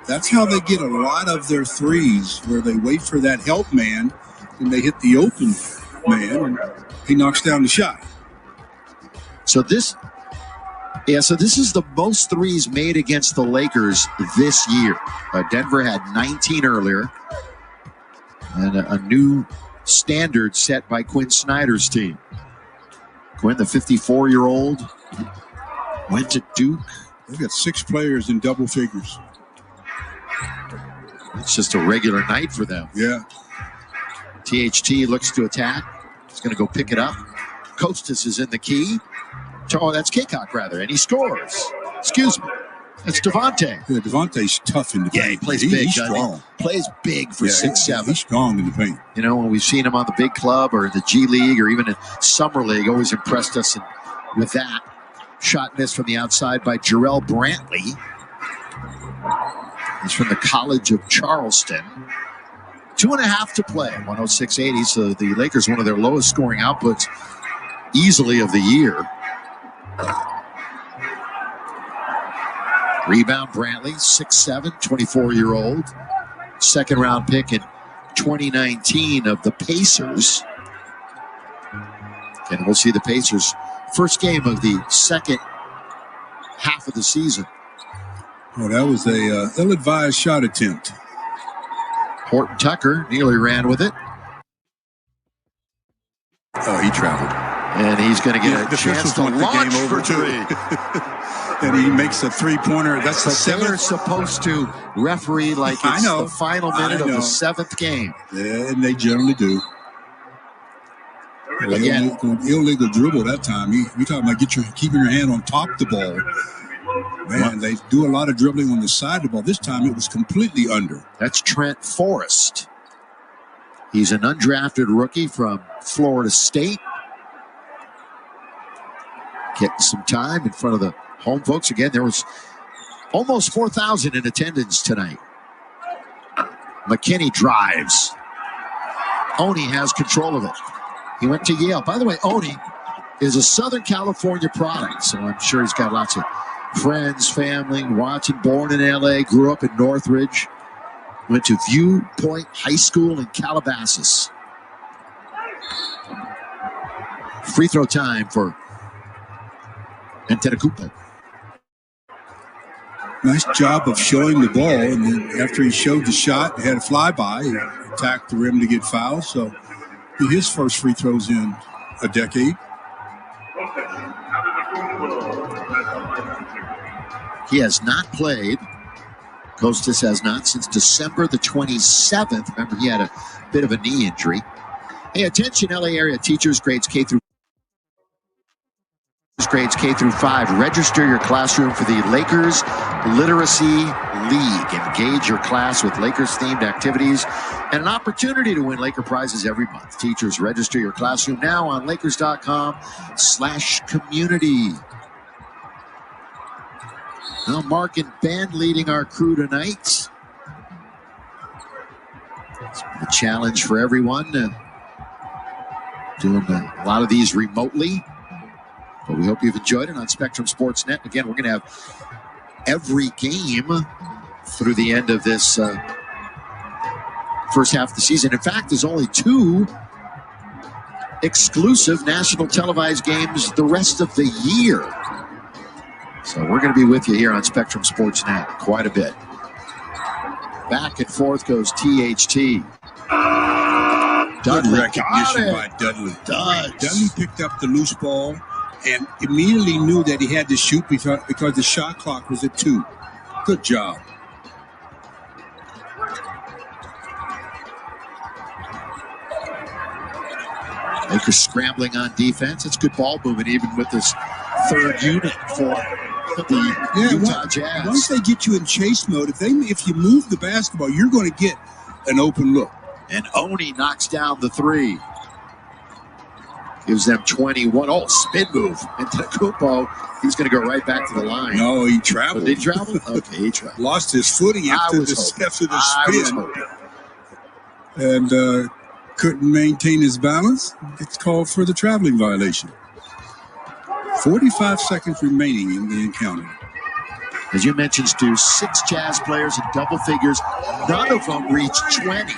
that's how they get a lot of their threes, where they wait for that help man, and they hit the open man, and he knocks down the shot.
So this is the most threes made against the Lakers this year. Denver had 19 earlier, and a new standard set by Quinn Snyder's team. Quinn, the 54-year-old, went to Duke.
They've got 6 players in double figures.
It's just a regular night for them.
Yeah.
THT looks to attack. He's going to go pick it up. Kostas is in the key. Oh, that's Kaycock, rather, and he scores. Excuse me. It's Devontae.
Yeah, Devontae's tough in the paint.
Yeah, he plays big.
He's strong.
Plays big for 6'7".
He's strong in the paint.
You know, when we've seen him on the big club or the G League or even in Summer League, always impressed us with that. Shot missed from the outside by Jarrell Brantley. He's from the College of Charleston. 2.5 to play, 106-80. So the Lakers, one of their lowest scoring outputs easily of the year. Rebound Brantley, 6'7", 24-year-old. Second round pick in 2019 of the Pacers. And we'll see the Pacers' first game of the second half of the season.
Well, that was a ill-advised shot attempt.
Horton Tucker nearly ran with it.
Oh, he traveled.
And he's going to get a chance to launch for three.
And he makes a three-pointer. That's the
seventh. They're supposed to referee like it's the final minute of the 7th game.
Yeah, and they generally do.
Again,
illegal dribble that time. You're talking about keeping your hand on top of the ball. Man, they do a lot of dribbling on the side of the ball. This time it was completely under.
That's Trent Forrest. He's an undrafted rookie from Florida State. Getting some time in front of the home folks. Again, there was almost 4,000 in attendance tonight. McKinney drives. Oni has control of it. He went to Yale. By the way, Oni is a Southern California product, so I'm sure he's got lots of friends, family, watching, born in LA, grew up in Northridge, went to Viewpoint High School in Calabasas. Free throw time for Antetokounmpo.
Nice job of showing the ball, and then after he showed the shot, had a flyby, he attacked the rim to get fouled, so his first free throws in a decade.
He has not played. Kostas has not since December the 27th. Remember, he had a bit of a knee injury. Hey, attention LA area teachers, grades K through Grades K through 5. Register your classroom for the Lakers Literacy League. Engage your class with Lakers-themed activities and an opportunity to win Laker prizes every month. Teachers, register your classroom now on Lakers.com/community. Now, Mark and Ben leading our crew tonight. It's been a challenge for everyone. Doing a lot of these remotely. But we hope you've enjoyed it on Spectrum Sportsnet. Again, we're going to have every game through the end of this first half of the season. In fact, there's only 2 exclusive national televised games the rest of the year. So we're going to be with you here on Spectrum Sportsnet quite a bit. Back and forth goes THT.
Good recognition by Dudley. Dudley picked up the loose ball and immediately knew that he had to shoot because the shot clock was at 2. Good job.
Lakers scrambling on defense. It's good ball movement even with this third unit for the Utah Jazz.
Once they get you in chase mode, if you move the basketball, you're going to get an open look.
And Oni knocks down the 3. Gives them 21. Oh, spin move. And Kupo, he's going to go right back to the line.
No, he traveled.
Oh, did he travel? Okay, he traveled.
Lost his footing after the spin. And couldn't maintain his balance. It's called for the traveling violation. 45 seconds remaining in the encounter.
As you mentioned, Stu, 6 Jazz players in double figures. None of them reached 20.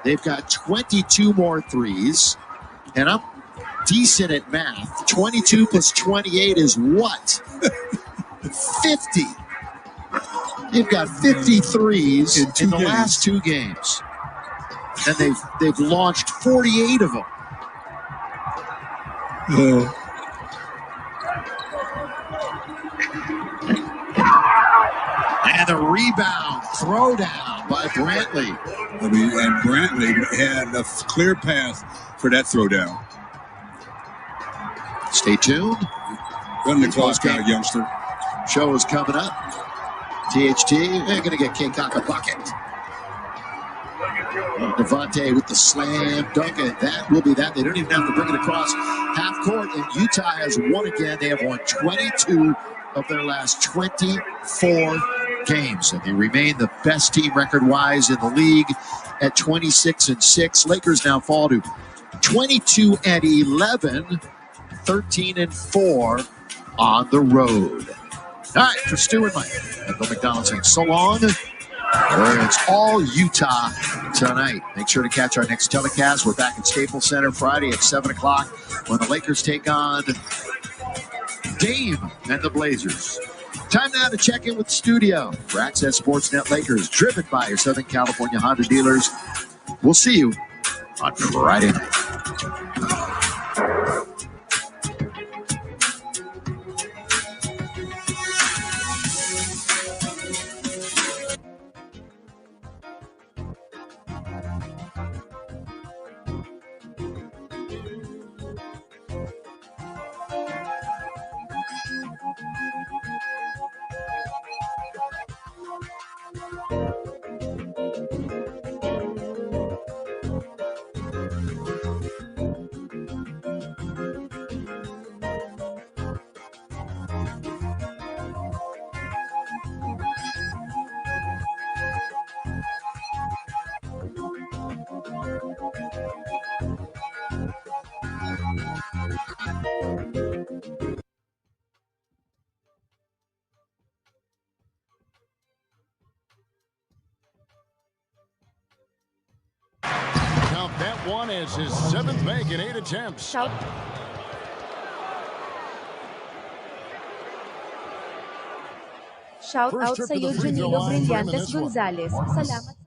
They've got 22 more threes. And I'm decent at math. 22 plus 28 is what? 50. They've got 50 threes in the last 2 games. And they've launched 48 of them. And a rebound, throwdown by Brantley.
And Brantley had a clear path for that throwdown.
Stay tuned.
Run the clock out, youngster.
Show is coming up. THT, they're going to get K-Cock a bucket. Devontae with the slam dunk, and that will be that. They don't even have to bring it across half court, and Utah has won again. They have won 22 of their last 24 games, and they remain the best team record-wise in the league at 26-6. Lakers now fall to 22-11, 13-4 on the road. All right, for Stu and Mike, and Bill McDonald saying so long. Where it's all Utah tonight. Make sure to catch our next telecast. We're back at Staples Center Friday at 7 o'clock when the Lakers take on Dame and the Blazers. Time now to check in with the studio for Access Sportsnet Lakers, driven by your Southern California Honda dealers. We'll see you on Friday night.
Count that one as his 7th make in 8 attempts.
Shout out sa iyo, Junilo Brillantes Gonzalez. Salamat.